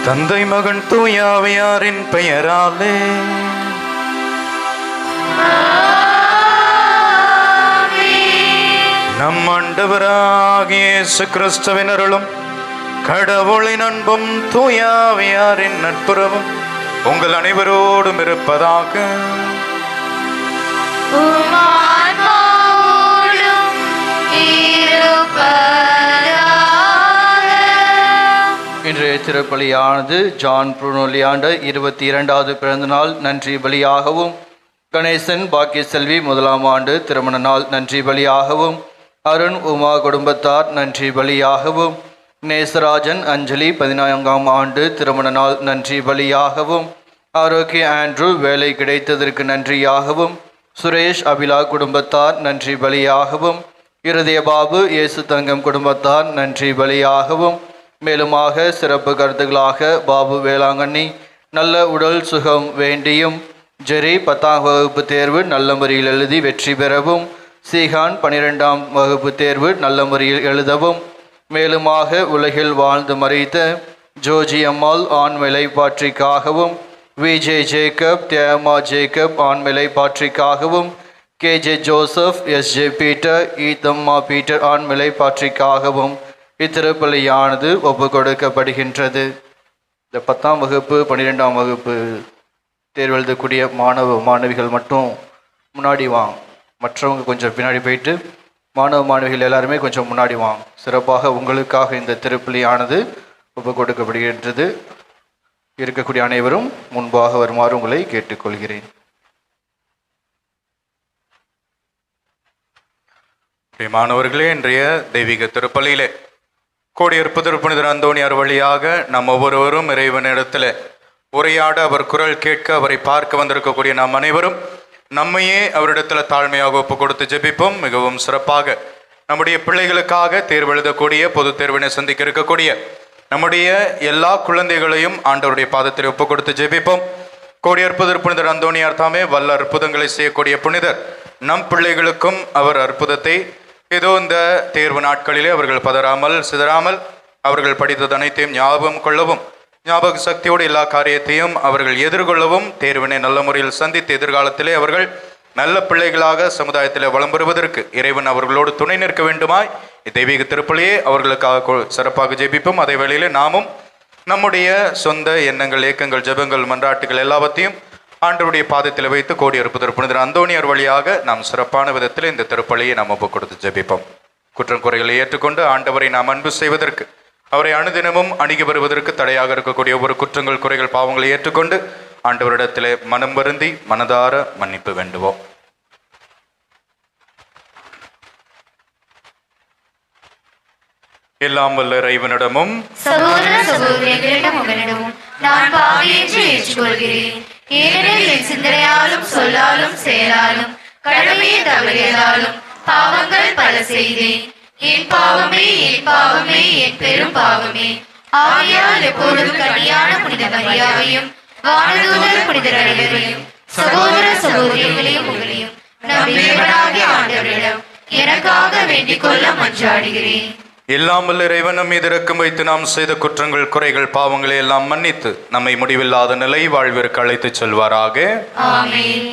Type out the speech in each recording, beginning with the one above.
தந்தை மகன் தூய ஆவியாரின் பெயராலே நம் ஆண்டவராகிய இயேசு கிறிஸ்துவின் அருளும் கடவுளின் அன்பும் தூய ஆவியாரின் நட்புறவும் உங்கள் அனைவரோடும் இருப்பதாக. இன்றைய திருப்பலியானது ஜான் புருனோலியாண்ட 22வது பிறந்த நாள் நன்றி பலியாகவும், கணேசன் பாக்கிய செல்வி 1ஆம் ஆண்டு திருமண நாள் நன்றி பலியாகவும், அருண் உமா குடும்பத்தார் நன்றி பலியாகவும், நேசராஜன் அஞ்சலி 14ஆம் ஆண்டு திருமண நாள் நன்றி பலியாகவும், ஆரோக்கிய ஆண்ட்ரூ வேலை கிடைத்ததற்கு நன்றியாகவும், சுரேஷ் அபிலா குடும்பத்தார் நன்றி பலியாகவும், இருதய பாபு இயேசு தங்கம் குடும்பத்தார் நன்றி பலியாகவும், மேலுமாக சிறப்பு கருத்துக்களாக பாபு வேளாங்கண்ணி நல்ல உடல் சுகம் வேண்டியும், ஜெரி 10ஆம் வகுப்பு தேர்வு நல்ல முறையில் எழுதி வெற்றி பெறவும், சீகான் 12ஆம் வகுப்பு தேர்வு நல்ல முறையில் எழுதவும், மேலுமாக உலகில் வாழ்ந்து மறைத்த ஜோஜி அம்மாள் ஆண்மலை பாற்றிக்காகவும், விஜே ஜேக்கப் தேமா ஜேக்கப் ஆண்மலை பாற்றிக்காகவும், கேஜே ஜோசப் எஸ்ஜே பீட்டர் ஈத்தம்மா பீட்டர் ஆண்மலை பாற்றிக்காகவும் இத்திருப்பலியானது ஒப்பு கொடுக்கப்படுகின்றது. இந்த 10ஆம் வகுப்பு 12ஆம் வகுப்பு தேர்வு எழுதக்கூடிய மாணவிகள் மட்டும் முன்னாடி வாங்க, மற்றவங்க கொஞ்சம் பின்னாடி போயிட்டு மாணவிகள் எல்லாருமே கொஞ்சம் முன்னாடி வாங்க. சிறப்பாக உங்களுக்காக இந்த திருப்பலியானது ஒப்பு கொடுக்கப்படுகின்றது. இருக்கக்கூடிய அனைவரும் முன்பாக வருமாறு உங்களை கேட்டுக்கொள்கிறேன். மாணவர்களே, இன்றைய தெய்வீக திருப்பலியிலே கோடியிருப்பு திருப்புனிதர் அந்தோணியார் வழியாக நம் ஒவ்வொருவரும் இறைவனிடத்தில் உரையாட, அவர் குரல் கேட்க, அவரை பார்க்க வந்திருக்கக்கூடிய நாம் அனைவரும் நம்மையே அவரிடத்தில் தாழ்மையாக ஒப்பு கொடுத்து ஜெபிப்போம். மிகவும் சிறப்பாக நம்முடைய பிள்ளைகளுக்காக தேர்வு எழுதக்கூடிய, பொது தேர்வினை சந்திக்க இருக்கக்கூடிய நம்முடைய எல்லா குழந்தைகளையும் ஆண்டவருடைய பாதத்தில் ஒப்பு கொடுத்து ஜெபிப்போம். கோடியிருப்பு திருப்புனிதர் அந்தோணியார் தாமே வல்ல அற்புதங்களை செய்யக்கூடிய புனிதர். நம் பிள்ளைகளுக்கும் அவர் அற்புதத்தை ஏதோ இந்த தேர்வு நாட்களிலே அவர்கள் பதறாமல் சிதறாமல் அவர்கள் படித்தது அனைத்தையும் ஞாபகம் கொள்ளவும், ஞாபக சக்தியோடு எல்லா காரியத்தையும் அவர்கள் எதிர்கொள்ளவும், தேர்வினை நல்ல முறையில் சந்தித்து எதிர்காலத்திலே அவர்கள் நல்ல பிள்ளைகளாக சமுதாயத்தில் வளம் பெறுவதற்கு இறைவன் அவர்களோடு துணை நிற்க வேண்டுமாய் தெய்வீக திருப்பலியே அவர்களுக்காக சிறப்பாக ஜெபிப்போம். அதே வேளையிலே நாமும் நம்முடைய சொந்த எண்ணங்கள், ஏக்கங்கள், ஜெபங்கள், மன்றாட்டுகள் எல்லாவற்றையும் ஆண்டவருடைய பாதத்தில் வைத்து கோடியிருப்பு திருப்புனிதர் அந்தோணியார் வழியாக நாம் சிறப்பான விதத்தில் இந்த திருப்பலியை நாம் ஒப்பு கொடுத்து ஜெபிப்போம். குற்றம் குறைகளை ஏற்றுக்கொண்டு ஆண்டவரை நாம் அன்பு செய்வதற்கு, அவரை அனுதினமும் அணுகி வருவதற்கு தடையாக இருக்கக்கூடிய ஒவ்வொரு குற்றங்கள், குறைகள், பாவங்களை ஏற்றுக்கொண்டு ஆண்டவரிடத்திலே மனம் வருந்தி மனதார மன்னிப்பு வேண்டுவோம். எல்லாம் வல்ல இறைவனிடமும் சகோதர சகோதரிகளிடமும் நான் பாவியேற்று ஏற்றுக்கொள்கிறேன். ஏனெனில் என் சிந்தனையாலும் சொல்லாலும் செயலாலும் கடமையை தவறியதாலும் பாவங்கள் பல செய்தேன். என் பாவமே என் பாவமே என் பெரும் பாவமே. ஆகையால் எப்பொழுதும் கனியான புனித மரியாதையும் வானதூதர் புனிதர் அனைவரையும் சகோதர சகோதரிகளையும் உங்களையும் நம் இறைவனாகிய ஆண்டவரிடம் எனக்காக வேண்டிக் கொள்ள மன்றாடுகிறேன். எல்லாம் வல்ல இறைவன் நம் மீது இரக்கம் வைத்து நாம் செய்த குற்றங்கள், குறைகள், பாவங்களை எல்லாம் மன்னித்து நம்மை முடிவில்லாத நிலை வாழ்விற்கு அழைத்துச் செல்வாராக. ஆமென்.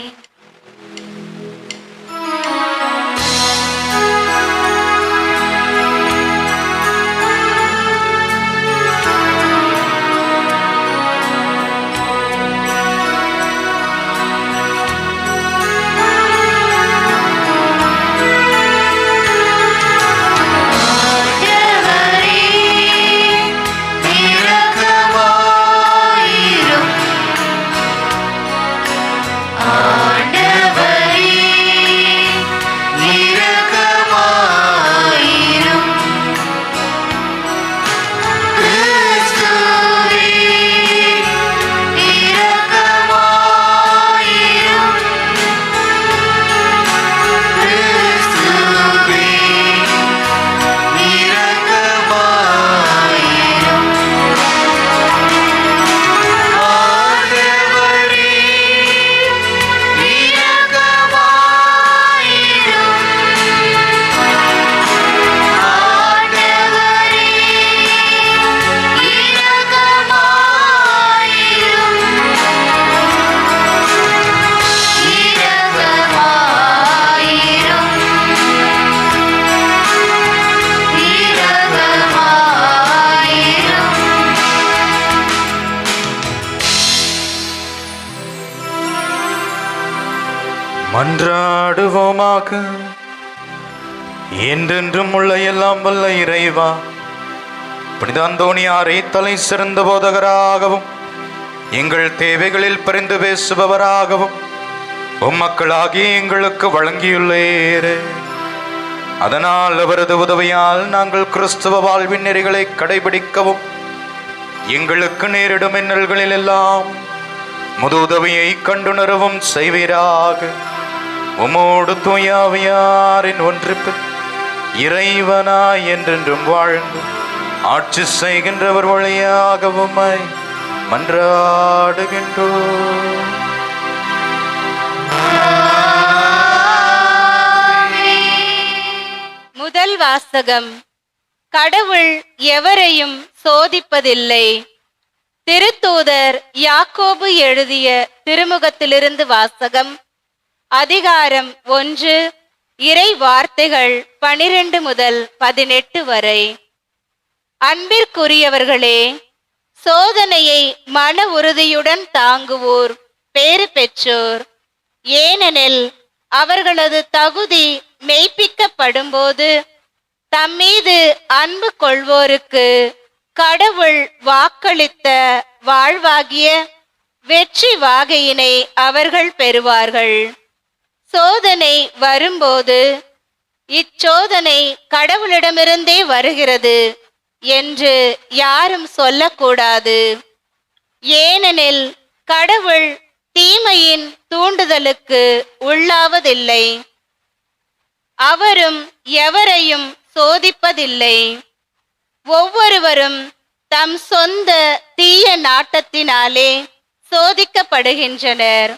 மன்றாடுவோமாக. என்றென்றும் உள்ள எல்லாம் வல்ல இறைவா, புனித அந்தோணியாரை தலை சிறந்த போதகராகவும் எங்கள் தேவைகளில் பரிந்து பேசுபவராகவும் உம்மக்களாகிய எங்களுக்கு வழங்கியுள்ளேரே. அதனால் அவரது உதவியால் நாங்கள் கிறிஸ்துவ வாழ்வின் நெறிகளை கடைபிடிக்கவும் எங்களுக்கு நேரிடும் இன்னல்களில் எல்லாம் முது உதவியை கண்டுணரவும் செய்வீராக. உமோடு தூயாவியாரின் ஒன்றிப்பு இறைவனாய் என்றென்றும் வாழ்ந்து ஆட்சி செய்கின்றவர் வழியாக உம்மை மன்றாடுகின்றோம். முதல் வாசகம். கடவுள் எவரையும் சோதிப்பதில்லை. திருத்தூதர் யாக்கோபு எழுதிய திருமுகத்திலிருந்து வாசகம். அதிகாரம் 1, இறை வார்த்தைகள் 12 முதல் 18 வரை. அன்பிற்குரியவர்களே, சோதனையை மன உறுதியுடன் தாங்குவோர் பேறு பெற்றோர். ஏனெனில் அவர்களது தகுதி மெய்ப்பிக்கப்படும்போது தம்மீது அன்பு கொள்வோருக்கு கடவுள் வாக்களித்த வாழ்வாகிய வெற்றி வாகையினை அவர்கள் பெறுவார்கள். சோதனை வரும்போது இச்சோதனை கடவுளிடமிருந்தே வருகிறது என்று யாரும் சொல்லக்கூடாது. ஏனெனில் கடவுள் தீமையின் தூண்டுதலுக்கு உள்ளாவதில்லை. அவரும் எவரையும் சோதிப்பதில்லை. ஒவ்வொருவரும் தம் சொந்த தீய நாட்டத்தினாலே சோதிக்கப்படுகின்றனர்.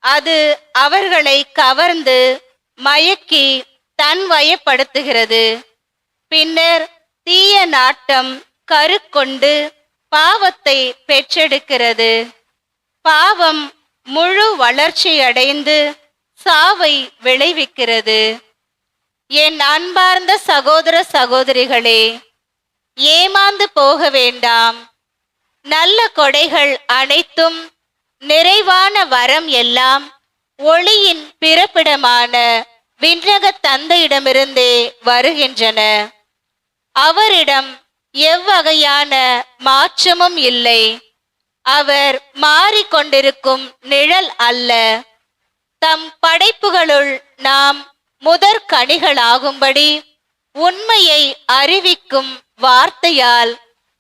அது அவர்களை கவர்ந்து மயக்கி தன்வயப்படுத்துகிறது. பின்னர் தீய நாட்டம் கருக்கொண்டு பாவத்தை பெற்றெடுக்கிறது. பாவம் முழு வளர்ச்சியடைந்து சாவை விளைவிக்கிறது. என் அன்பார்ந்த சகோதர சகோதரிகளே, ஏமாந்து போக வேண்டாம். நல்ல கொடைகள் அனைத்தும் நிறைவான வரம் எல்லாம் ஒளியின் பிறப்பிடமான விண்ணக தந்தையிடமிருந்தே வருகின்றன. அவரிடம் எவ்வகையான மாற்றமும் இல்லை. அவர் மாறிக்கொண்டிருக்கும் நிழல் அல்ல. தம் படைப்புகளுள் நாம் முதற் கனிகளாகும்படி உண்மையை அறிவிக்கும் வார்த்தையால்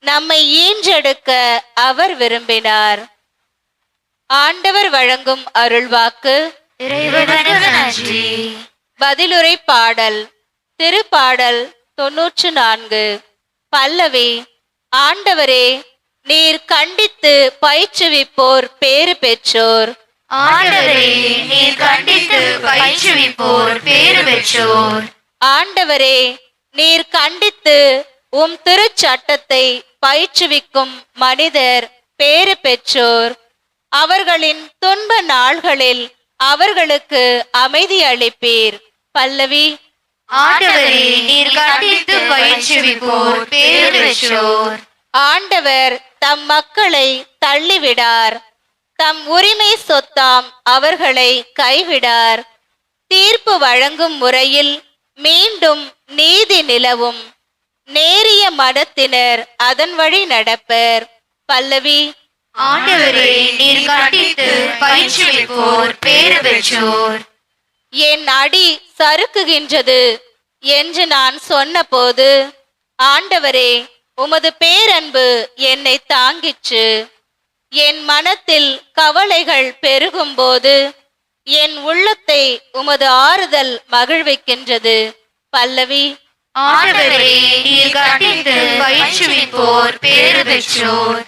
நம்மை ஈன்றெடுக்க அவர் விரும்பினார். ஆண்டவர் வழங்கும் அருள்வாக்கு. இறைவனுக்கு நன்றி. பதிலுரை பாடல். திருப்பாடல் 94. பல்லவி. ஆண்டவரே, நீர் கண்டித்து பயிற்றுவிப்போர் பேறு பெற்றோர். ஆண்டவரே, நீர் கண்டித்து பயிற்றுவிப்போர் பேறு பெற்றோர். ஆண்டவரே, நீர் கண்டித்து உம் திருச்சட்டத்தை பயிற்றுவிக்கும் மனிதர் பேறு பெற்றோர். அவர்களின் துன்ப நாள்களில் அவர்களுக்கு அமைதி அளிப்பீர். பல்லவி. ஆண்டவரே, நீர் கண்டித்து பயிற்றுவிப்போர் பேறு பெற்றோர். ஆண்டவர் தம் மக்களை தள்ளிவிடார். தம் உரிமை சொத்தாம் அவர்களை கைவிடார். தீர்ப்பு வழங்கும் முறையில் மீண்டும் நீதி நிலவும். நேரிய மனத்தினர் அதன் வழி நடப்பர். பல்லவி. ஆண்டவரே, நீர் கண்டித்து பயிற்றுவிப்போர் பேறு பெற்றோர். என் அடி சறுக்குகின்றது என்று நான் சொன்னபோது, ஆண்டவரே, உமது பேரன்பு என்னை தாங்கிற்று. என் மனத்தில் கவலைகள் பெருகும்போது என் உள்ளத்தை உமது ஆறுதல் மகிழ்விக்கின்றது. பல்லவி. ஆண்டவரே, நீர் கண்டித்து பயிற்றுவிப்போர் பேறு பெற்றோர்.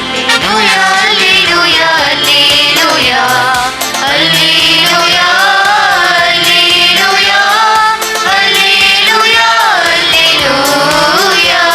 Alleluia, Alleluia, Alleluia, Alleluia.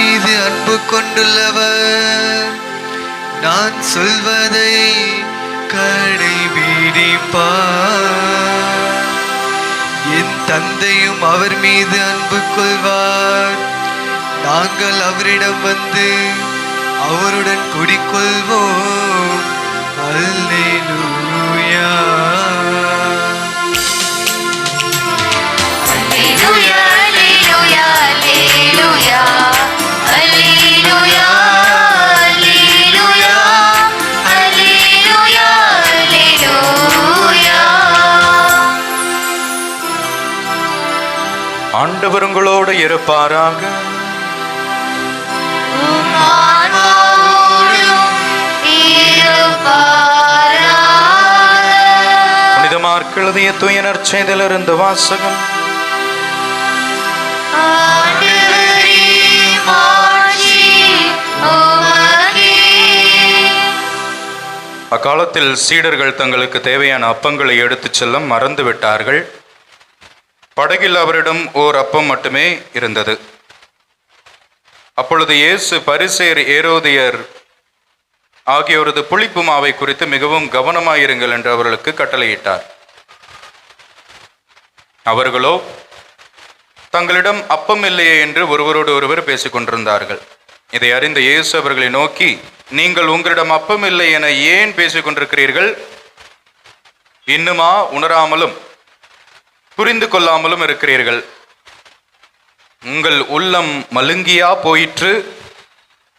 மீது அன்பு கொண்டுள்ளவர் நான் சொல்வதை கடைபிடிப்பார். என் தந்தையும் அவர் மீது அன்பு கொள்வார். நாங்கள் அவரிடம் வந்து அவருடன் குடிக்கொள்வோம். அல்லேலூயா. Alleluia, alleluia, alleluia. Alleluia, alleluia. Alleluia, alleluia. ஆண்டவர் உங்களோடு இருப்பாராக. உம் ஆன்மாவோடும் இருப்பாராக. புனித மார்க் எழுதிய தூய நற்செய்தியிலிருந்து வாசகம். ஆண்டவரே, மாட்சி உமக்கே. அக்காலத்தில் சீடர்கள் தங்களுக்கு தேவையான அப்பங்களை எடுத்துச் செல்ல மறந்து விட்டார்கள். படகில் அவரிடம் ஓர் அப்பம் மட்டுமே இருந்தது. அப்பொழுது இயேசு பரிசேயர், ஏரோதியர் ஆகியோரது புளிப்பு மாவை குறித்து மிகவும் கவனமாயிருங்கள் என்று அவர்களுக்கு கட்டளையிட்டார். அவர்களோ தங்களிடம் அப்பம் இல்லையே என்று ஒருவரோடு ஒருவர் பேசிக் கொண்டிருந்தார்கள். இதை அறிந்த இயேசு அவர்களை நோக்கி, நீங்கள் உங்களிடம் அப்பம் இல்லை என ஏன் பேசிக் கொண்டிருக்கிறீர்கள்? இன்னுமா உணராமலும் புரிந்து கொள்ளாமலும் இருக்கிறீர்கள்? உங்கள் உள்ளம் மழுங்கியா போயிற்று?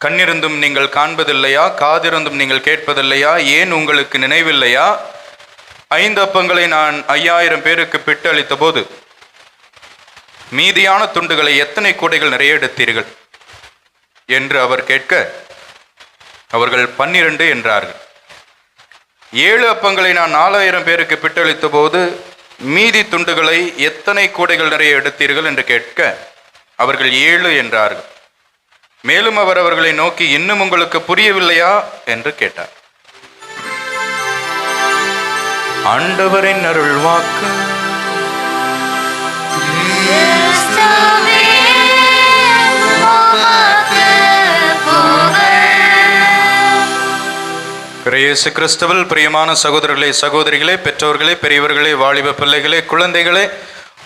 கண்ணிருந்தும் நீங்கள் காண்பதில்லையா? காதிருந்தும் நீங்கள் கேட்பதில்லையா? ஏன் உங்களுக்கு நினைவில்லையா? 5 அப்பங்களை நான் 5000 பேருக்கு பிட்டு அளித்த போது மீதியான துண்டுகளை எத்தனை கூடைகள் நிறைய எடுத்தீர்கள் என்று அவர் கேட்க, அவர்கள் 12 என்றார்கள். 7 அப்பங்களை நான் 4000 பேருக்கு பிட்டளித்த போது மீதி துண்டுகளை எத்தனை கூடைகள் நிறைய எடுத்தீர்கள் என்று கேட்க, அவர்கள் 7 என்றார்கள். மேலும் அவர் அவர்களை நோக்கி, இன்னும் உங்களுக்கு புரியவில்லையா என்று கேட்டார். ஆண்டவரின் அருள் வாக்கு. கிறிஸ்துவே, உமக்கு புகழ். இயேசு கிறிஸ்துவில் பிரியமான சகோதரர்களே, சகோதரிகளே, பெற்றோர்களே, பெரியவர்களே, வாலிப பிள்ளைகளே, குழந்தைகளே,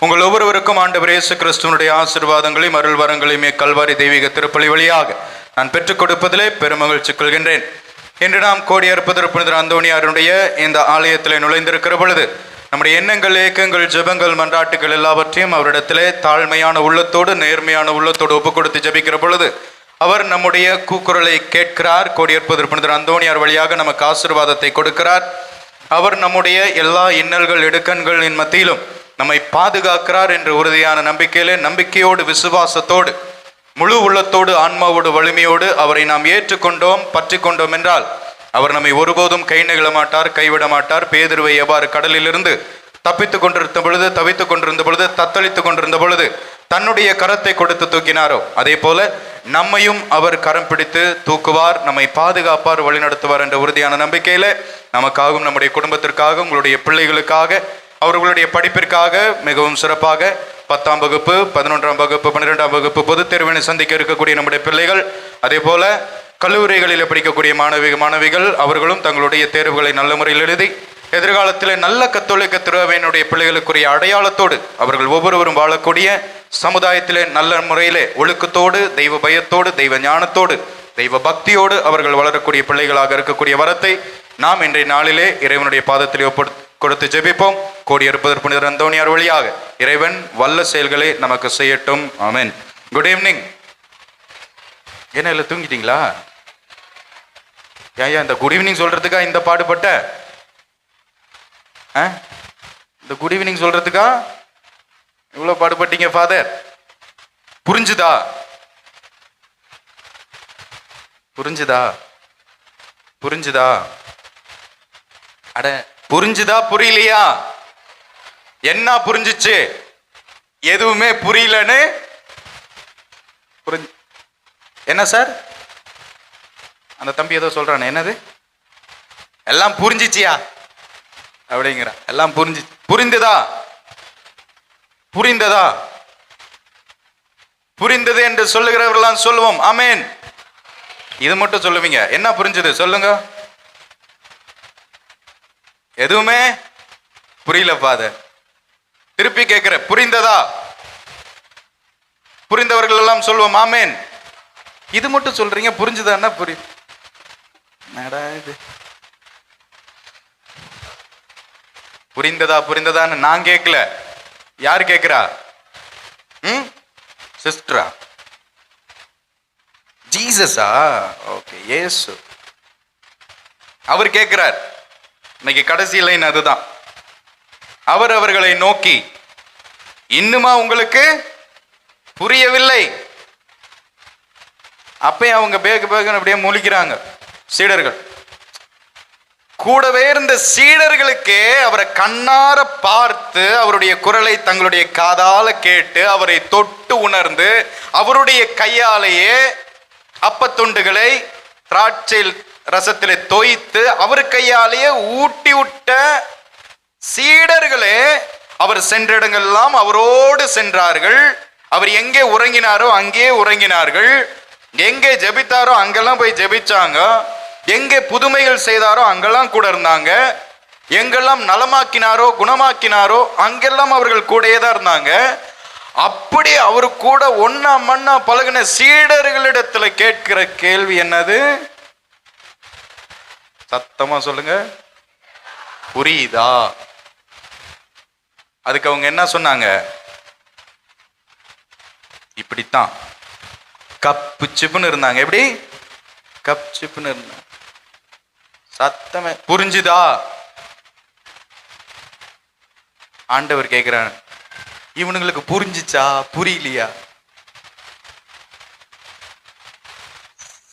உங்கள் ஒவ்வொருவருக்கும் ஆண்டவர் இயேசு கிறிஸ்துவனுடைய ஆசீர்வாதங்களையும் அருள் வரங்களையுமே கல்வாரி தெய்வீக திருப்பலி வழியாக நான் பெற்றுக் கொடுப்பதிலே பெருமகிழ்ச்சி கொள்கின்றேன். இன்று நாம் கோடியற்புதர் புனிதர் அந்தோணியாருடைய இந்த ஆலயத்திலே நுழைந்திருக்கிற பொழுது நம்முடைய எண்ணங்கள், ஏக்கங்கள், ஜெபங்கள், மன்றாட்டுகள் எல்லாவற்றையும் அவரிடத்திலே தாழ்மையான உள்ளத்தோடு, நேர்மையான உள்ளத்தோடு ஒப்புக் கொடுத்து ஜெபிக்கிற பொழுது அவர் நம்முடைய கூக்குரலை கேட்கிறார். கோடியற்புதர் புனிதர் அந்தோணியார் வழியாக நமக்கு ஆசீர்வாதத்தை கொடுக்கிறார். அவர் நம்முடைய எல்லா இன்னல்கள், இடுக்கண்களின் மத்தியிலும் நம்மை பாதுகாக்கிறார் என்ற உறுதியான நம்பிக்கையிலே, நம்பிக்கையோடு, விசுவாசத்தோடு, முழு உள்ளத்தோடு, ஆன்மாவோடு, வலிமையோடு அவரை நாம் ஏற்றுக்கொண்டோம், பற்றி கொண்டோம் என்றால் அவர் நம்மை ஒருபோதும் கை நெகிழ மாட்டார், கைவிட மாட்டார். பேதுருவை எவ்வாறு கடலிலிருந்து தப்பித்துக் கொண்டிருந்த பொழுது, தவித்துக் கொண்டிருந்த பொழுது, தத்தளித்துக் கொண்டிருந்த பொழுது தன்னுடைய கரத்தை கொடுத்து தூக்கினாரோ, அதே போல நம்மையும் அவர் கரம் பிடித்து தூக்குவார், நம்மை பாதுகாப்பார், வழிநடத்துவார் என்ற உறுதியான நம்பிக்கையில நமக்காகவும், நம்முடைய குடும்பத்திற்காக, உங்களுடைய பிள்ளைகளுக்காக, அவர்களுடைய படிப்பிற்காக மிகவும் சிறப்பாக 10ஆம் வகுப்பு, 11ஆம் வகுப்பு, 12ஆம் வகுப்பு பொதுத் தேர்வினை சந்திக்க இருக்கக்கூடிய நம்முடைய பிள்ளைகள், அதே போல கல்லூரிகளில் படிக்கக்கூடிய மாணவிகள் அவர்களும் தங்களுடைய தேர்வுகளை நல்ல முறையில் எழுதி எதிர்காலத்தில் நல்ல கத்தோலிக்க திருவையினுடைய பிள்ளைகளுக்குரிய அடையாளத்தோடு அவர்கள் ஒவ்வொருவரும் வாழக்கூடிய சமுதாயத்திலே நல்ல முறையிலே ஒழுக்கத்தோடு, தெய்வ பயத்தோடு, தெய்வ ஞானத்தோடு, தெய்வ பக்தியோடு அவர்கள் வளரக்கூடிய பிள்ளைகளாக இருக்கக்கூடிய வரத்தை நாம் இன்றைய நாளிலே இறைவனுடைய பாதத்திலே கொடுத்து ஜெபிப்போம். கோடியற்புதர் புனிதர் அந்தோணியார் வழியாக இறைவன் வல்ல செயல்களை நமக்கு செய்யட்டும். ஆமென். Good evening. என்ன இல்லை தூங்கிட்டீங்களா? ஏன் இந்த குட் ஈவினிங் சொல்றதுக்கா இந்த பாடுபட்ட? இந்த குட் ஈவினிங் சொல்றதுக்கா இவ்வளோ பாடுபட்டீங்க ஃபாதர்? புரிஞ்சுதா? புரிஞ்சுதா? புரிஞ்சுதா? அட புரிஞ்சுதா புரியலையா? என்ன புரிஞ்சிச்சு? எதுவுமே புரியலன்னு என்ன சார் அந்த தம்பி ஏதோ சொல்றானே, என்னது எல்லாம் புரிஞ்சிச்சியா அப்படிங்கிற? எல்லாம் புரிஞ்சுதா? புரிந்ததா? புரிந்தது என்று சொல்லுகிறவர்களாம் சொல்லுவோம் ஆமென். இது மட்டும் சொல்லுவீங்க. என்ன புரிஞ்சது சொல்லுங்க. எதுவுமே புரியல ஃபாதர். திருப்பி கேட்கிற, புரிந்ததா? புரிந்தவர்கள் எல்லாம் சொல்லுவோம் ஆமென். இது மட்டும் சொல்றீங்க, புரிஞ்சுதான்னா இது புரிந்ததா புரிந்ததான்னு நான் கேட்கல. யார் கேட்கிறா? சிஸ்டரா? ஜீசஸா? ஓகே, இயேசு அவர் கேட்கிறார். இன்னைக்கு கடைசி லைன் அதுதான். அவர் அவர்களை நோக்கி, இன்னுமா உங்களுக்கு புரியவில்லை? அப்பயும் அவங்க பேகன்னு அப்படியே முழிக்கிறாங்க சீடர்கள். கூடவே இருந்த சீடர்களுக்கே அவரை கண்ணார பார்த்து அவருடைய குரலை தங்களுடைய காதால கேட்டு அவரை தொட்டு உணர்ந்து அவருடைய கையாலேயே அப்பத்துண்டுகளை திராட்சை ரசத்திலே தோய்த்து அவர் கையாலேயே ஊட்டி விட்ட சீடர்களே அவர் சென்ற இடங்கள்லாம் அவரோடு சென்றார்கள். அவர் எங்கே உறங்கினாரோ அங்கே உறங்கினார்கள். எங்கே ஜெபித்தாரோ அங்கெல்லாம் போய் ஜெபிச்சாங்க. எங்கே புதுமைகள் செய்தாரோ அங்கெல்லாம் கூட இருந்தாங்க. எங்கெல்லாம் நலமாக்கினாரோ குணமாக்கினாரோ அங்கெல்லாம் அவர்கள் கூடயே தான் இருந்தாங்க. அப்படி அவரு கூட ஒன்னா மண்ணா பழகின சீடர்களிடத்துல கேட்கிற கேள்வி என்னது? சத்தமா சொல்லுங்க, புரியுதா? அதுக்கு அவங்க என்ன சொன்னாங்க? இப்படித்தான் கப்பு சிப்புன்னு இருந்தாங்க. எப்படி கப் சிப்புன்னு இருந்தாங்க. சத்தமே புரிஞ்சுதா? ஆண்டவர் கேட்கிறான், இவனுங்களுக்கு புரிஞ்சுச்சா புரியலையா?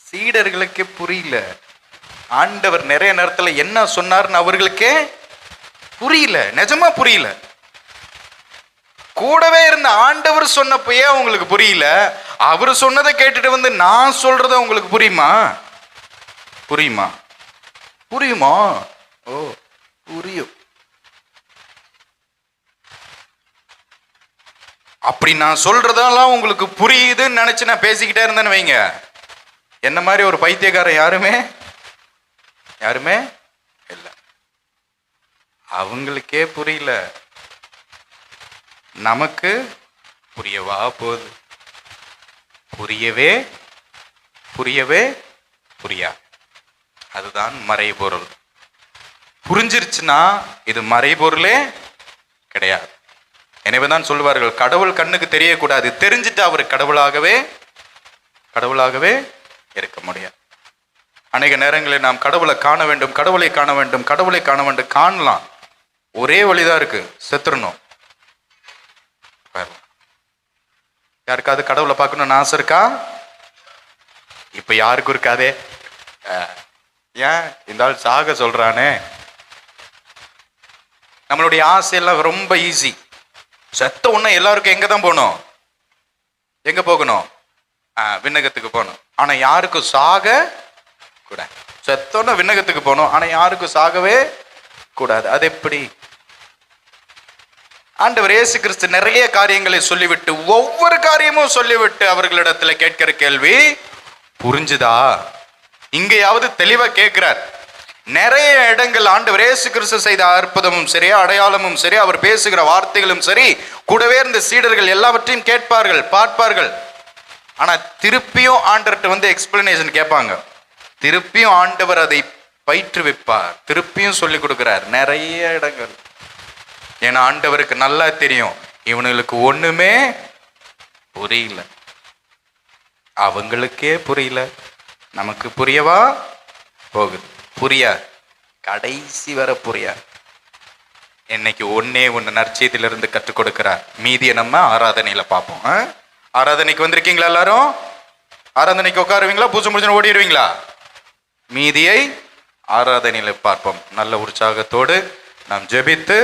சீடர்களுக்கே புரியல. ஆண்டவர் நிறைய நேரத்துல என்ன சொன்னார்னு அவர்களுக்கே புரியல. நிஜமா புரியல. கூடவே இருந்த ஆண்டவர் சொன்னப்பயே அவங்களுக்கு புரியல. அவர் சொன்னதை கேட்டுட்டு வந்து நான் சொல்றத உங்களுக்கு புரியுமா? புரியுமா? புரியுமா? ஓ, புரியும். அப்படி நான் சொல்றதெல்லாம் உங்களுக்கு புரியுதுன்னு நினைச்சு நான் பேசிக்கிட்டே இருந்தேன்னு வைங்க, என்ன மாதிரி ஒரு பைத்தியக்காரன் யாருமே இல்லை. அவங்களுக்கே புரியல, நமக்கு புரியவா போகுது? புரியவே புரியா. அதுதான் மறைபொருள். புரிஞ்சிருச்சுன்னா இது மறைபொருளே கிடையாது. எனவேதான் சொல்லுவார்கள், கடவுள் கண்ணுக்கு தெரியக்கூடாது, தெரிஞ்சுட்டு அவர் கடவுளாகவே இருக்க முடியாது. அநேக நேரங்களில் நாம் கடவுளை காண வேண்டும், கடவுளை காண வேண்டும். காணலாம், ஒரே வழிதான் இருக்கு, செத்துறணும். யாருக்காவது கடவுளை பார்க்கணும்னு ஆசை இருக்கா? இப்ப யாருக்கும் இருக்காதே. ஏன் இந்த ஆள் சாக சொல்றானே? நம்மளுடைய ஆசையெல்லாம் ரொம்ப ஈஸி. செத்த உடனே எல்லாருக்கும் எங்க தான் போகணும்? எங்க போகணும்? விண்ணகத்துக்கு போகணும். ஆனா யாருக்கும் சாக கூட, செத்தோன்னா விண்ணகத்துக்கு போகணும், ஆனா யாருக்கும் சாகவே கூடாது. அது எப்படி? ஆண்டவர் இயேசு கிறிஸ்து நிறைய காரியங்களை சொல்லிவிட்டு, ஒவ்வொரு காரியமும் சொல்லிவிட்டு அவர்களிடத்துல கேட்கிற கேள்வி புரிஞ்சுதா? இங்கேயாவது தெளிவா கேட்கிறார். நிறைய இடங்கள் ஆண்டவர் இயேசு கிறிஸ்து செய்த அற்புதமும் சரி, அடையாளமும் சரி, அவர் பேசுகிற வார்த்தைகளும் சரி, கூடவே இருந்த சீடர்கள் எல்லாவற்றையும் கேட்பார்கள், பார்ப்பார்கள். ஆனா திருப்பியும் ஆண்டவர்கிட்ட வந்து எக்ஸ்பிளனேஷன் கேட்பாங்க. திருப்பியும் ஆண்டவர் அதை பயிற்றுவிப்பார், திருப்பியும் சொல்லி கொடுக்கிறார் நிறைய இடங்கள். ஏன்னா ஆண்டவருக்கு நல்லா தெரியும், இவனுங்களுக்கு ஒண்ணுமே புரியல. அவங்களுக்கே புரியல, நமக்கு புரியவா போகுது? புரியாது, கடைசி வர புரியாது. இன்னைக்கு ஒண்ணு நற்செய்தியிலிருந்து கற்றுக் கொடுக்கிறார். மீதியை நம்ம ஆராதனையில பார்ப்போம். ஆராதனைக்கு வந்திருக்கீங்களா? எல்லாரும் ஆராதனைக்கு உட்காருவீங்களா? பூஜை முடிஞ்சு ஓடிடுவீங்களா? மீதியை ஆராதனையில பார்ப்போம். நல்ல உற்சாகத்தோடு நாம் ஜெபித்து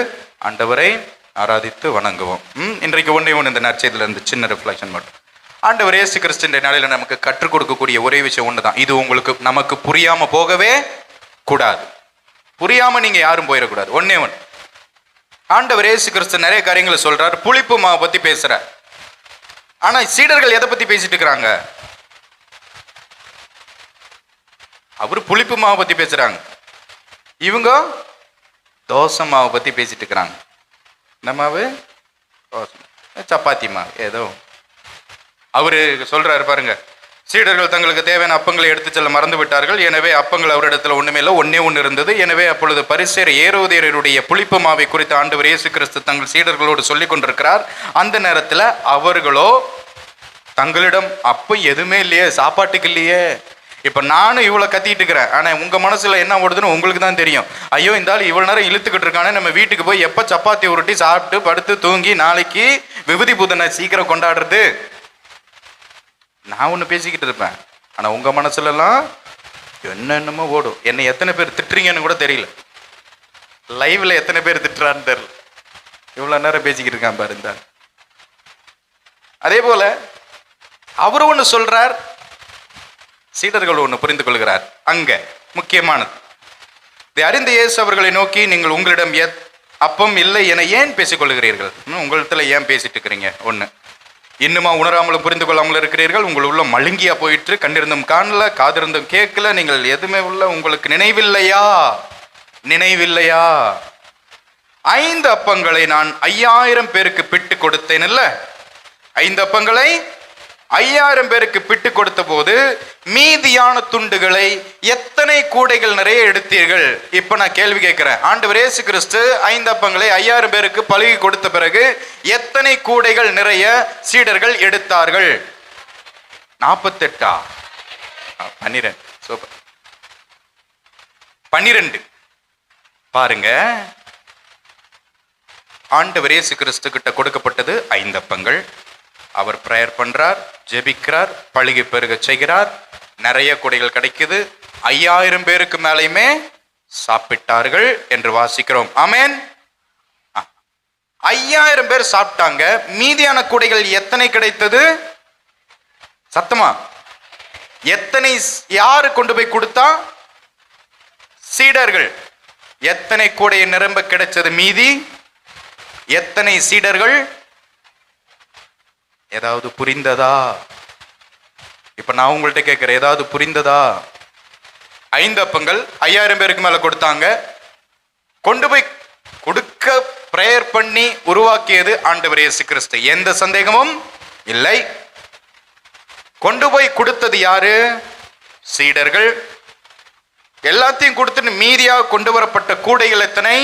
ஆண்டவரை ஆராதித்து வணங்குவோம். இன்றைக்கு ஒன்று இந்த நற்செய்தியிலிருந்து சின்ன ரிஃப்ளெக்ஷன் மட்டும். ஆண்டவர் இயேசு கிறிஸ்துவின் நாளில் நமக்கு கற்றுக் கொடுக்கக்கூடிய ஒரே விஷயம் ஒன்று தான். இது உங்களுக்கு நமக்கு புரியாம போகவே கூடாது. புரியாம நீங்க யாரும் போயிடக்கூடாது. ஒன்னே ஒன்று, ஆண்டவர் இயேசு கிறிஸ்து நிறைய காரியங்களை சொல்றார். புளிப்பு மாவை பத்தி பேசுறார். ஆனா சீடர்கள் எதை பத்தி பேசிட்டு இருக்கிறாங்க? அவரு புளிப்பு மாவை பத்தி பேசுறாங்க, இவங்க தோசை மாவை பத்தி பேசிட்டு இருக்கிறாங்க. இந்த மாவு தோசை, சப்பாத்தி மாவு ஏதோ. அவரு சொல்றாரு பாருங்க, சீடர்கள் தங்களுக்கு தேவையான அப்பங்களை எடுத்து செல்ல மறந்து விட்டார்கள். எனவே அப்பங்கள் அவரிடத்துல ஒண்ணுமே இல்லை, ஒன்னே ஒன்று இருந்தது. எனவே அப்பொழுது பரிசேயர் ஏரோதியருடைய புளிப்பு மாவை குறித்து ஆண்டவர் இயேசு கிறிஸ்து தங்கள் சீடர்களோடு சொல்லி கொண்டிருக்கிறார். அந்த நேரத்துல அவர்களோ தங்களிடம் அப்பம் எதுவுமே இல்லையே, சாப்பாட்டுக்கு இல்லையே. இப்ப நானும் இவ்வளவு கத்திட்டு இருக்கிறேன், ஆனா உங்க மனசுல என்ன ஓடுதுன்னு உங்களுக்கு தான் தெரியும். ஐயோ இந்த ஆள் இவ்வளவு நேரம் இழுத்துக்கிட்டு இருக்கானே, நம்ம வீட்டுக்கு போய் எப்ப சப்பாத்தி உருட்டி சாப்பிட்டு படுத்து தூங்கி நாளைக்கு விபூதி பூதனை சீக்கிரம் கொண்டாடுறது. நான் ஒன்று பேசிக்கிட்டு இருப்பேன், ஆனால் உங்கள் மனசுலலாம் என்னென்னமோ ஓடும். என்னை எத்தனை பேர் திட்டுறீங்கன்னு கூட தெரியல, லைவில் எத்தனை பேர் திட்டுறான்னு தெரியல. இவ்வளோ நேரம் பேசிக்கிட்டு இருக்கான் பாரு இந்த. அதே போல அவர் ஒன்று சொல்றார், சீடர்கள் ஒன்று புரிந்து கொள்கிறார். அங்க முக்கியமானது, இதை அறிந்த இயேசு அவர்களை நோக்கி, நீங்கள் உங்களிடம் அப்பம் இல்லை என ஏன் பேசிக்கொள்கிறீர்கள்? உங்களிடத்துல ஏன் பேசிட்டு இருக்கிறீங்க? ஒன்று, இன்னுமா உணராமலும் புரிந்து கொள்ளாமல் இருக்கிறீர்கள்? உங்கள் உள்ள மழுங்கியா போயிட்டு, கண்டிருந்தும் காணல, காதிருந்தும் கேட்கல, நீங்கள் எதுவுமே உள்ள உங்களுக்கு நினைவில்லையா? நினைவில்லையா? 5 அப்பங்களை நான் 5000 பேருக்கு பிட்டு கொடுத்தேன் இல்ல? 5 அப்பங்களை 5000 பேருக்கு பிட்டு கொடுத்த போது மீதியான துண்டுகளை எத்தனை கூடைகள் நிறைய எடுத்தீர்கள்? இப்ப நான் கேள்வி கேட்கிறேன். ஆண்டவர் இயேசு கிறிஸ்து 5 அப்பங்களை 5000 பேருக்கு பழுகி கொடுத்த பிறகு எத்தனை கூடைகள் நிறைய சீடர்கள் எடுத்தார்கள்? 48 12. சூப்பர், 12. பாருங்க, ஆண்டவர் இயேசு கிறிஸ்து கிட்ட கொடுக்கப்பட்டது 5 அப்பங்கள். அவர் பிரேயர் பண்றார், ஜெபிக்கிறார், பழுகி பெருக செய்கிறார், நிறைய கூடைகள் கிடைக்குது. 5000 பேருக்கு மேலையுமே சாப்பிட்டார்கள் என்று வாசிக்கிறோம். ஆமென். 5000 பேர் சாப்பிட்டாங்க. மீதியான கூடைகள் எத்தனை கிடைத்தது? சத்தமா எத்தனை? யாரு கொண்டு போய் கொடுத்தா? சீடர்கள். எத்தனை கூடை நிரம்ப கிடைச்சது மீதி? எத்தனை சீடர்கள்? ஏதாவது புரிந்ததா? இப்ப நான் உங்கள்கிட்ட கேட்கிறேன், ஏதாவது புரிந்ததா? 5 அப்பங்கள் 5000 பேருக்கு மேல கொடுத்தாங்க. கொண்டு போய் கொடுக்க பிரேயர் பண்ணி உருவாக்கியது ஆண்டவர் இயேசு கிறிஸ்து, எந்த சந்தேகமும் இல்லை. கொண்டு போய் கொடுத்தது யாரு? சீடர்கள். எல்லாத்தையும் கொடுத்துட்டு மீதியாக கொண்டு வரப்பட்ட கூடைகள் எத்தனை?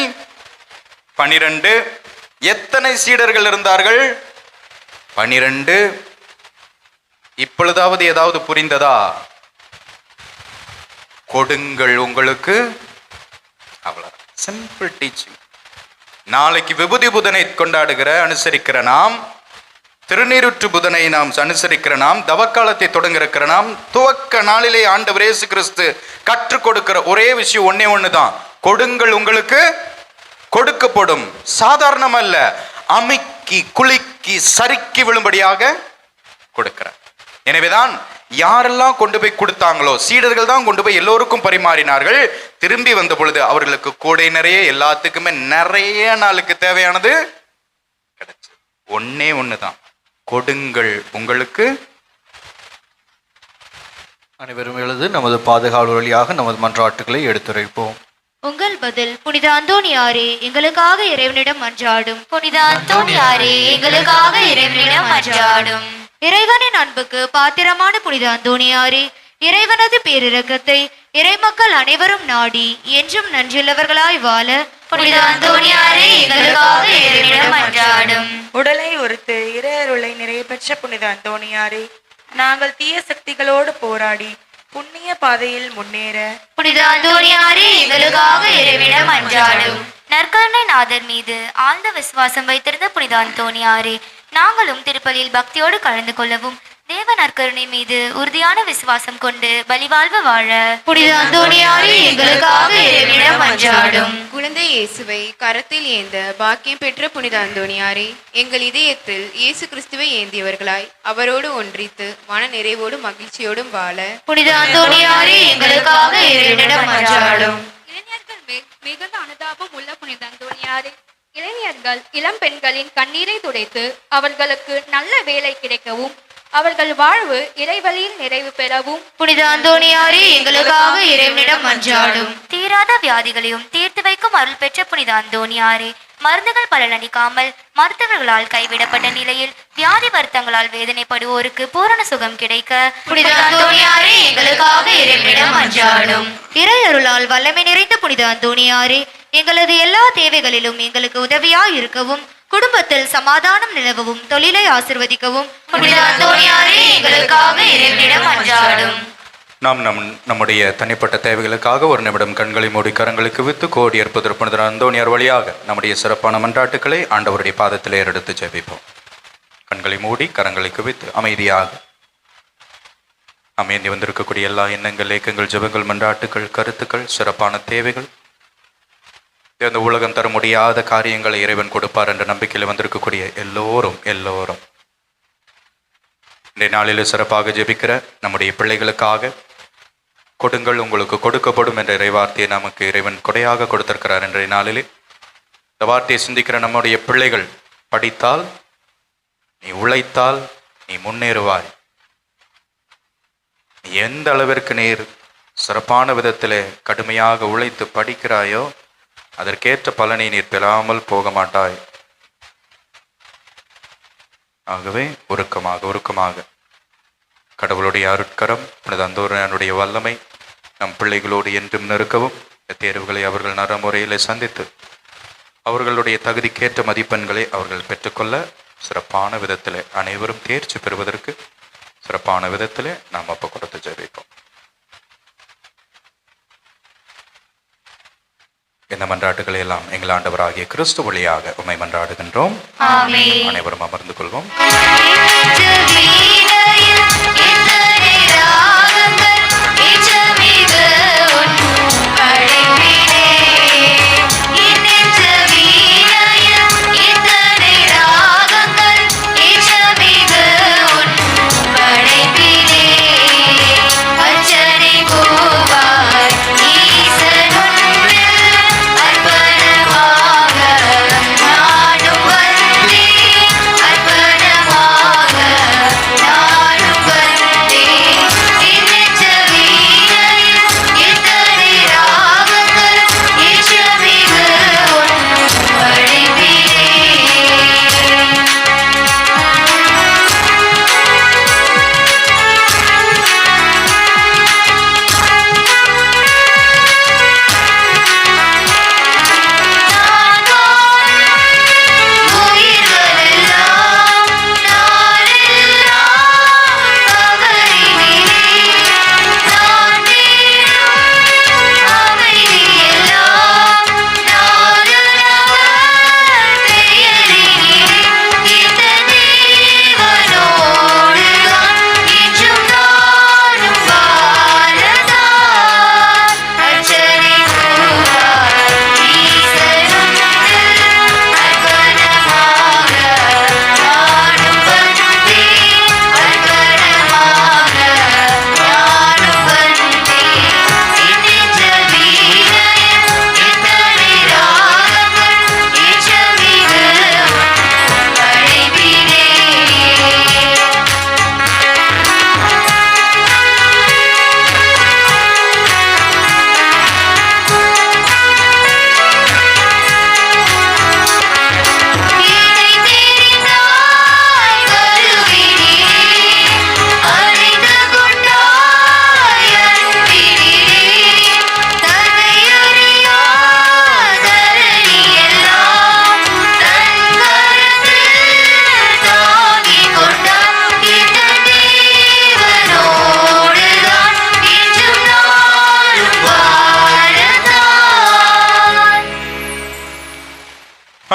12. எத்தனை சீடர்கள் இருந்தார்கள்? 12. இப்பொழுதாவது ஏதாவது புரிந்ததா? கொடுங்கள் உங்களுக்கு. அவ்வளவு சிம்பிள் டீச்சிங். நாளைக்கு விபூதி புதனை கொண்டாடுகிற அனுசரிக்கிற நாம், திருநீருற்று புதனை நாம் அனுசரிக்கிற நாம், தவக்காலத்தை தொடங்கிருக்கிற நாம், துவக்க நாளிலே ஆண்டவர் இயேசு கிறிஸ்து கற்றுக் கொடுக்கிற ஒரே விஷயம் ஒன்னே ஒண்ணுதான், கொடுங்கள் உங்களுக்கு கொடுக்கப்படும். சாதாரணம் அல்ல, அமுக்கி குலுக்கி சறுக்கி விழும்படியாக கொடுக்கிறார். எனவேதான் யாரெல்லாம் கொண்டு போய் கொடுத்தாங்களோ, சீடர்கள் தான் கொண்டு போய் எல்லோருக்கும் பரிமாறினார்கள். திரும்பி வந்த பொழுது அவர்களுக்கு கூடை நிறைய, எல்லாத்துக்குமே நிறைய நாளுக்கு தேவையானது கிடைச்சது. ஒன்னே ஒண்ணுதான், கொடுங்கள் உங்களுக்கு. அனைவரும் எழுது நமது பாதுகாவல் வழியாக நமது மன்றாட்டுகளை எடுத்துரைப்போம். உங்கள் பதில். புனித அந்தோணியாரே, எங்களுக்காக இறைவனிடம் மன்றாடும். புனித அந்தோணியாரே, எங்களுக்காக இறைவனிடம் மன்றாடும். இறைவனின் அன்புக்கு பாத்திரமான புனித அந்தோணியாரே, இறைவனது பேரிரக்கத்தை இறைமக்கள் அனைவரும் நாடி என்றும் நன்றியுள்ளவர்களாய் வாழ புனித அந்தோணியாரே, எங்களுக்காக இறைவனிடம் மன்றாடும். உடலை ஒருத்து இறையருளை நிறைய பெற்ற புனித அந்தோணியாரே, நாங்கள் தீய சக்திகளோடு போராடி புண்ணிய பாதையில் முன்னேற புனித அந்தோணியாரே, எங்களுக்காக இறைவனிடம் மன்றாடும். நற்கருணை நாதர் மீது ஆழ்ந்த விசுவாசம் வைத்திருந்த புனித அந்தோணியாரே, நாங்களும் திருப்பலியில் பக்தியோடு கலந்து கொள்ளவும், தேவ நற்கருணை மீது உறுதியான விசுவாசம் கொண்டு பலிவாழ்வு வாழ புனித அந்தோணியாரே, எங்களுக்காக இறைவனிடம் மன்றாடும். குழந்தை இயேசுவை கரத்தில் ஏந்த பாக்கியம் பெற்ற புனித அந்தோணியாரே, எங்கள் இதயத்தில் இயேசு கிறிஸ்துவை ஏந்தியவர்களாய் அவரோடு ஒன்றித்து மன நிறைவோடும் மகிழ்ச்சியோடும் வாழ புனித அந்தோணியாரே, எங்களுக்காக இறைவனிடம் மன்றாடும். இளைஞர்கள் மேல் மிகுந்த அனுதாபம் உள்ள புனித அந்தோணியாரே, இளைஞர்கள் இளம் பெண்களின் கண்ணீரை துடைத்து அவர்களுக்கு நல்ல வேலை கிடைக்கவும் அவர்கள் வாழ்வு இறைவழியில் நிறைவு பெறவும் புனித அந்தோணியாரே எங்களுக்காக இறைவனிடம் மன்றாடும். தீராத வியாதிகளையும் தீர்த்து வைக்கும் அருள் பெற்ற புனித அந்தோணியாரே, மருந்துகள் பலனளிக்காமல் மருத்துவர்களால் கைவிடப்பட்ட நிலையில் வியாதி வருத்தங்களால் வேதனைப்படுவோருக்கு பூரண சுகம் கிடைக்க புனித அந்தோணியாரே எங்களுக்காக இறைவனிடம் மன்றாடும். இறை அருளால் வல்லமை நிறைந்த புனித அந்தோணியாரே, எங்களது எல்லா தேவைகளிலும் எங்களுக்கு உதவியாய் இருக்கவும், குடும்பத்தில் சமாதானம் நிலவவும், தொழிலை ஆசிர்வதிக்கவும் புனித அந்தோணியாரே எங்களுக்காக இறைவனிடம் மன்றாடும். நாம் நம்முடைய தனிப்பட்ட தேவைகளுக்காக ஒரு நிமிடம் கண்களை மூடி கரங்களுக்கு வித்து கோடி அற்புதர் புனித அந்தோணியார் வழியாக நம்முடைய சிறப்பான மன்றாட்டுக்களை ஆண்டவருடைய பாதத்திலே எடுத்து ஜெபிப்போம். கண்களை மூடி கரங்களை குவித்து அமைதியாக அமைதி வந்திருக்கக்கூடிய எல்லா எண்ணங்கள், ஏக்கங்கள், ஜெபங்கள், மன்றாட்டுக்கள், கருத்துக்கள், சிறப்பான தேவைகள், இந்த உலகம் தர முடியாத காரியங்களை இறைவன் கொடுப்பார் என்ற நம்பிக்கையில் வந்திருக்கக்கூடிய எல்லோரும் இன்றைய நாளில் சிறப்பாக ஜெபிக்கிற நம்முடைய பிள்ளைகளுக்காக கொடுங்கள் உங்களுக்கு கொடுக்கப்படும் என்ற இறைவார்த்தையை நமக்கு இறைவன் கொடையாக கொடுத்திருக்கிறார். இன்றைய நாளிலே இந்த வார்த்தையை சிந்திக்கிற நம்முடைய பிள்ளைகள் படித்தால், நீ உழைத்தால் நீ முன்னேறுவாய். எந்த அளவிற்கு நீர் சிறப்பான விதத்தில் கடுமையாக உழைத்து படிக்கிறாயோ அதற்கேற்ற பலனை நீர் பெறாமல் போக மாட்டாய். ஆகவே உருக்கமாக கடவுளுடைய அருட்கரம், புனித அந்தோணியாருடைய வல்லமை நம் பிள்ளைகளோடு என்றும் நெருக்கவும், தேர்வுகளை அவர்கள் நடைமுறையில் சந்தித்து அவர்களுடைய தகுதிக்கேற்ற மதிப்பெண்களை அவர்கள் பெற்றுக்கொள்ள சிறப்பான விதத்தில் அனைவரும் தேர்ச்சி பெறுவதற்கு சிறப்பான விதத்தில் நாம் அப்போ கொடுத்து ஜெபிப்போம். இந்த மன்றாட்டுகளை எல்லாம் எங்கள் ஆண்டவராகிய கிறிஸ்து வழியாக உம்மை மன்றாடுகின்றோம். அனைவரும் அமர்ந்து கொள்வோம்.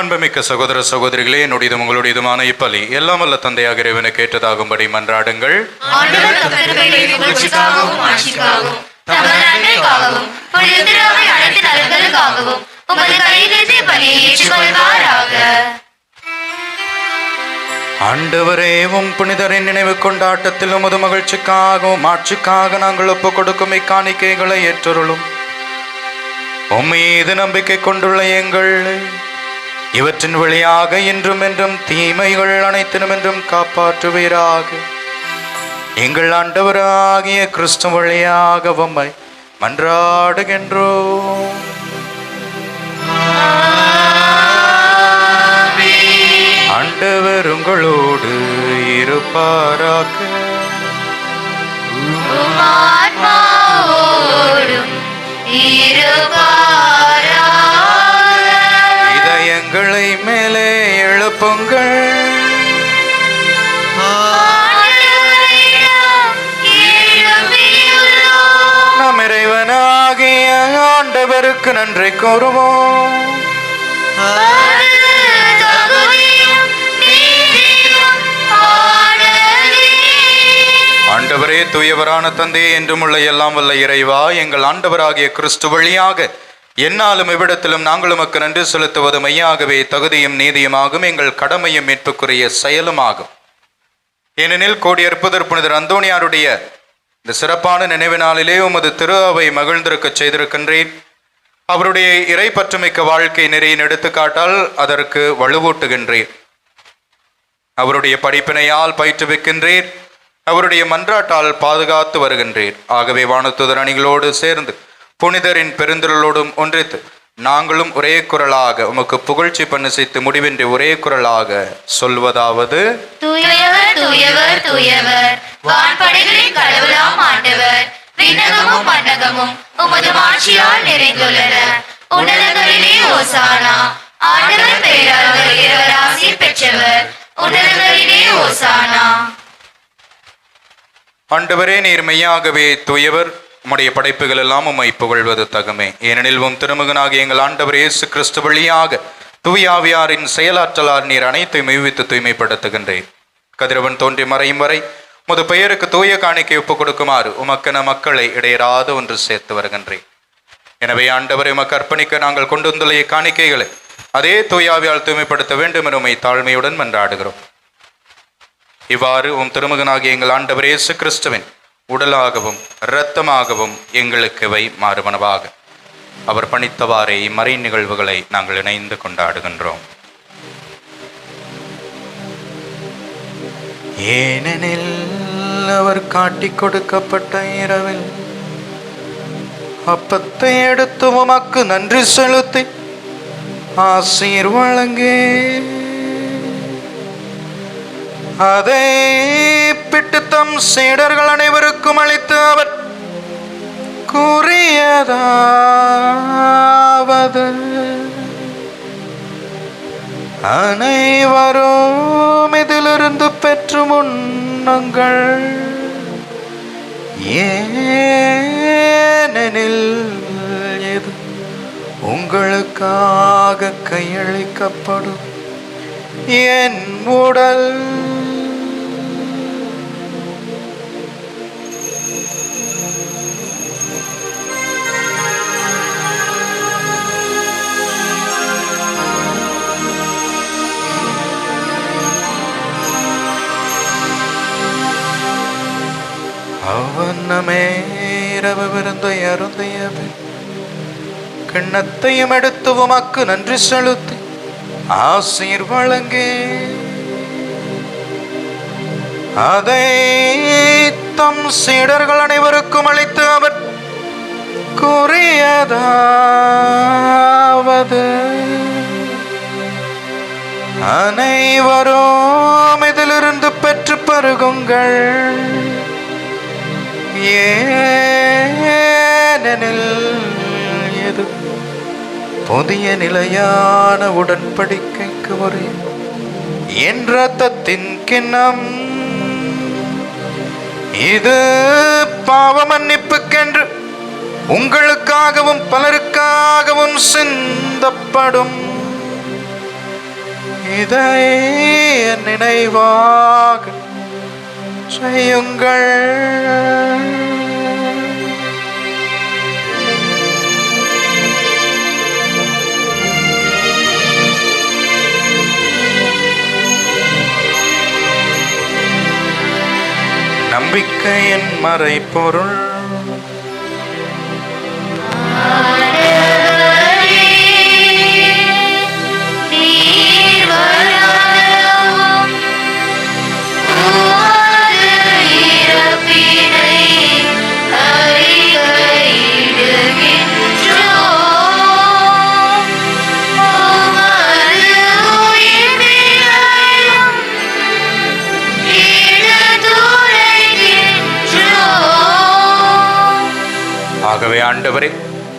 அன்புமிக்க சகோதர சகோதரிகளே, என்னுடையதும் உங்களுடையதுமான இப்பலி எல்லாம் வல்ல தந்தையாக இறைவனை கேட்டதாகும்படி மன்றாடுங்கள். ஆண்டவரே, உம் புனிதரின் நினைவு கொண்டாட்டத்தில் உமது மகிழ்ச்சிக்காகவும் ஆட்சிக்காக நாங்கள் ஒப்புக் கொடுக்கும் இக்காணிக்கைகளை ஏற்றருளும். உம்மீது நம்பிக்கை கொண்டுள்ள எங்கள் இவற்றின் வழியாக இன்றும் என்றும் தீமைகள் அனைத்தினும் என்றும் காப்பாற்றுவீராக. எங்கள் ஆண்டவராகிய கிறிஸ்து வழியாக உம்மை மன்றாடுகின்றோம். ஆண்டவர் உங்களோடு இருப்பாராக. இதயங்களை மேலே எழுப்புங்கள். நம் இறைவனாகிய ஆண்டவருக்கு நன்றி கூறுவோம். ஆண்டவரே, தூயவரான தந்தையே, என்றும் உள்ள எல்லாம் வல்ல இறைவா, எங்கள் ஆண்டவராகிய கிறிஸ்து வழியாக என்னாலும் இவ்விடத்திலும் நாங்கள் உமக்கு நன்றி செலுத்துவது மெய்யாகவே தகுதியும் நீதியுமாகும், எங்கள் கடமையும் மீட்புக்குரிய செயலுமாகும். ஏனெனில் கோடியற்புதர் புனிதர் அந்தோணியாருடைய இந்த சிறப்பான நினைவு நாளிலே உமது திரு அவை மகிழ்ந்திருக்க செய்திருக்கின்றேன். அவருடைய இறை பற்றுமிக்க வாழ்க்கை நெறியின் எடுத்துக்காட்டால் அதற்கு வலுவூட்டுகின்றேன். அவருடைய படிப்பினையால் பயிற்றுவிக்கின்றேன். அவருடைய மன்றாட்டால் பாதுகாத்து வருகின்றேன். ஆகவே வானதூதர் அணிகளோடு சேர்ந்து புனிதரின் பெருந்திரளோடும் ஒன்றித்து நாங்களும் ஒரே குரலாக உமக்கு புகழ்ச்சி பண்ணி முடிவின்றி ஒரே குரலாக சொல்வதாவது: தூயவர் தூயவர் தூயவர், வான்படைகளின் கடவுளாம் ஆண்டவர், விண்ணகமும் மண்ணகமும் உமது மாட்சியால் நிறைந்துள்ளன. உன்னதங்களிலே ஓசானா. ஆண்டவர் பெயரால் வருகிறவர் ஆசி பெற்றவர். உன்னதங்களிலே ஓசானா. ஆண்டவரே, நீர் மெய்யாகவே தூயவர். உம்முடைய படைப்புகள் எல்லாம் உம்மை புகழ்வது தகுமே. ஏனெனில் உம் திருமகனாகிய எங்கள் ஆண்டவர் இயேசு கிறிஸ்து வழியாக தூயாவியாரின் செயலாற்றலால் நீர் அனைத்தை மெய்வித்து தூய்மைப்படுத்துகின்றேன். கதிரவன் தோன்றி மறையும் வரை உமது பெயருக்கு தூய காணிக்கை ஒப்புக் கொடுக்குமாறு உமக்கென மக்களை இடையராது ஒன்று சேர்த்து வருகின்றேன். எனவே ஆண்டவரை உமக்கு அர்ப்பணிக்க நாங்கள் கொண்டு வந்துள்ள காணிக்கைகளை அதே தூயாவியால் தூய்மைப்படுத்த வேண்டும் என உம்மை தாழ்மையுடன் மன்றாடுகிறோம். இவ்வாறு உம் திருமகனாகிய எங்கள் ஆண்டவர் இயேசு கிறிஸ்துவின் உடலாகவும் இரத்தமாகவும் எங்களுக்கு இவை மாறுவனவாக. அவர் பணித்தவாறே இம்மறை நிகழ்வுகளை நாங்கள் இணைந்து கொண்டாடுகின்றோம். ஏனெனில் அவர் காட்டிக் கொடுக்கப்பட்ட இரவில் அப்பத்தை எடுத்து உமக்கு நன்றி செலுத்தி ஆசீர் வழங்கே அதை பிட்டு தம் சீடர்கள் அனைவருக்கும் அளித்து அவர் கூறியதாவது: அனைவரும் இதிலிருந்து பெற்று உண்ணுங்கள். ஏனெனில் இது உங்களுக்காக கையளிக்கப்படும் என் உடல். அவனமே இரவு விருந்தை அருந்திய கிண்ணத்தையும் எடுத்து உமக்கு நன்றி செலுத்தி ஆசீர் வழங்கே அதை தம் சீடர்கள் அனைவருக்கும் அளித்து அவர் கூறியதாவது: அனைவரும் இதிலிருந்து பெற்று பருகுங்கள். ஏனெனில் இது புதிய நிலையான உடன்படிக்கைக்கு ஒரு என் இரத்தத்தின் கிண்ணம். இது பாவ மன்னிப்புக்கென்று உங்களுக்காகவும் பலருக்காகவும் சிந்தப்படும். இதை நினைவாக செய்யுங்கள். நம்பிக்கையின் மறைபொருள். நீ ஆகவே ஆண்டவரே,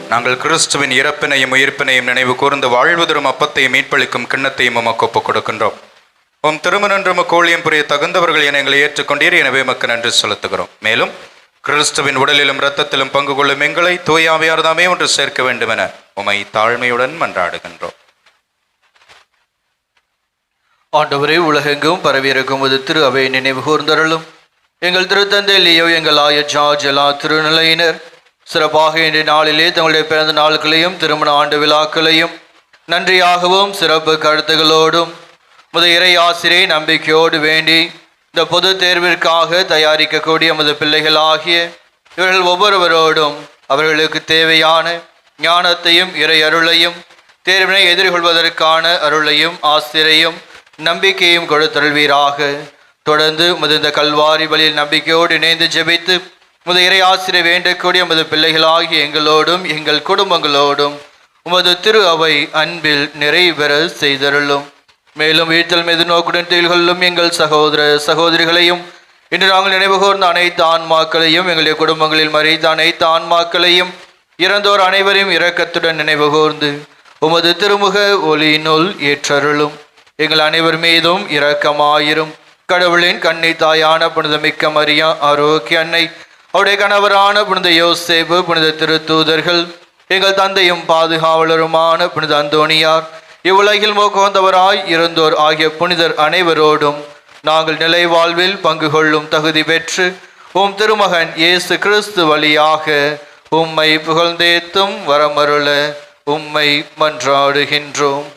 நாங்கள் கிறிஸ்துவின் இறப்பினையும் உயிர்ப்பினையும் நினைவு கூர்ந்து வாழ்வு தரும் அப்பத்தையும் மீட்பளிக்கும் கிண்ணத்தையும் உமக்கு ஒப்புக் கொடுக்கின்றோம். உம் திருமணன்றும் கோழியம் புரிய தகுந்தவர்கள் என எங்களை ஏற்றுக்கொண்டீர். எனவே உமக்கு நன்றி செலுத்துகிறோம். மேலும் கிறிஸ்துவின் உடலிலும் இரத்தத்திலும் பங்கு கொள்ளும் எங்களை தூய ஆவியார் தாமே ஒன்று சேர்க்க வேண்டும் என உமை தாழ்மையுடன் மன்றாடுகின்றோம். ஆண்டவரே, உலகெங்கும் பரவியிருக்கும் ஒரு திரு அவை நினைவு கூர்ந்தருளும். எங்கள் திருத்தந்தை லியோ, எங்கள் ஆயர் ஜார்ஜ், எல்லா திருநிலையினர் சிறப்பாக இன்றைய நாளிலே தங்களுடைய பிறந்த நாட்களையும் திருமண ஆண்டு விழாக்களையும் நன்றியாகவும் சிறப்பு கருத்துகளோடும் இறை ஆசிரியை நம்பிக்கையோடு வேண்டி இந்த பொது தேர்விற்காக தயாரிக்கக்கூடிய நமது பிள்ளைகளாகிய இவர்கள் ஒவ்வொருவரோடும் அவர்களுக்கு தேவையான ஞானத்தையும் இறை அருளையும் தேர்வினை எதிர்கொள்வதற்கான அருளையும் ஆசிரியையும் நம்பிக்கையும் கொடுத்தருள்வீராக. தொடர்ந்து இந்த கல்வாரி வழியில் நம்பிக்கையோடு இணைந்து ஜெபித்து இறை ஆசிரியை வேண்டக்கூடிய நமது பிள்ளைகளாகிய எங்களோடும் எங்கள் குடும்பங்களோடும் உமது திரு அவை அன்பில் நிறைவேற செய்தருளும். மேலும் வீட்டில் மீது நோக்குடன் தொழில்களும் எங்கள் சகோதர சகோதரிகளையும் இன்று நாங்கள் நினைவு கூர்ந்த அனைத்து ஆன்மாக்களையும் எங்களுடைய குடும்பங்களில் மறைத்த அனைத்து ஆன்மாக்களையும் இறந்தோர் அனைவரையும் இரக்கத்துடன் நினைவு கூர்ந்து உமது திருமுக ஒளியினுள் ஏற்றருளும். எங்கள் அனைவர் மீதும் இரக்கமாயிரும். கடவுளின் கன்னி தாயான புனிதமிக்க மரியா ஆரோக்கிய அன்னை, அவருடைய கணவரான புனித யோசேப்பு, புனித திருத்தூதர்கள், எங்கள் தந்தையும் பாதுகாவலருமான புனித அந்தோணியார், இவ்வுலகில் மோகவந்தவராய் இருந்தோர் ஆகிய புனிதர் அனைவரோடும் நாங்கள் நிலை வாழ்வில் பங்கு கொள்ளும் தகுதி பெற்று உம் திருமகன் இயேசு கிறிஸ்து வழியாக உம்மை புகழ்ந்தேத்தும் வரமருள உம்மை மன்றாடுகின்றோம்.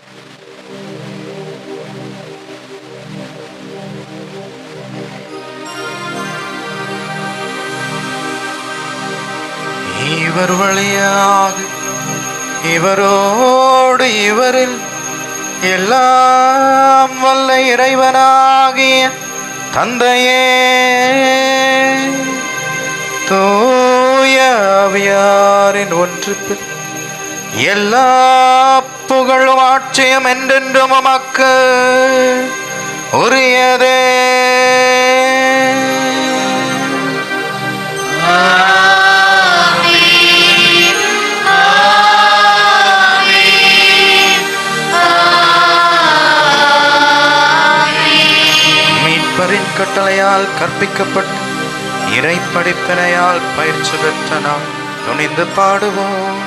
இவர் வழியாக இவரோடு இவரில் எல்லாம் வல்ல இறைவனாகிய தந்தையே, தூய ஆவியாரின் ஒன்றுப்பில் எல்லா புகழும் ஆட்சியும் என்றென்றும் உமக்கு உரியதே. கட்டளையால் கற்பிக்கப்பட்டு இறை படிப்பினையால் பயிற்சி பெற்ற நாம் துணிந்து பாடுவோம்.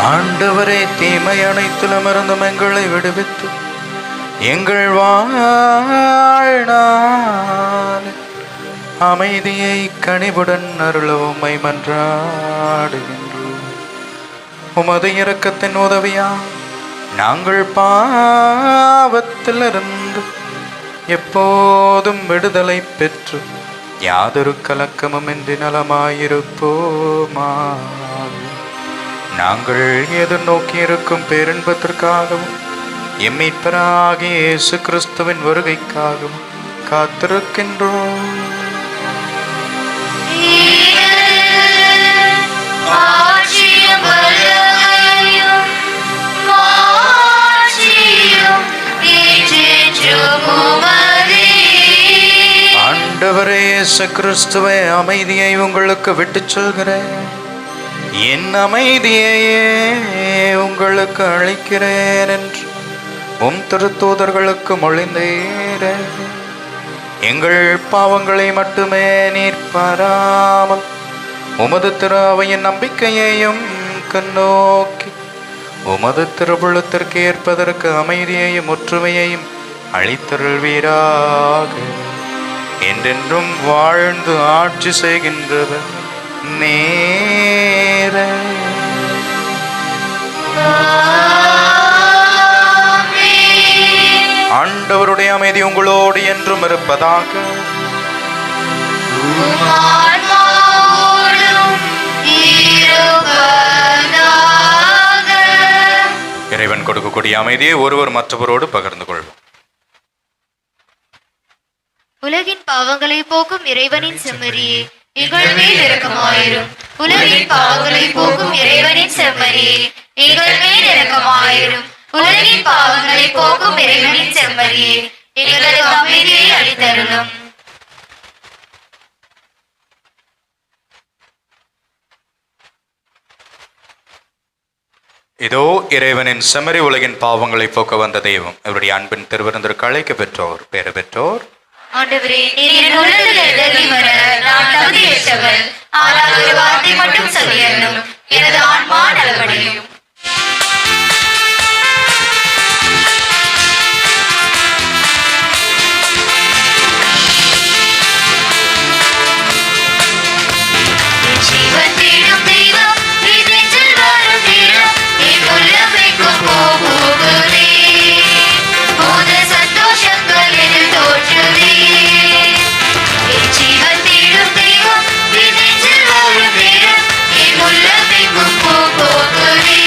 ஆண்டவரே, தீமை அனைத்திலும் இருந்தும் எங்களை விடுவித்து எங்கள் வாழ்நாள் அமைதியை கனிவுடன் அருள உம்மை மன்றாடுகின்றோம். உமது இரக்கத்தின் உதவியா நாங்கள் பாவத்திலிருந்து எப்போதும் விடுதலை பெற்று யாதொரு கலக்கமுமின்றி நலமாயிருப்போமா. நாங்கள் எதிர்நோக்கி இருக்கும் பேரின்பத்திற்காகவும் எம்மீட்பராகிய இயேசு கிறிஸ்துவின் வருகைக்காகவும் காத்திருக்கின்றோம். ஆண்டவரே இயேசு கிறிஸ்துவே, அமைதியை உங்களுக்கு விட்டுச் சொல்கிறேன், என் அமைதியையே உங்களுக்கு உங்களுக்கு அளிக்கிறேன் என்று உம் திருத்தூதர்களுக்கு மொழிந்தீரே. எங்கள் பாவங்களை மட்டுமே நீர் பாராமல் உமது திரு அவையின் நம்பிக்கையையும் கண்ணோக்கி உமது திருவுள்ளத்திற்கு ஏற்பதற்கு அமைதியையும் ஒற்றுமையையும் அளித்தருள்வீராக. என்றென்றும் வாழ்ந்து ஆட்சி செய்கின்றவர் நேரே. ஆண்டவருடைய அமைதி உங்களோடு என்றும் இருப்பதாக. இறைவன் கொடுக்கக்கூடிய அமைதியை ஒருவர் மற்றவரோடு பகிர்ந்து கொள்வோம். உலகின் பாவங்களை போக்கும் இறைவனின் செம்மறியே, எங்கள் மேல் இரக்கமாயிரும். உலகின் பாவங்களை போக்கும் இறைவனின் செம்மறியே, எங்கள் மேல் இரக்கமாயிரும். உலகின் பாவங்களை போக்கும் இறைவனின் செம்மறியே, எங்களது அமைதியை அளித்தருளும். இதோ இறைவனின் செம்மறி, உலகின் பாவங்களை போக்க வந்த தெய்வம். இவருடைய அன்பின் திருவிருந்திற்கு அழைக்க பெற்றோர், பேறு பெற்றோர். ஆண்டவரே, நீர் என் உள்ளத்தில் எழுந்தருளி வர நான் தகுதியற்றவள். ஆனால் ஒரு வார்த்தை மட்டும் சொல்லியருளும், எனது ஆன்மா நலமடையும். ஜீவன் தேடும் தெய்வம், நீ நெஞ்சில் வாழும் வீரம், என் உள்ளம் எங்கும் போகுதே. போத சந்தோஷங்கள் எதில் தோற்றுதே. என் ஜீவன் தேடும் தெய்வம், நீ நெஞ்சில் வாழும் வீரம், என் உள்ளம் எங்கும் போகுதே.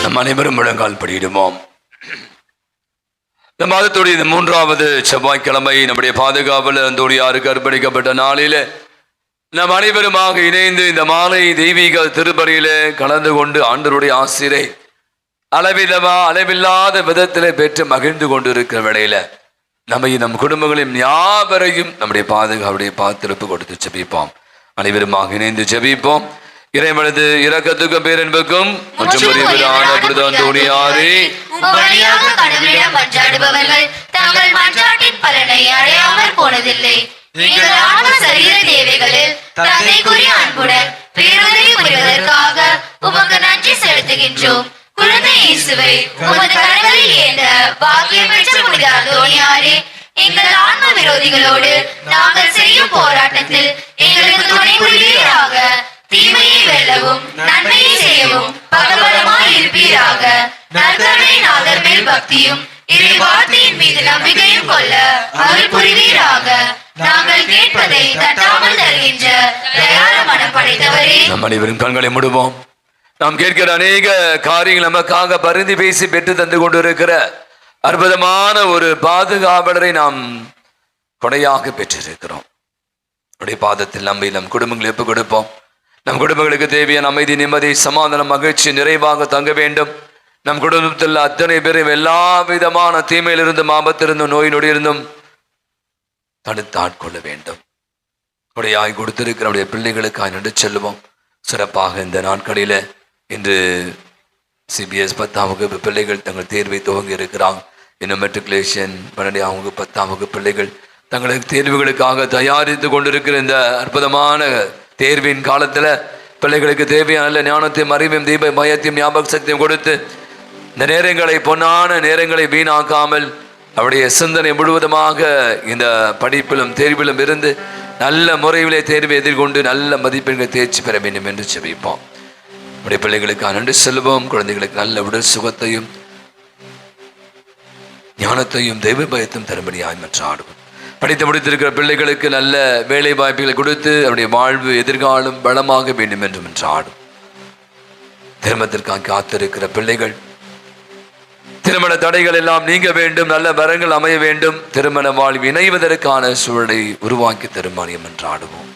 நம் அனைவரும் முழங்கால் படியிடுவோம். இந்த மாதத்துடைய இந்த 3வது செவ்வாய்க்கிழமை நம்முடைய பாதுகாவலர் அந்தோணியாருக்கு அர்ப்பணிக்கப்பட்ட நாளிலே நம் அனைவருமாக இணைந்து இந்த மாலை தெய்வீக திருப்பலியிலே கலந்து கொண்டு ஆண்டவருடைய ஆசிரை அளவில்லாத விதத்திலே பெற்று மகிழ்ந்து கொண்டு இருக்கிற வேளையில நம்ம நம் குடும்பங்களையும் யாவரையும் நம்முடைய பாதுகாவுடைய பாத்திரப்பு கொடுத்து ஜெபிப்போம். அனைவருமாக இணைந்து ஜெபிப்போம். இறைவனது இரக்கத்துக்கும் பேரன்புக்கும் மற்றும் அந்தோணியாரே கடவுளிடம் மன்றாடுபவர்கள் தங்கள் மன்றாட்டின் பலனை அடையாமல் போனதில்லை. நீங்கள் ஆன்ம சரீர தேவைகளில் தந்தைக்குரிய அன்புடன் பேருதவி புரிவதற்காக உமக்கு நன்றி செலுத்துகின்றோம். குழந்தை இயேசுவை உமது கரங்களில் ஏந்த பாக்கியம் பெற்ற புனித அந்தோணியாரே, எங்கள் ஆன்ம விரோதிகளோடு நாங்கள் செய்யும் போராட்டத்தில் எங்களுக்கு துணை புரிவீராக. தீமையை வெல்லவும் நன்மையை செய்யவும் பகவலமாய் இருப்பீராக. நற்கருணை நாதர் மேல் பக்தியும் இறை வார்த்தையின் மீது நம்பிக்கையும் கொள்ள அருள் புரிவீராக. நாங்கள் கேட்பதை தட்டாமல் தருகின்ற தயார மனம் படைத்தவரே, நம் அனைவரும் கண்களை மூடுவோம். நாம் கேட்கிற அநேக காரியங்கள் நமக்காக பரிந்து பேசி பெற்று தந்து கொண்டிருக்கிற அற்புதமான ஒரு பாதுகாவலரை நாம் கொடையாக பெற்றிருக்கிறோம். உடைய பாதத்தில் நம்பி நம் குடும்பங்களை ஒப்புக் கொடுப்போம். நம் குடும்பங்களுக்கு தேவையான அமைதி, நிம்மதி, சமாதானம், மகிழ்ச்சி நிறைவாக தங்க வேண்டும். நம் குடும்பத்தில் அத்தனை பேரும் எல்லா விதமான தீமையிலிருந்தும் ஆபத்திலிருந்தும் நோய் நொடியிருந்தும் தடுத்து ஆட்கொள்ள வேண்டும். உடையாய் கொடுத்திருக்கிற நம்முடைய பிள்ளைகளுக்காக நடு செல்லுவோம். சிறப்பாக இந்த நாட்களில இன்று CBS 10ஆம் வகுப்பு பிள்ளைகள் தங்கள் தேர்வை துவங்கி இருக்கிறாங்க. இன்னும் மெட்ரிகுலேஷன் 12ஆம் வகுப்பு 10ஆம் வகுப்பு பிள்ளைகள் தங்களுக்கு தேர்வுகளுக்காக தயாரித்து கொண்டிருக்கிற இந்த அற்புதமான தேர்வின் காலத்தில் பிள்ளைகளுக்கு தேவையான நல்ல ஞானத்தையும் அறிவையும் தீப பயத்தையும் ஞாபக சக்தியும் கொடுத்து இந்த நேரங்களை பொன்னான நேரங்களை வீணாக்காமல் அவருடைய சிந்தனை முழுவதுமாக இந்த படிப்பிலும் தேர்விலும் இருந்து நல்ல முறையிலே தேர்வை எதிர்கொண்டு நல்ல மதிப்பெண்களை தேர்ச்சி பெற வேண்டும் என்று செபிப்போம். நம்முடைய பிள்ளைகளுக்கு நன்றி செல்வோம். குழந்தைகளுக்கு நல்ல உடல் சுகத்தையும் ஞானத்தையும் தெய்வ பயத்தையும் தரும்படியாய் மன்றாடுவோம். படித்து முடித்திருக்கிற பிள்ளைகளுக்கு நல்ல வேலை வாய்ப்புகளை கொடுத்து அவருடைய வாழ்வு எதிர்காலம் பலமாக வேண்டும் என்று மன்றாடும். திருமணத்திற்காக காத்திருக்கிற பிள்ளைகள் திருமண தடைகள் எல்லாம் நீங்க வேண்டும், நல்ல வரங்கள் அமைய வேண்டும், திருமண வாழ்வு இணைவதற்கான சூழலை உருவாக்கி தருமானியம் என்றாடுவோம்.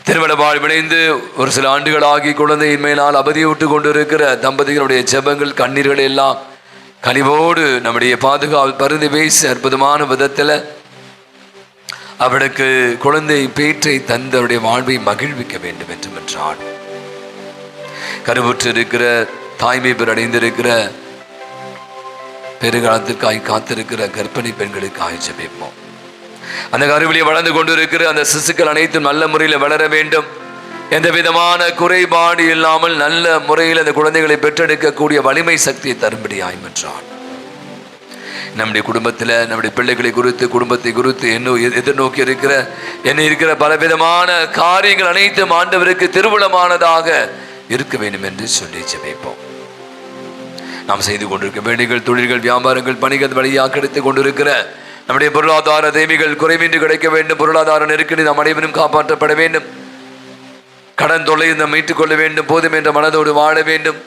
திருமண வாழ்வு இணைந்து ஒரு சில ஆண்டுகளாகி குழந்தையின் மேலால் அவதியூட்டு கொண்டிருக்கிற தம்பதிகளுடைய ஜெபங்கள் கண்ணீர்கள் எல்லாம் கனிவோடு நம்முடைய பாதுகாவல் பரிந்து பேசி அற்புதமான விதத்தில் அவளுக்கு குழந்தை பேற்றை தந்தவருடைய வாழ்வை மகிழ்விக்க வேண்டும் என்று என்றாள். கருவுற்று இருக்கிற தாய்மை பெற அடைந்திருக்கிற பெருகாலத்திற்காய் காத்திருக்கிற கர்ப்பிணி பெண்களுக்காக ஜெபிப்போம். அந்த கருவிலே வளர்ந்து கொண்டிருக்கிற அந்த சிசுக்கள் அனைத்தும் நல்ல முறையில் வளர வேண்டும். எந்த விதமான குறைபாடு இல்லாமல் நல்ல முறையில் அந்த குழந்தைகளை பெற்றெடுக்கக்கூடிய வலிமை சக்தியை தரும்படியாய் என்றாள். நம்முடைய குடும்பத்தில் நம்முடைய பிள்ளைகளை குறித்து குடும்பத்தை குறித்து எதிர்நோக்கி இருக்கிற பலவிதமான காரியங்கள் அனைத்தும் ஆண்டவருக்கு திருவுளமானதாக இருக்க வேண்டும் என்று சொல்லி ஜெபிப்போம். நாம் செய்து கொண்டிருக்க வேலைகள், தொழில்கள், வியாபாரங்கள், பணிகள் வழியாக கிடைத்துக் கொண்டிருக்கிற நம்முடைய பொருளாதார தேவைகள் குறைவின்றி கிடைக்க வேண்டும். பொருளாதார நெருக்கடி நாம் அனைவரும் காப்பாற்றப்பட வேண்டும். கடன் தொல்லை நாம் மீட்டுக் கொள்ள வேண்டும். போதும் என்ற மனதோடு வாழ வேண்டும்.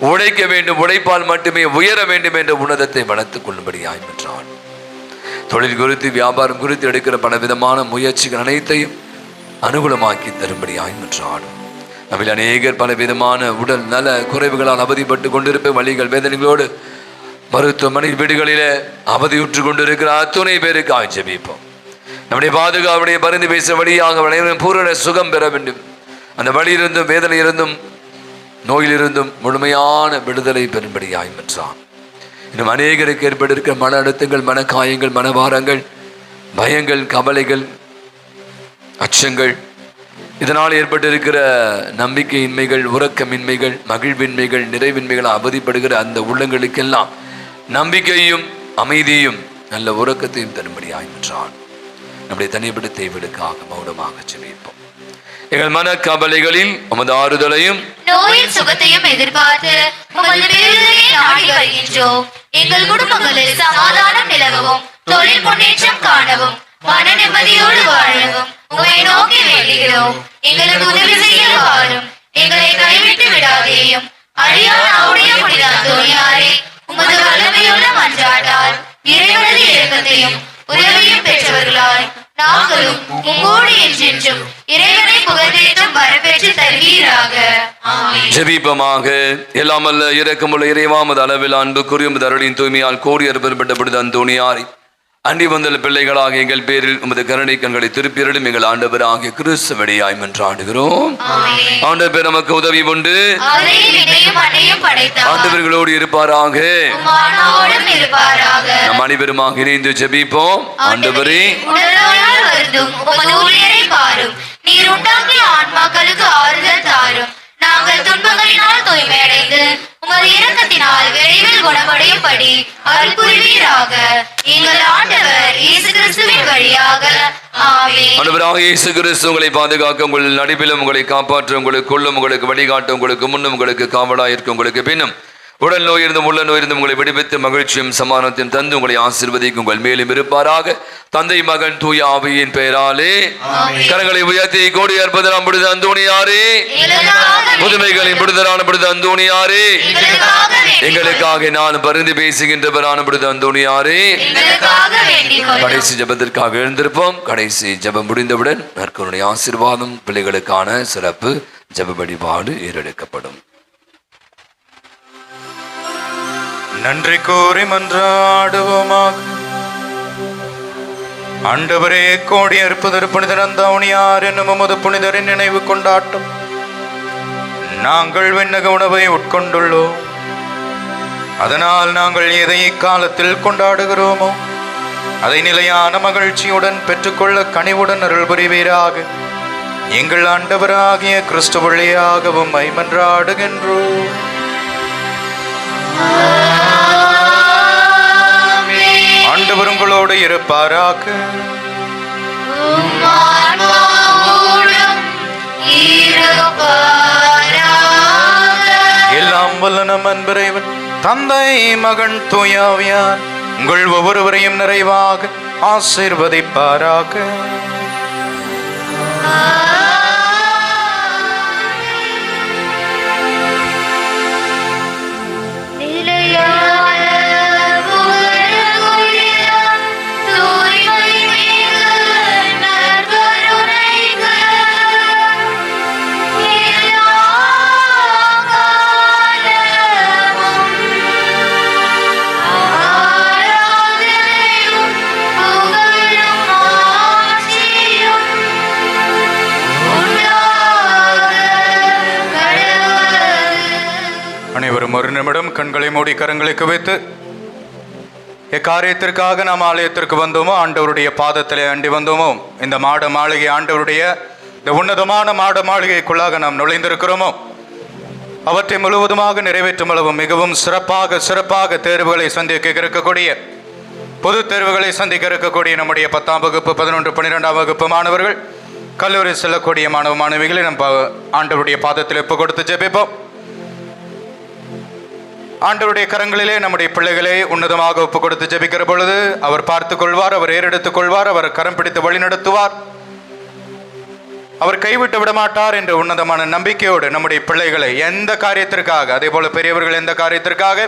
உழைக்க வேண்டும். உழைப்பால் மட்டுமே உயர வேண்டும் என்ற உன்னதத்தை வளர்த்துக் கொள்ளும்படியாய் என்றான். தொழில் குறித்து வியாபாரம் குறித்து எடுக்கிற பலவிதமான முயற்சிகள் அனைத்தையும் அனுகூலமாக்கி தரும்படியாய் என்றான். நம்மில் அநேகர் பலவிதமான உடல் நல குறைவுகளால் அவதிப்பட்டு கொண்டிருப்ப வழிகள் வேதனைகளோடு மருத்துவமனை வீடுகளிலே அவதியுற்று கொண்டிருக்கிற அத்துணை பேருக்கு ஜெபிப்போம். நம்முடைய பாதுகாவடைய பரிந்து பேச வழியாக பூரண சுகம் பெற வேண்டும். அந்த வழியிருந்தும் வேதனையிருந்தும் நோயிலிருந்தும் முழுமையான விடுதலை பெறும்படியாய் என்றான். இன்னும் அநேகருக்கு ஏற்பட்டிருக்கிற மன அழுத்தங்கள், மனக்காயங்கள், மனபாரங்கள், பயங்கள், கவலைகள், அச்சங்கள், இதனால் ஏற்பட்டிருக்கிற நம்பிக்கையின்மைகள், உறக்கமின்மைகள், மகிழ்வின்மைகள், நிறைவின்மைகள் அவதிப்படுகிற அந்த உள்ளங்களுக்கெல்லாம் நம்பிக்கையும் அமைதியும் நல்ல உறக்கத்தையும் தரும்படியாய் என்றான். நம்முடைய தனிப்பட்ட தேவைகளுக்காக மௌனமாக ஜெபிப்போம். எங்கள் மன கவலைகளில் உமது ஆறுதலையும் நோயின் சுகத்தையும் எதிர்பார்த்து உமது பேருதவியை நாடி வருகின்றோம். எங்கள் குடும்பங்களில் சமாதானம் நிலவவும், தொழில் முன்னேற்றம் காணவும், மன நிம்மதியோடு வாழவும் உம்மை நோக்கி வேண்டுகிறோம். எங்களுக்கு உதவி செய்ய வாரும். எங்களை கைவிட்டு விடாதேயும். அழியா நம்முடைய புனித மன்றாட்டால் இறைவனது இரக்கத்தையும் உதவியும் பெற்றவர்களாய் நாங்களும் உம்மோடு என்றென்றும் இறைவனை புகழ்ந்தேற்றும் வரப்பெற்று தருவீராக. ஆமென். ஜெபிப்பமாக. எல்லாம் அல்ல இரக்கமுள்ள இறைவாமது அளவில் அன்பு குறியும் அருளின் தூய்மையால் கோடி அறுபெறப்பட்ட புனித அந்தோணியாரை அண்டி வந்த பிள்ளைகளாக எங்கள் பேரில் உமது கருணை கண்களை திருப்பியருடும் எங்கள் ஆண்டவராகிய கிறிஸ்து வழியாய் மன்றாடுகிறோம். ஆண்டவர் நமக்கு உதவி உண்டு. ஆண்டவர்களோடு இருப்பாராக. நம் அனைவருமாக இணைந்து ஜெபிப்போம். ஆண்டவரே, நீர் உண்டாக்கிய ஆன்மாக்களுக்கு ஆறுதல் தாரும். நாங்கள் துன்பங்களினால் தூய்மையடைந்து உமது இரக்கத்தினால் விரைவில் குணமடையும்படி அருள் புரிவீராக. எங்கள் ஆண்டவர் இயேசு கிறிஸ்துவின் வழியாக. ஆமென். ஆண்டவராக இயேசு கிறிஸ்து உங்களை பாதுகாக்க, உங்கள் நடுவிலும் உங்களை காப்பாற்ற, உங்களுக்கு கொள்ளும், உங்களுக்கு வழிகாட்ட, உங்களுக்கு முன்னும் உங்களுக்கு காவலாயிருக்கும், உங்களுக்கு பின்னும் உடல் நோயிருந்தும் உள்ள நோயிருந்தும் உங்களை விடுவித்து மகிழ்ச்சியும் சமாதானத்தையும் தந்து உங்களை ஆசீர்வதிக்கும் உங்கள் மேலும் இருப்பாராக. தந்தை, மகன், தூய ஆவியின் பெயராலே. கரங்களை உயர்த்தி கோடி அற்புதம் புனித அந்தோணியாரே, புதுமைகளின் புனிதரான புனித அந்தோணியாரே, எங்களுக்காக நான் பரிந்து பேசுகின்றவரான புனித அந்தோணியாரே, கடைசி ஜெபத்திற்காக எழுந்திருப்போம். கடைசி ஜெபம் முடிந்தவுடன் நற்கருணை ஆசீர்வாதம் பிள்ளைகளுக்கான சிறப்பு ஜெப வழிபாடு ஏறெடுக்கப்படும். நன்றி கூறி மன்றாடுவோமாக. ஆண்டவரே, கோடி அற்புதர் புனிதர் அந்தோணியார் என்னும் உமது புனிதரின் நினைவு கொண்டாட்டம் நாங்கள் விண்ணக உணவை உட்கொண்டுள்ளோம். அதனால் நாங்கள் எதை இக்காலத்தில் கொண்டாடுகிறோமோ அதை நிலையான மகிழ்ச்சியுடன் பெற்றுக்கொள்ள கனிவுடன் அருள் புரிவீராக. எங்கள் ஆண்டவராகிய கிறிஸ்து வழியாகவும் மன்றாடுகின்றோம். ஆண்டவர் உங்களோடு இருப்பாராக. எல்லாம் வல்ல நம் அன்பிறைவன் தந்தை, மகன், தூய ஆவியார் உங்கள் ஒவ்வொருவரையும் நிறைவாக ஆசீர்வதிப்பாராக. அனைவரும் ஒரு நிமிடம் கண்களை மூடி கரங்களை குவித்து, எக்காரியத்திற்காக நாம் ஆலயத்திற்கு வந்தோமோ, ஆண்டவருடைய பாதத்திலே அண்டி வந்தோமோ, இந்த மாட மாளிகை ஆண்டவருடைய இந்த உன்னதமான மாட மாளிகைக்குள்ளாக நாம் நுழைந்திருக்கிறோமோ, அவற்றை முழுவதுமாக நிறைவேற்றும் அளவும் மிகவும் சிறப்பாக தேர்வுகளை சந்திக்க இருக்கக்கூடிய, பொது தேர்வுகளை சந்திக்க இருக்கக்கூடிய நம்முடைய 10ஆம் வகுப்பு 11 12ஆம் வகுப்பு மாணவர்கள், கல்லூரி செல்லக்கூடிய மாணவ மாணவிகளை நம் ஆண்டவருடைய பாதத்தில் ஒப்பு கொடுத்து ஜெபிப்போம். ஆண்டவருடைய கரங்களிலே நம்முடைய பிள்ளைகளை உன்னதமாக ஒப்பு கொடுத்து ஜெபிக்கிற பொழுது அவர் பார்த்துக் கொள்வார், அவர் ஏறெடுத்துக் கொள்வார், அவர் கரம் பிடித்து வழி நடத்துவார், அவர் கைவிட்டு விடமாட்டார் என்ற உன்னதமான நம்பிக்கையோடு நம்முடைய பிள்ளைகளை எந்த காரியத்திற்காக, அதே போல பெரியவர்கள் எந்த காரியத்திற்காக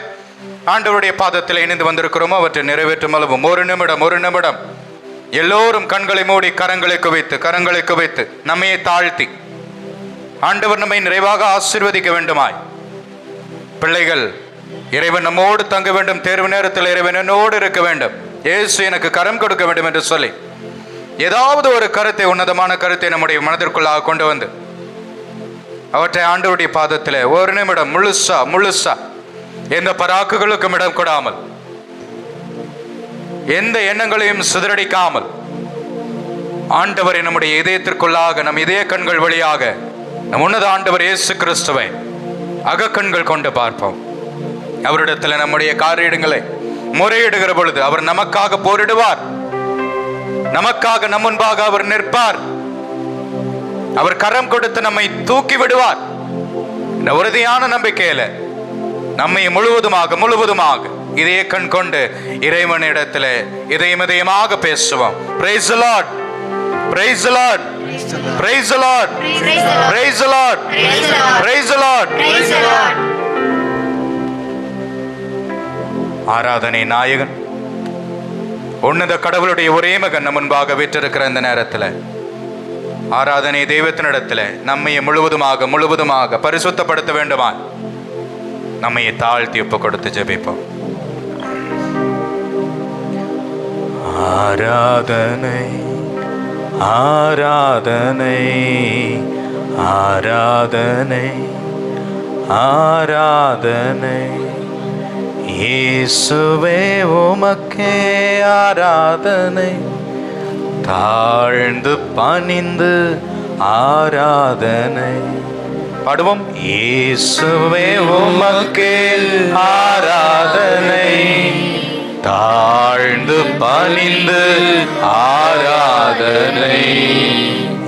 ஆண்டவருடைய பாதத்தில் இணைந்து வந்திருக்கிறோமோ அவற்றை நிறைவேற்றும் அளவும் ஒரு நிமிடம் எல்லோரும் கண்களை மூடி கரங்களை குவித்து நம்மையை தாழ்த்தி ஆண்டவர் நம்மை நிறைவாக ஆசீர்வதிக்க வேண்டுமாய். பிள்ளைகள், இறைவன் நம்மோடு தங்க வேண்டும், தேர்வு நேரத்தில் இறைவன் என்னோடு இருக்க வேண்டும், இயேசு எனக்கு கரம் கொடுக்க வேண்டும் என்று சொல்லி ஏதாவது ஒரு கருத்தை, உன்னதமான கருத்தை நம்முடைய மனதிற்குள்ளாக கொண்டு வந்து அவற்றை ஆண்டவருடைய பாதத்தில் ஒரு நிமிடம் முழுசா எந்த பராக்குகளுக்கும் இடம் கொடாமல், எந்த எண்ணங்களையும் சிதறடிக்காமல் ஆண்டவரை நம்முடைய இதயத்திற்குள்ளாக, நம் இதய கண்கள் வழியாக நம் உன்னத ஆண்டவர் இயேசு கிறிஸ்துவை அகக்கண்கள் கொண்டு பார்ப்போம். அவரிடத்தில் நம்முடைய காரியங்களை முறையிடுகிற பொழுது அவர் நமக்காக போரிடுவார், நமக்காக நம் முன்பாக அவர் நிற்பார், அவர் கரம் கொடுத்து நம்மை தூக்கி விடுவார். இந்த உறுதியான நம்பிக்கையில நம்மை முழுவதுமாக இதே கண் கொண்டு இறைவனிடத்தில் இதயமாக பேசுவோம். Praise the Lord, praise the Lord, praise the Lord, praise the Lord, praise the Lord. ஆராதனை நாயகன் உன்னத கடவுளுடைய ஒரே மகன் நம் முன்பாக வீற்றிருக்கிற இந்த நேரத்தில் ஆராதனை தெய்வத்தினிடத்தில் நம்மையை முழுவதுமாக பரிசுத்தப்படுத்த வேண்டுமா நம்மையை தாழ்த்தி ஒப்பு கொடுத்து ஜெபிப்போம். ஆராதனை ஆராதனை ஆராதனை ஆராதனை இயேசுவே உமக்கே ஆராதனை. தாழ்ந்து பணிந்து ஆராதனை பாடுவோம். இயேசுவே உமக்கே ஆராதனை. தாழ்ந்து பணிந்து ஆராதனை.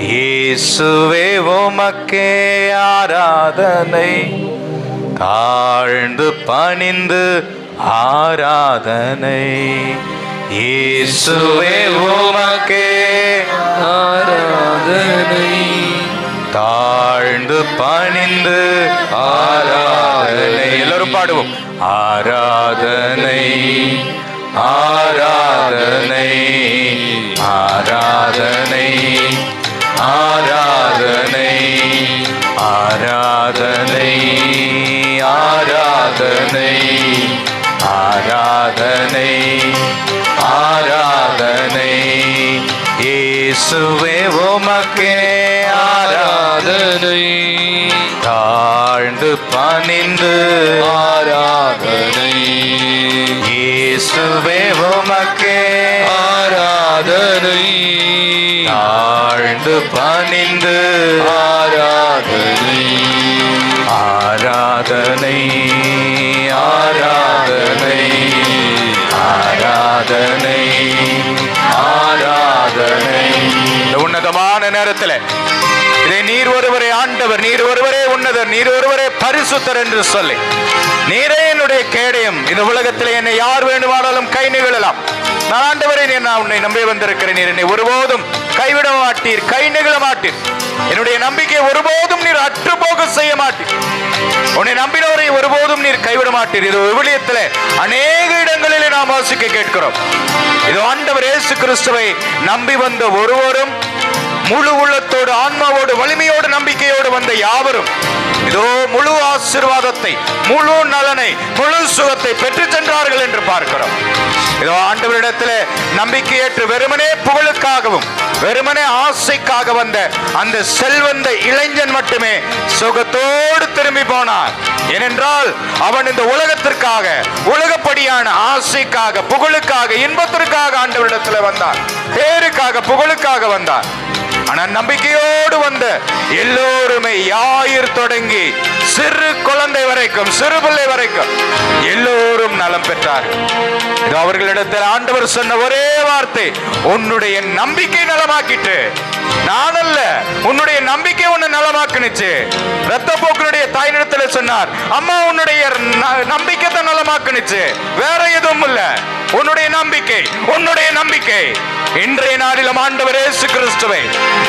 இயேசுவே உமக்கே ஆராதனை. தாழ்ந்து பணிந்து ஆராதனை. இயேசுவே உமக்கே ஆராதனை. தாழ்ந்து பணிந்து ஆராதனை. எல்லாரும் பாடுவோம். ஆராதனை ஆராதனை ஆராதனை ஆராதனை ஆராதனை ஆராதனை ஆராதனை ஆராதனை. இயேசுவே உமக்கே ஆராதனை. தாழ்ந்து பணிந்து ஆராதனை. இயேசுவே உமக்கே ஆராதனை. தாழ்ந்து பணிந்து ஆராதனை. ஆராதனை ஆராதனை ஆராதனை ஆராதனை. இந்த உன்னதமான நேரத்தில் இதை நீர் ஒருவரே ஆண்டவர், நீர் ஒருவரே உன்னதர், நீர் ஒருவரே பரிசுத்தர் என்று சொல்லி, நீரே என்னுடைய கேடயம், இந்த உலகத்தில் என்னை யார் வேண்டுமானாலும் கை நிகழலாம். நான் ஆண்டவரே, நான் உன்னை நம்பி வந்திருக்கிறேன். நீர் என்னை ஒருபோதும் கைவிட மாட்டீர், கை நிகழ மாட்டீர். என்னுடைய நம்பிக்கை ஒருபோதும் நீர் அற்று போக செய்ய மாட்டீர். உன்னை நம்பினவரை ஒருபோதும் நீர் கைவிட மாட்டீர். இது விவிலியத்தில் அநேக இடங்களிலே நாம் வாசிக்க கேட்கிறோம். இது ஆண்டவர் இயேசு கிறிஸ்துவை நம்பி வந்த ஒருவரும், முழு உள்ளத்தோடு ஆன்மாவோடு வலிமையோடு நம்பிக்கையோடு வந்த யாவரும் இதோ முழு ஆசீர்வாதத்தை, முழு நலனை, முழு சுகத்தை பெற்று சென்றார்கள் என்று பார்க்கிறோம். இதோ ஆண்டவரிடத்தில் நம்பிக்கையேற்று வெறுமனே புகழுக்காகவும் வெறுமனே ஆசைக்காக வந்த அந்த செல்வந்த இளைஞன் மட்டுமே சுகத்தோடு திரும்பி போனார். ஏனென்றால் அவன் இந்த உலகத்திற்காக, உலகப்படியான ஆசைக்காக, புகழுக்காக, இன்பத்திற்காக ஆண்டவரிடத்தில் வந்தான். பேருக்காக, புகழுக்காக வந்தான். ஆனால் நம்பிக்கையோடு வந்த எல்லோருமே, யாயிர் தொடங்கி சிறு குழந்தை வரைக்கும், சிறு பிள்ளை வரைக்கும் எல்லோரும் நலம் பெற்றார்கள். இது அவர்களிடத்தில் ஆண்டவர் சொன்ன ஒரே வார்த்தை, உன்னுடைய நம்பிக்கை நலமாக்கிட்டு. நான் அல்ல, உன்னுடைய நம்பிக்கை உன்னை நலமாக்குனுச்சு. ரத்தப்போக்கனுடைய தாயினிடத்தில் சொன்னார், அம்மா உன்னுடைய நம்பிக்கை தான் நலமாக்குனுச்சு, வேற எதுவும் இல்ல. உன்னுடைய நம்பிக்கை, உன்னுடைய நம்பிக்கை. இன்றைய நாளிலும் ஆண்டவர் இயேசு கிறிஸ்துவை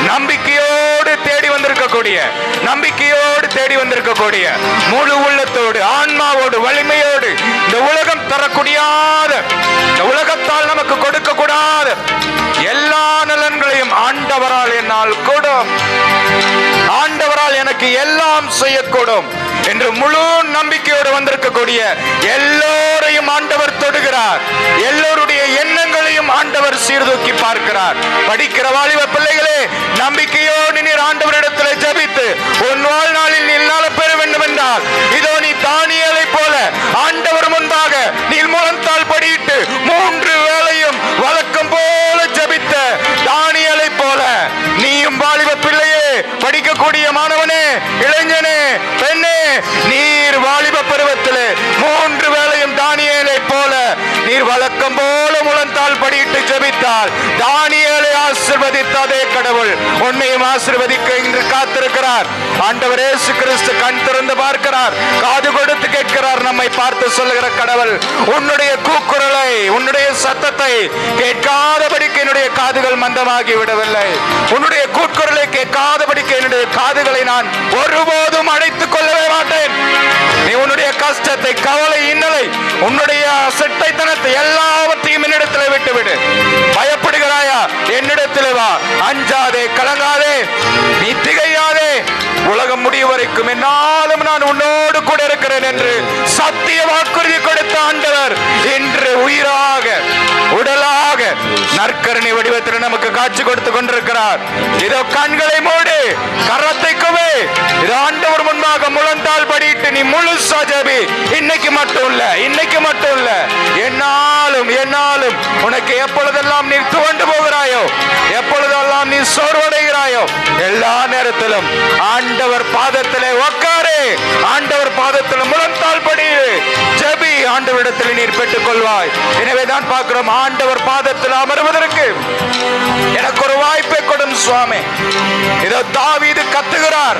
நம்பிக்கையோடு தேடி வந்திருக்கக்கூடிய, நம்பிக்கையோடு தேடி வந்திருக்கக்கூடிய, முழு உள்ளத்தோடு ஆன்மாவோடு வலிமையோடு இந்த உலகம் தரக்கூடியாத, இந்த உலகத்தால் நமக்கு கொடுக்க கூடாத எல்லா நலன்களையும் ஆண்டவரால் என்னால் கூடும், ஆண்டவரால் எனக்கு எல்லாம் செய்யக்கூடும் என்று முழு நம்பிக்கையோடு வந்திருக்கக்கூடிய எல்லோரையும் ஆண்டவர் தொடுகிறார். எல்லோருடைய எண்ணங்களையும் ஆண்டவர் சீர்தூக்கி பார்க்கிறார். படிக்கிற வாலிப பிள்ளைகளே, நம்பிக்கையோடு நீர் ஆண்டவரிடத்தில் ஜெபித்து உன் வாழ்நாளில் நீ நலம் பெற வேண்டும் என்றால், இதோ நீ தானியேலை போல ஆண்டவர் முன்பாக நீர் முழந்தாள் படியிட்டு 3 வேளையும் வழக்கம் போல ஜெபித்த தானியேலை போல நீயும் வாலிப பிள்ளையே, படிக்கக்கூடிய மாணவனே, இளைஞனே, பெண்ணே, நீர் வாலிப பருவத்திலே 3 வேளையும் தானியேலை போல நீர் வழக்கம் போல முழந்தாள் படியிட்டு ஜெபித்தால், தானியேலை ஆசீர்வதித்த அதே கடவுள் உன்னையும் ஆசீர்வதிக்க இன்று காத்திருக்கிறார். ஆண்டவர் இயேசு கிறிஸ்து கண் திறந்து பார்க்கிறார், காது கொடுத்து கேட்கிறார். நம்மை பார்த்து சொல்லுகிற கடவுள், உன்னுடைய கூக்குரலை, உன்னுடைய சத்தத்தை கேட்காதபடிக்கு என்னுடைய காதுகள் மந்தமாகி விடவில்லை. உன்னுடைய கூக்குரலை கேட்காதபடிக்கு என்னுடைய காதுகளை நான் ஒருபோதும் அடைத்துக் கொள்ளவே மாட்டேன். நீ உன்னுடைய கஷ்டத்தை, கவலை, இன்னலை உன்னுடைய செட்டைத்தனத்தை எல்லாவற்றையும் என்னிடத்தில் விட்டுவிடு. பயப்படுகிறாயா? என்னிடத்தில் வா. அஞ்சாதே, கலங்காதே, நீ திகையாதே. உலகம் முடியும் வரைக்கும் என்னாலும் நான் உன்னோடு கூட இருக்கிறேன் என்று சத்திய வாக்குறுதி கொடுத்த ஆண்டவர் இன்று உயிராக உடலாக நற்கருணை வடிவத்தில் நமக்கு காட்சி கொடுத்து கொண்டிருக்கிறார். இதோ கண்களை மூடு, கரத்தை குவே. இது ஆண்டவர் முன்பாக முழந்தால் படிட்டு நீ முழு சஜபி. இன்னைக்கு மட்டும் இல்ல, இன்னைக்கு மட்டும் இல்ல, என்னாலும் என்னாலும் உனக்கு எப்பொழுதெல்லாம் நீ துவண்டு போகிறாயோ, எப்பொழுதெல்லாம் நீ சோர்வடைகிறாயோ, எல்லா நேரத்திலும் ஆண்டவர் பாதத்திலே உட்காரு, ஆண்டவர் பாதத்தில் முழந்தால் படி, ஜெபி. ஆண்டவரிடத்தில் நீர் பெற்றுக் கொள்வாய். எனவேதான் பார்க்கிறோம், ஆண்டவர் பாதத்தில் அமர்வதற்கு எனக்கு ஒரு வாய்ப்பை கொடும் சுவாமி. இதோ தாவீது கத்துகிறார்,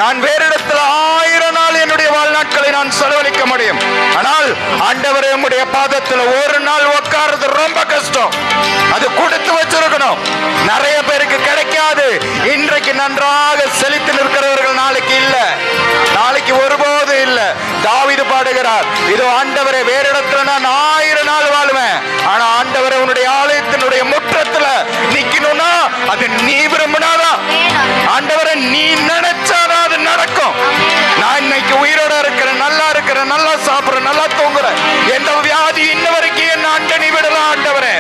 நான் வேறு இடத்துல 1000 நாள் என்னுடைய வாழ்நாட்களை நான் செலவழிக்க முடியும், ஆனால் ஆண்டவரே உம்முடைய பாதத்தில் ஒரு நாள் உட்கார்றது ரொம்ப கஷ்டம். அது கொடுத்து வச்சிருக்கணும். நிறைய பேருக்கு கிடைக்காது. இன்றைக்கு நன்றாக செழித்து நிற்கிறவர்கள் நாளைக்கு இல்ல, நாளைக்கு ஒருபோது இல்ல. தாவீது பாடுகிறார், இதோ ஆண்டவரே வேறு இடத்துல நான் 1000 நாள் வாழ்வேன், ஆனா ஆண்டவரே உன்னுடைய ஆலயத்தினுடைய முற்றத்துல நிக்கணும்னா அது நீ விரும்பினாதான், ஆண்டவரே நீ நினைச்சாதான் அது நடக்கும். நான் இன்னைக்கு உயிரோட இருக்கிறேன், நல்லா இருக்கிறேன், நல்லா சாப்பிடுறேன், நல்லா தூங்குறேன், எந்த வியாதி இன்ன வரைக்கும் என்ன அண்டனி விடலாம் ஆண்டவரே,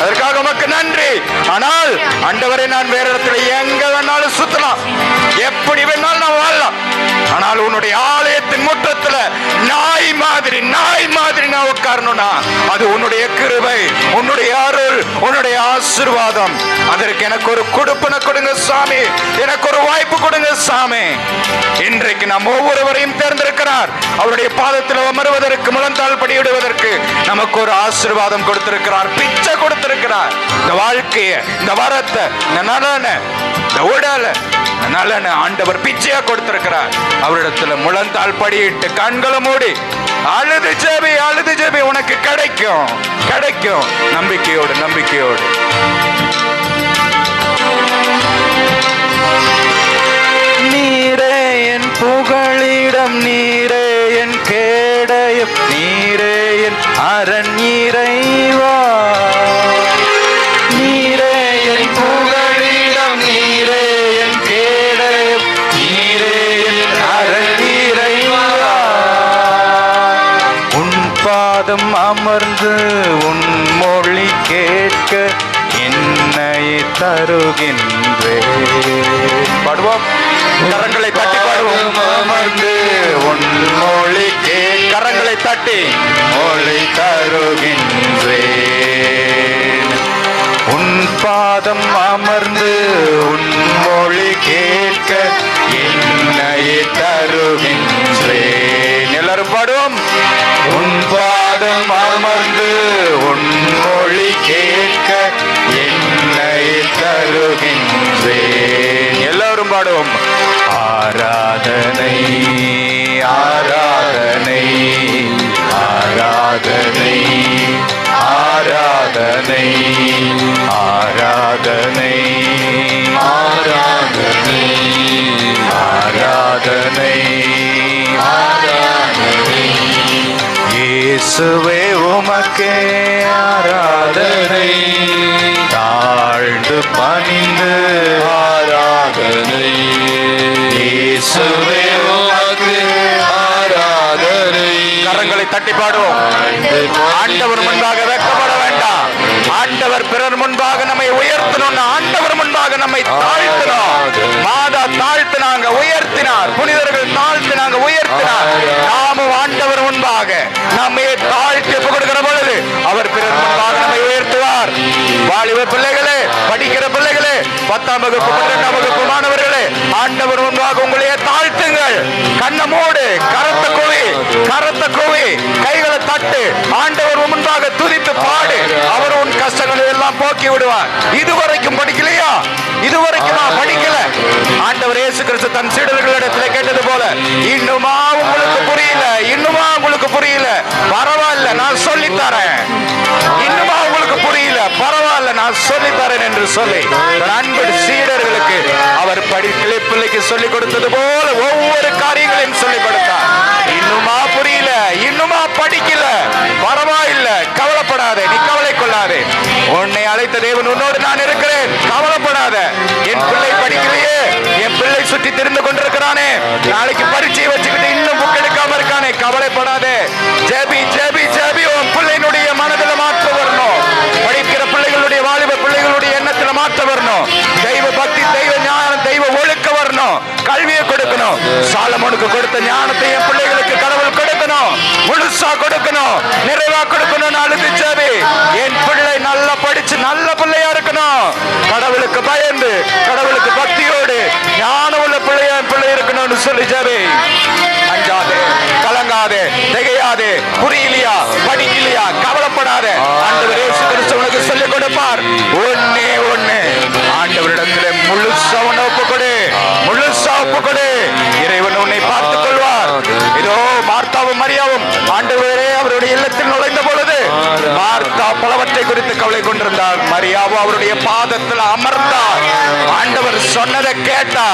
அதற்காக உமக்கு நன்றி. ஆனால் ஆண்டவரே நான் வேற இடத்துல எங்க வேணாலும் சுத்தலாம், எப்படி வேணாலும் நான் வாழலாம், ஆனால் உன்னுடைய ஆலயத்தின் முற்றத்துல நாய் மாதிரி நான் உட்காரணும்னா அது உன்னுடைய கிருபை, உன்னுடைய அருள், உன்னுடைய ஆசீர்வாதம். அதற்கு எனக்கு ஒரு கொடுப்பனை கொடுங்க சாமி, எனக்கு ஒரு வாய்ப்பு கொடுங்க சாமி. இன்றைக்கு நாம் ஒவ்வொருவரையும் தேர்ந்தெடுக்கிறார், அவருடைய பாதத்தில் அமர்வதற்கு, முழந்தால் படியிடுவதற்கு நமக்கு ஒரு ஆசீர்வாதம் கொடுத்திருக்கிறார், பிச்சை கொடுத்திருக்கிறார். இந்த வாழ்க்கையை, இந்த வரத்தை, இந்த நலனை, இந்த உடலை, நலனை ஆண்டவர் பிச்சையா கொடுத்திருக்கிறார். அவரிடத்துல முழந்தால் படியிட்டு கண்களை மூடி அழுது ஜெபி, அழுது ஜெபி. உனக்கு கிடைக்கும், கிடைக்கும். நம்பிக்கையோடு, நம்பிக்கையோடு. நீரே என் புகழிடம், நீரே என் கேடயம், நீரே என் அரண் இறைவா. நீரே என் புகழிடம், நீரே என் கேடயம், நீரே என் அரண் இறைவா. உன் பாதம் அமர்ந்து உன் மொழி கேட்க என்னை தருகின்றேன். பாடுவோம், கரங்களை தட்டி பாடுவோம். அமர்ந்து உன் மொழி கரங்களை தட்டி மொழி தருகின்றேன். உன் பாதம் அமர்ந்து உன் மொழி கேட்க என்னை தருகின்றேன். எல்லாரும் பாடுவோம். உன் பாதம் அமர்ந்து உன் மொழி கேட்க என்னை தருகின்றேன். எல்லாரும் பாடுவோம். ஆராதனை, ஆராதனை, ஆராதனை, ஆராதனை, ஆராதனை, ஆராதனை, ஆராதனை, ஆராதனை. இயேசுவே உமக்கே ஆராதனை, தாழ்ந்து பணிந்து ஆராதனை. இயேசுவே உமக்கு ஆராதனை. கரங்களை தட்டி பாடுவோம். ஆண்டவர் முன்பாக வெட்கப்பட வேண்டாம். ஆண்டவர் பிறர் முன்பாக நம்மை உயர்த்தணும், ஆண்டவர் முன்பாக நம்மை தாழ்த்தணும். மாதா தாழ்த்தினாங்க, உயர்த்தினார். புனிதர்கள் தாழ்த்தினாங்க, உயர்த்தினார். நாமும் ஆண்டவர் முன்பாக நம்மை தாழ்த்தி கொடுக்கிற பொழுது அவர் பிறர் முன்பாக நம்மை உயர்த்துவார். வாலிப பிள்ளைகளே, படிக்கிற பிள்ளைகளே, 10ஆம் வகுப்பு 12ஆம் வகுப்பு மாணவர்களே, ஆண்டவர் முன்பாக உங்களையே தாழ்த்துங்கள். கண்ணை மூடு, கரத்தை குவி, கரத்தை குவி, கைகளை தட்டு, ஆண்டவர் முன்பாக துதித்து பாடு. அவர் உன் கஷ்டங்களை எல்லாம் போக்கி விடுவார். இதுவரைக்கும் படிக்கலையா? இதுவரைக்கும் நான் படிக்கல. ஆண்டவர் இயேசு கிறிஸ்து தன் சீடர்களிடத்தில் கேட்டது போல, இன்னுமா உங்களுக்கு புரியல? இன்னுமா உங்களுக்கு புரியல? பரவாயில்ல, நான் சொல்லித்தரேன். இன்னுமா உங்களுக்கு புரியல? பரவாயில்ல, நான் சொல்லித்தரேன் என்று சொல்லி அன்பு சீடர்களுக்கு அவர் பிள்ளைக்கு சொல்லிக் கொடுத்தது போல ஒவ்வொரு காரியங்களையும் சொல்லிக் கொடுத்தார். இன்னுமா புரியல? இன்னுமா படிக்கல? கொடுத்த தேவன் உன்னோடு நான் இருக்கிறேன், கவலைப்படாத. என் பிள்ளை படிக்கலையே, என் பிள்ளை சுற்றி திரிந்து கொண்டிருக்கிறானே, நாளைக்கு பரீட்சை வச்சுக்கிட்டு இன்னும் புக் எடுக்காம இருக்கானே, கவலைப்படாதே. ஜெபி ஜெபி ஜெபி. உன் பிள்ளையினுடைய மனதில் மாற்றம் வரணும். படிக்கிற பிள்ளைகளுடைய வாலிப பிள்ளைகளுடைய எண்ணத்துல மாற்றம் வரணும். தெய்வ பக்தி, தெய்வ ஞானம், தெய்வ ஒழுக்க வரணும். கல்வியை கொடுக்கணும். சாலமோனுக்கு கொடுத்த ஞானத்தை என் பிள்ளைகளுக்கு கடவுள் கொடுக்கணும், முழுசா கொடுக்கணும், நிறைவா கொடுக்கணும். நாளுக்கு ஜெபி. என் பிள்ளை நல்லா படிச்சு நல்ல பிள்ளையா இருக்கணும், கடவுளுக்கு பயந்து கடவுளுக்கு பக்தியோடு ஞானம் உள்ள பிள்ளையா என் பிள்ளை இருக்கணும்னு சொல்லி ஜெபி. அஞ்சாதே, கலங்காதே, திகையாதே. புரியலையா, படிக்கலையா, கவலைப்படாத. ஆண்டவர் இயேசு கிறிஸ்து உனக்கு சொல்லிக் கொடுப்பார். ஒண்ணே ஒண்ணு, ஆண்டவரிடத்திலே முழுசா உன்னை ஒப்புக்கொடு, முழுசா ஒப்புக்கொடு. இறைவன் உன்னை பார்த்துக் கொள்வார். இதோ மார்த்தாவும் மரியாவும் ஆண்டவரே அவருடைய இல்லத்தில் நுழைந்த பொழுது மார்த்தா பலவற்றை குறித்து கவலை கொண்டிருந்தார், மரியாவும் அவருடைய பாதத்தில் அமர்ந்தார். ஆண்டவர் சொன்னதை கேட்டா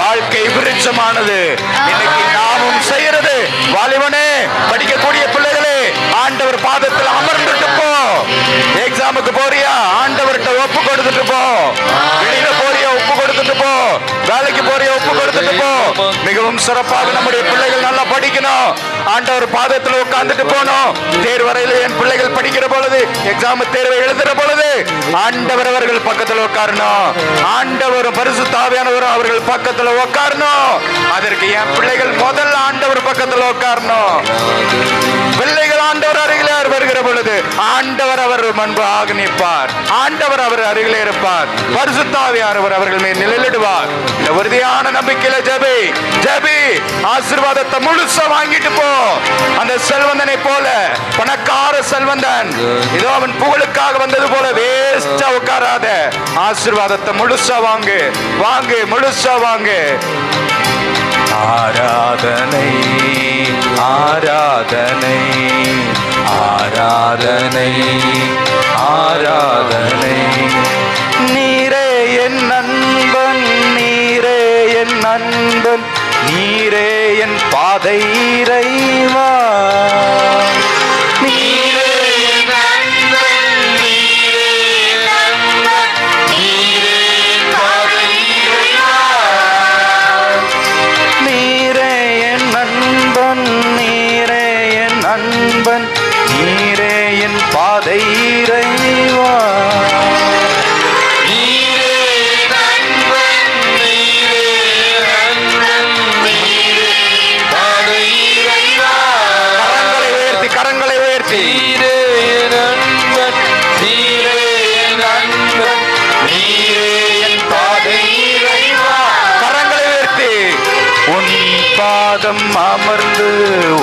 வாழ்க்கை விருட்சமானது. இன்னைக்கு நாமும் செய்யறது, வாலிபனே, படிக்கக்கூடிய பிள்ளைகளே, ஆண்டவர் பாதத்தில் அமர்ந்துட்டு போ. எக்ஸாமுக்கு போறியா, ஆண்டவர்கிட்ட ஒப்பு கொடுத்துட்டு போ. வெளியில போறியா, ஒப்பு கொடுத்துட்டு போ. வேலைக்கு போறியா, ஒப்பு கொடுத்துட்டு போ. மிகவும் சிறப்பாக நம்முடைய பிள்ளைகள் நல்லா படிக்கணும், ஆண்டவர் பாதத்தில் உட்கார்ந்துட்டு போனோம். தேர்வறையில் என் பிள்ளைகள் படிக்கிற பொழுது, எக்ஸாம் தேர்வை எழுதுற பொழுது ஆண்டவர் அவர்கள் பக்கத்தில் உட்காரணும். ஆண்டவர் பரிசுத்த ஆவியானவரும் அவர்கள் பக்கத்தில் உட்காரணும். அதற்கு என் பிள்ளைகள் முதல்ல ஆண்டவர் பக்கத்தில் உட்காரணும். பிள்ளைகள் ஆண்டவர் அருகிலே வருகிற பொழுது ஆண்டவர் அவர் முன்பாக நிற்பார், ஆண்டவர் அவர் அருகிலே இருப்பார், பரிசுத்த ஆவியானவர் அவர்கள் மேல் நிழலிடுவார். இந்த உறுதியான நம்பிக்கையில ஜெபி ஜெபி. ஆசீர்வாதத்தை முழுசா வாங்கிட்டு போ. அந்த செல்வந்தனை போல, பணக்கார செல்வந்தன், இதோ அவன் புகழுக்காக வந்தது போல வேஸ்டா உட்காராத. ஆசீர்வாதத்தை முழுசா வாங்கு, வாங்கு, முழுசா வாங்கு. ஆராதனை ஆராதனை ஆராதனை ஆராதனை. நீரே என் நண்பன், நீரே என் நண்பன், நீரே என் பாதை இறைவா. நீரே என் நண்பன், நீரே என் நண்பன், நீரே என் பாதை இறைவா. நீரே என் நண்பன், நீரே என் நண்பன், நீரே என் பாதை இறைவா. கரங்களை உயர்த்தி நீரே என் நண்பன், நீரே என் நண்பன், நீரே என் பாதை இறைவா. கரங்களை உயர்த்தி உன் பாதம் அமர்ந்து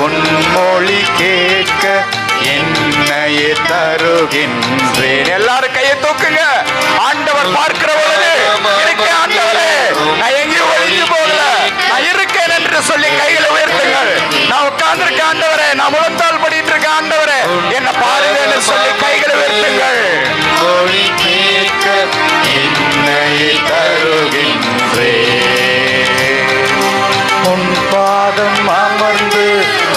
உன் மொழி கேட்க என்னையே தருகின்றேன். எல்லாரும் கையை தூக்குங்க. ஆண்டவர் பார்க்கிற பொழுது இருக்கேன் ஆண்டவரே, நான் எங்கேயும் ஒழிஞ்சு போகல, நான் இருக்கேன் என்று சொல்லி கைகளை உயர்த்துங்கள். நான் உட்கார்ந்திருக்கேன் ஆண்டவரே, நான் முழந்தால் படிட்டு இருக்கேன் ஆண்டவரே, என்ன பாருங்க என்று சொல்லி கைகளை உயர்த்துங்கள். மொழி கேட்க என்னையே தருகின்றேன். உன் பாதம் அமர்ந்து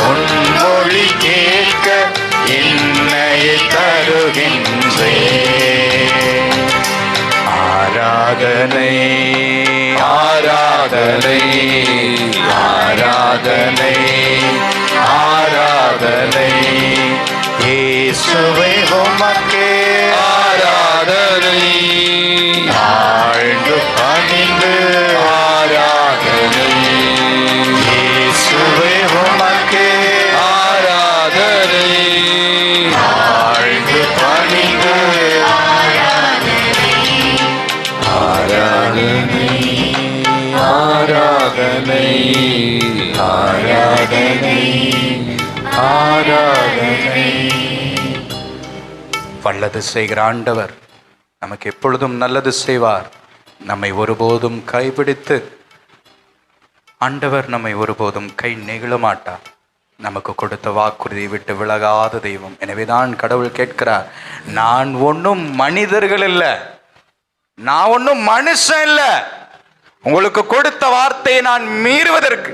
உன் மொழி கேட்க என்னையே தருகின்றேன். ஆராதனை ஆராதனை ஆராதனை ஆராதனை. இயேசுவே உமக்கே ஆராதனை. ஆழ்ந்து பணிந்து ஆராதனை. இயேசுவே உமக்கே ஆராதனை. ஆழ்ந்து பணிந்து ஆராதனை. ஆராதனை ஆராதனை ஆராதனை. வல்லது செய்கிற ஆண்டவர் நமக்கு எப்பொழுதும் நல்லது செய்வார். நம்மை ஒருபோதும் கைப்பிடித்து ஆண்டவர் நம்மை ஒருபோதும் கை நெகிழ மாட்டார். நமக்கு கொடுத்த வாக்குறுதியை விட்டு விலகாத தெய்வம். எனவேதான் கடவுள் கேட்கிறார், நான் ஒன்றும் மனிதர்கள் இல்லை, நான் ஒன்றும் மனுஷன் இல்லை. உங்களுக்கு கொடுத்த வார்த்தையை நான் மீறுவதற்கு,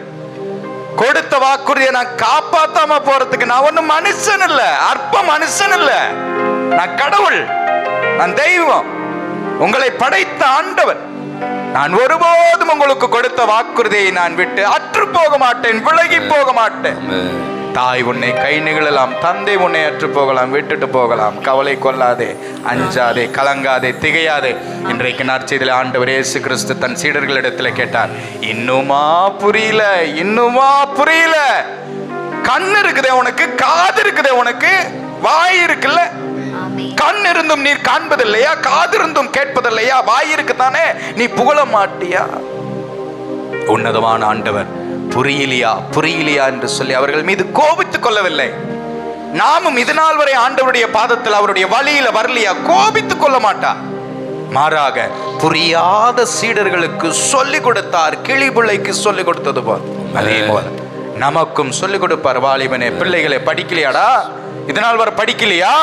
கொடுத்த வாக்குறுதியை நான் காப்பாத்தாம போறதுக்கு நான் ஒன்றும் மனுஷன் இல்லை, அற்ப மனுஷன் இல்லை, நான் கடவுள். நான் தெய்வம், உங்களை படைத்த ஆண்டவர். நான் ஒருபோதும் உங்களுக்கு கொடுத்த வாக்குறுதியை நான் விட்டு அற்று போக மாட்டேன், விலகி போக மாட்டேன். தாய் உன்னை கை நிகழலாம், தந்தை உன்னை அற்று போகலாம், விட்டுட்டு போகலாம். கவலை கொள்ளாதே, அஞ்சாதே, கலங்காதே, திகையாதே. இன்றைக்கு நற்செய்தியிலே ஆண்டவர் இயேசு கிறிஸ்து தன் சீடர்களிடத்தில் கேட்டார், இன்னுமா புரியல? இன்னுமா புரியல? கண் இருக்குதே உனக்கு, காது இருக்குதே உனக்கு, வாய் இருக்குல்ல? கண் இருந்தும் நீர் காண்பதில்லையா? காது இருந்தும் கேட்பதில்லையா? வாய் இருக்குதானே, நீ புகழ மாட்டியா? உன்னதமான ஆண்டவர் புரியலையா புரியலையா என்று சொல்லி அவர்கள் மீது கோபித்துக் கொள்ளவில்லை. நாமும் இது நாள் வரை ஆண்டவருடைய பாதத்தில் அவருடைய வழியில வரலையா? கோபித்துக் கொள்ள மாட்டார். மாறாக புரியாத சீடர்களுக்கு சொல்லிக் கொடுத்தார், கிளிபிள்ளைக்கு சொல்லிக் கொடுத்தது போல். அதே போல நமக்கும் சொல்லிக் கொடுப்பார். வாலிபனே, பிள்ளைகளை படிக்கலையாடா? இதனால் வரை படிக்கலையா?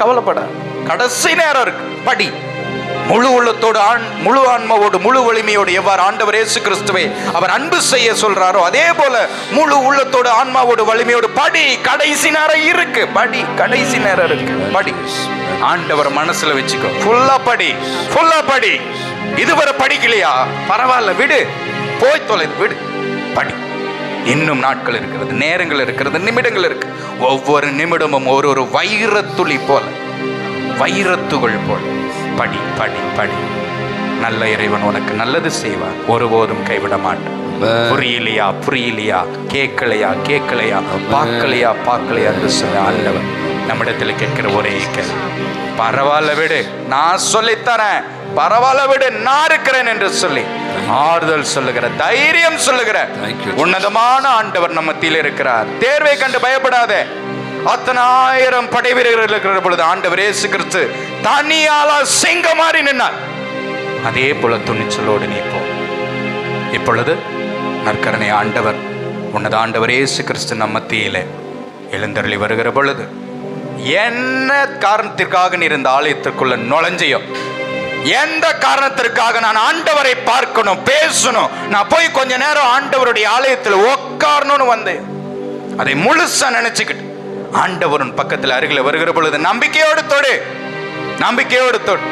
கவலைப்பட, கடைசி நேரம் இருக்கு, படி. முழு உள்ளத்தோடு, முழு ஆன்மாவோடு, முழு வலிமையோடு எவ்வாறு ஆண்டவர் இயேசு கிறிஸ்துவை அவர் அன்பு செய்ய சொல்றாரோ அதே போல முழு உள்ளத்தோடு, ஆன்மாவோடு, வலிமையோடு படி. கடைசி நேரம் இருக்கு, படி. கடைசி நேரம் இருக்கு, படி. ஆண்டவர் மனசுல வச்சுக்கோ, ஃபுல்லா படி, ஃபுல்லா படி. இதுவரை படிக்கலையா? பரவாயில்ல, விடு, போய் தொலை, விடு, படி. இன்னும் நாட்கள் இருக்கிறது, நேரங்கள் இருக்கிறது, நிமிடங்கள் இருக்கு. ஒவ்வொரு நிமிடமும் ஒரு வைரத்துளி போல, வைரத்துகள் போல படி, படி, படி. நல்ல இறைவன் உனக்கு நல்லது செய்வார், ஒருபோதும் கைவிட மாட்டான். புரியலையா புரியலையா, கேட்கலையா கேட்கலையா, பார்க்கலையா பார்க்கலையா என்று சொல்ல ஆண்டவர் நம்மிடத்தில் கேட்கிற ஒரே கேள்வி, பரவாயில்ல விடு, நான் சொல்லித்தரேன், பரவாயில்ல விடு, நான் இருக்கிறேன் என்று சொல்லி ஆறுதல் சொல்லுகிற, தைரியம் சொல்லுகிற உன்னதமான ஆண்டவர் நம்ம மத்தியில் இருக்கிறார். தேர்வை கண்டு பயப்படாதே. அத்தனை ஆயிரம் படை வீரர்கள் இருக்கிற பொழுது ஆண்டவர் இயேசு கிறிஸ்து தனியாளா சிங்க மாறி நின்னார். அதே போல துணிச்சலோடு நீ போ. இப்பொழுது நற்கருணை ஆண்டவர், உன்னத ஆண்டவர் இயேசு கிறிஸ்து நம் மத்தியிலே எழுந்தருளி வருகிற பொழுது என்ன காரணத்திற்காக நீ இந்த ஆலயத்திற்குள்ள நுழைஞ்சியோ, எந்த காரணத்திற்காக நான் ஆண்டவரை பார்க்கணும், பேசணும், நான் போய் கொஞ்ச நேரம் ஆண்டவருடைய ஆலயத்தில் உட்காரணும்னு வந்தேன், அதை முழுசா நினைச்சுக்கிட்டு ஆண்டவரின் பக்கத்தில் அருகில் வருகிற பொழுது நம்பிக்கையோடு தொடு, நம்பிக்கையோடு தொடு.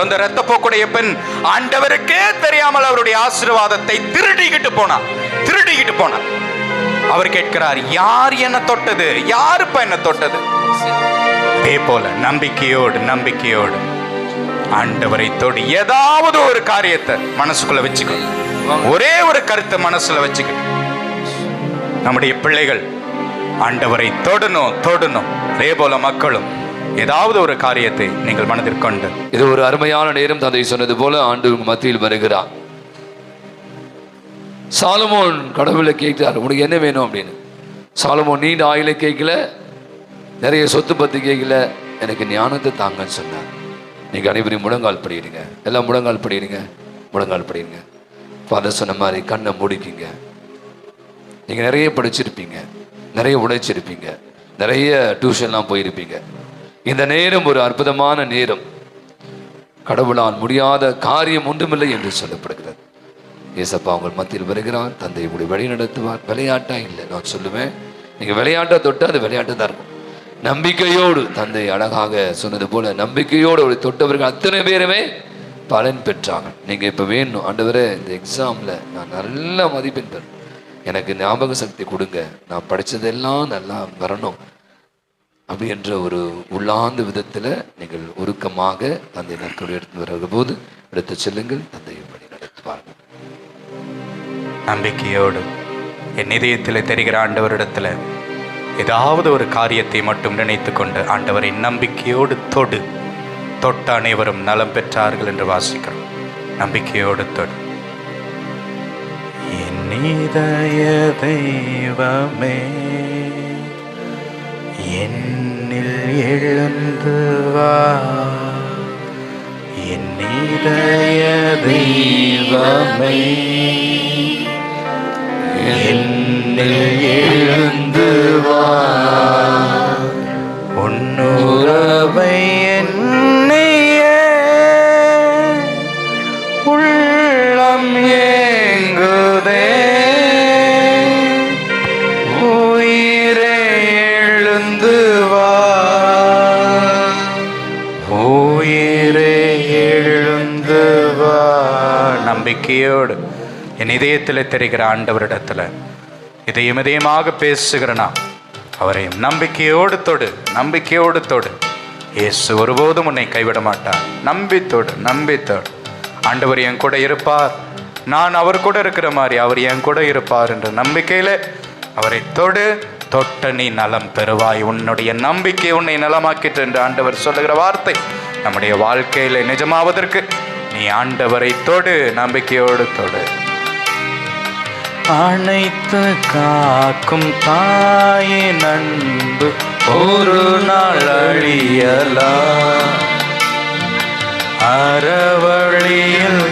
இந்த இரத்த போக்குடைய பெண் ஆண்டவருக்கே தெரியாமல் அவருடைய ஆசீர்வாதத்தை திருடிக்கிட்டு போனார். அவர் கேட்கிறார், யார் என்ன தொட்டது? யாருப்பா என்ன தொட்டது? அதே போல நம்பிக்கையோடு ஆண்டவரை தொடு. ஏதாவது ஒரு காரியத்தை மனசுக்குள்ள வச்சுக்கோ, ஒரே ஒரு கருத்தை மனசுல வச்சுக்க. நம்முடைய பிள்ளைகள் ஆண்டவரை தொடணும். அதே போல மக்களும் ஏதாவது ஒரு காரியத்தை நீங்கள் மனதில் கொண்டு, இது ஒரு அருமையான நேரம். தந்தை சொன்னது போல ஆண்டவர் மத்தியில் வருகிறார். சாலமோன் கடவுளை கேட்கிறார், உனக்கு என்ன வேணும் அப்படின்னு. சாலமோன் நீண்ட ஆயுளை கேட்கல, நிறைய சொத்து பத்தி கேட்கல, எனக்கு ஞானத்தை தாங்கன்னு சொன்னார். நீங்கள் அனைவரையும் முழங்கால் படிடுங்க, எல்லாம் முழங்கால் படிடுங்க. ஃபாதர் சொன்ன மாதிரி கண்ணை முடிக்கிங்க. நீங்கள் நிறைய படிச்சிருப்பீங்க, நிறைய உழைச்சிருப்பீங்க, நிறைய டியூஷன்லாம் போயிருப்பீங்க. இந்த நேரம் ஒரு அற்புதமான நேரம். கடவுளால் முடியாத காரியம் ஒன்றுமில்லை என்று சொல்லப்படுகிறது. ஏசப்பா உங்கள் மத்தியில் வருகிறார். தந்தை உங்களை வழி நடத்துவார். விளையாட்டா இல்லை, நான் சொல்லுவேன், நீங்கள் விளையாட்டை தொட்டு அது விளையாட்டு தான் இருக்கும். நம்பிக்கையோடு, தந்தை அழகாக சொன்னது போல நம்பிக்கையோடு அவரை தொட்டவர்கள் அத்தனை பேருமே பலன் பெற்றாங்க. நீங்கள் இப்போ வேணும், ஆண்டவரே இந்த எக்ஸாமில் நான் நல்ல மதிப்பெண் பெறணும், எனக்கு ஞாபக சக்தி கொடுங்க, நான் படித்ததெல்லாம் நல்லா வரணும் அப்படி என்ற ஒரு உள்ளார்ந்த விதத்தில் நீங்கள் உருக்கமாக தந்தை நற்கருணை எடுத்து வருகிற போது எடுத்து செல்லுங்கள். தந்தை வழி நடத்துவார்கள். நம்பிக்கையோடு என் இதயத்தில் தெரிகிற ஆண்டவரிடத்தில் ஏதாவது ஒரு காரியத்தை மட்டும் நினைத்து கொண்டு ஆண்டவரை நம்பிக்கையோடு தொட்ட அனைவரும் நலம் பெற்றார்கள் என்று வாசிக்கிறோம். நம்பிக்கையோடு தொடு. என் இதய தெய்வமே, என்னில் எழுந்து வா. என் இதய தெய்வமே, என்னில் எழுந்து வா. உன்னுறவை என்னையே உள்ளம் ஏங்குதே. உயிரே எழுந்து வா, நம்பிக்கையோடு என் இதயத்தில் தெரிகிற ஆண்டவரிடத்தில் இதயமாக பேசுகிறனா அவரையும் நம்பிக்கையோடு தொடு. இயேசு ஒருபோதும் உன்னை கைவிட மாட்டார். நம்பித்தோடு ஆண்டவர் என் கூட இருப்பார், நான் அவர் கூட இருக்கிற மாதிரி அவர் என் கூட இருப்பார் என்ற நம்பிக்கையில் அவரை தொட்ட நீ நலம் பெறுவாய். உன்னுடைய நம்பிக்கை உன்னை நலமாக்கிட்டு என்று ஆண்டவர் சொல்லுகிற வார்த்தை நம்முடைய வாழ்க்கையில நிஜமாவதற்கு நீ ஆண்டவரை நம்பிக்கையோடு தொடு. அனைத்து காக்கும் தாயின் அன்பு ஒரு நாள் அழியலாம், அறவழியில்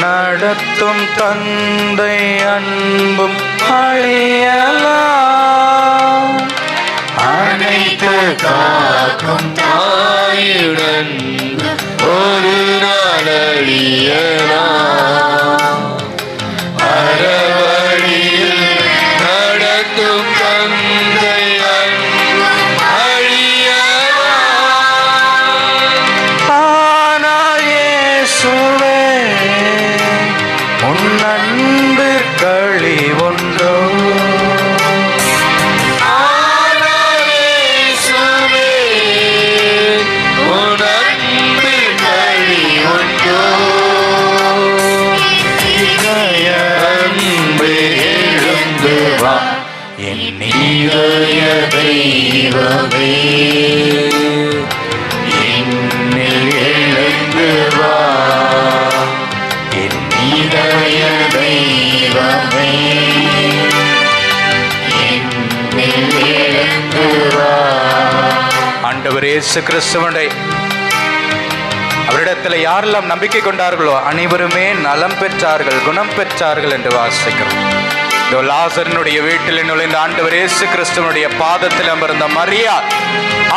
நடத்தும் தந்தை அன்பும் அழியலாம். அனைத்து காக்கும் தாயின் அன்பு ஒரு நாள் அழியலாம், அறவழியில் நடத்தும் தந்தை அன்பும் அழியலாம். ஆனால் இயேசுவே உன் அன்பு களி ஒன்றோ, தெய்வமே என்னில் எழுந்து வா, என் இதய தெய்வமே என்னில் எழுந்து வா. ஆண்டவர் இயேசு கிறிஸ்துவனை அவரிடத்தில் யாரெல்லாம் நம்பிக்கை கொண்டார்களோ அனைவருமே நலம் பெற்றார்கள், குணம் பெற்றார்கள் என்று வாசிக்கிறோம். லாசரனுடைய வீட்டில் நுழைந்த ஆண்டவர் இயேசு கிறிஸ்துவனுடைய பாதத்தில் அமர்ந்த மரியாள்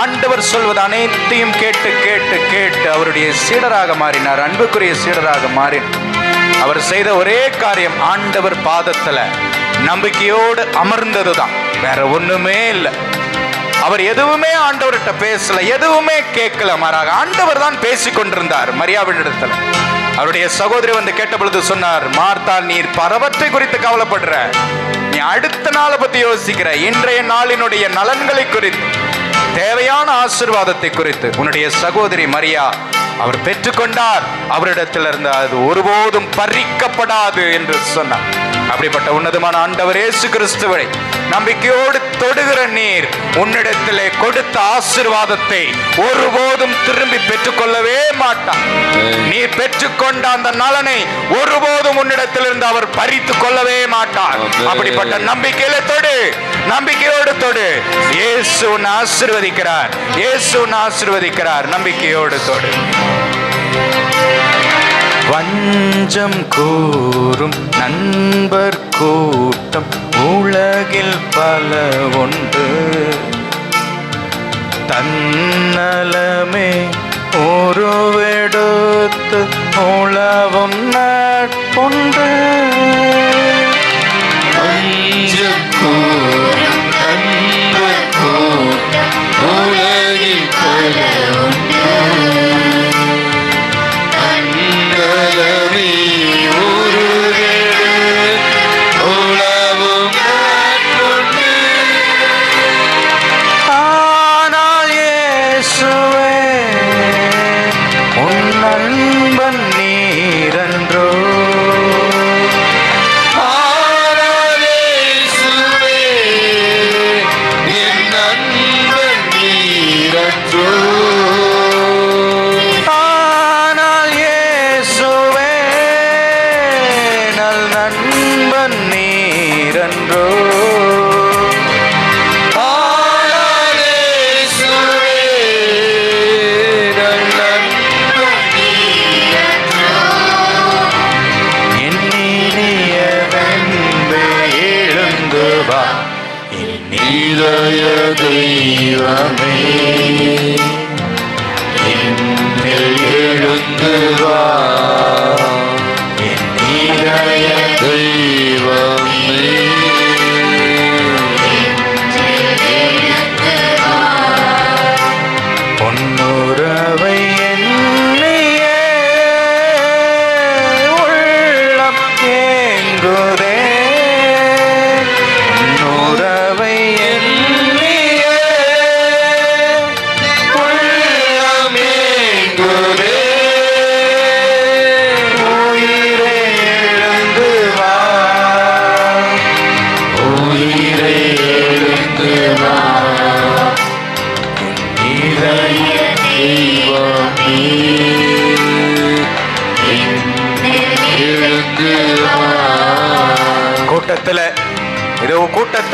ஆண்டவர் சொல்வது அனைத்தையும் கேட்டு கேட்டு கேட்டு அவருடைய சீடராக மாறினார், அன்புக்குரிய சீடராக மாறினார். அவர் செய்த ஒரே காரியம் ஆண்டவர் பாதத்தில் நம்பிக்கையோடு அமர்ந்ததுதான், வேற ஒண்ணுமே இல்லை. அவர் எதுவுமே ஆண்டவர்கிட்ட பேசல, எதுவுமே கேட்கல, மாறாக ஆண்டவர் தான் பேசி கொண்டிருந்தார் மரியாவினிடத்தில். அவருடைய சகோதரி வந்து கேட்ட பொழுது சொன்னார், மார்த்தாள் நீர் பரவற்றை குறித்து கவலைப்படுற, நீ அடுத்த நாளை பத்தி யோசிக்கிற, இன்றைய நாளினுடைய நலன்களை குறித்து, தேவையான ஆசீர்வாதத்தை குறித்து உன்னுடைய சகோதரி மரியா அவர் பெற்றுக்கொண்டார், அவரிடத்தில் இருந்து அது ஒருபோதும் பறிக்கப்படாது என்று சொன்னார். அப்படிப்பட்ட உன்னதமான ஆண்டவர் இயேசு கிறிஸ்துவை நம்பிக்கையோடு தொடுகிற நீர் உன்னிடத்திலே கொடுத்த ஆசீர்வாதத்தை ஒருபோதும் திரும்பி பெற்றுக்கொள்ளவே மாட்டார். நீ பெற்றுக்கொண்ட அந்த நலனை ஒருபோதும் உன்னிடத்திலிருந்து அவர் பறித்து கொள்ளவே மாட்டார். அப்படிப்பட்ட நம்பிக்கையோடு தொடு. இயேசு உன்னை ஆசீர்வதிக்கிறார், இயேசு உன்னை ஆசீர்வதிக்கிறார். நம்பிக்கையோடு தொடு. வஞ்சம் கூறும் நண்பர் கூட்டம் உலகில் பல உண்டு, தன்னலமே உருவெடுத்து உலவும் நட்புண்டு. வஞ்சம் கூறும் நண்பர் கூட்டம் உலகில் பல உண்டு, தெய்வமே என்னில் எழுந்து வா, என் இதய தெய்வமே பொன்னுறவை எண்ணிய உள்ளம்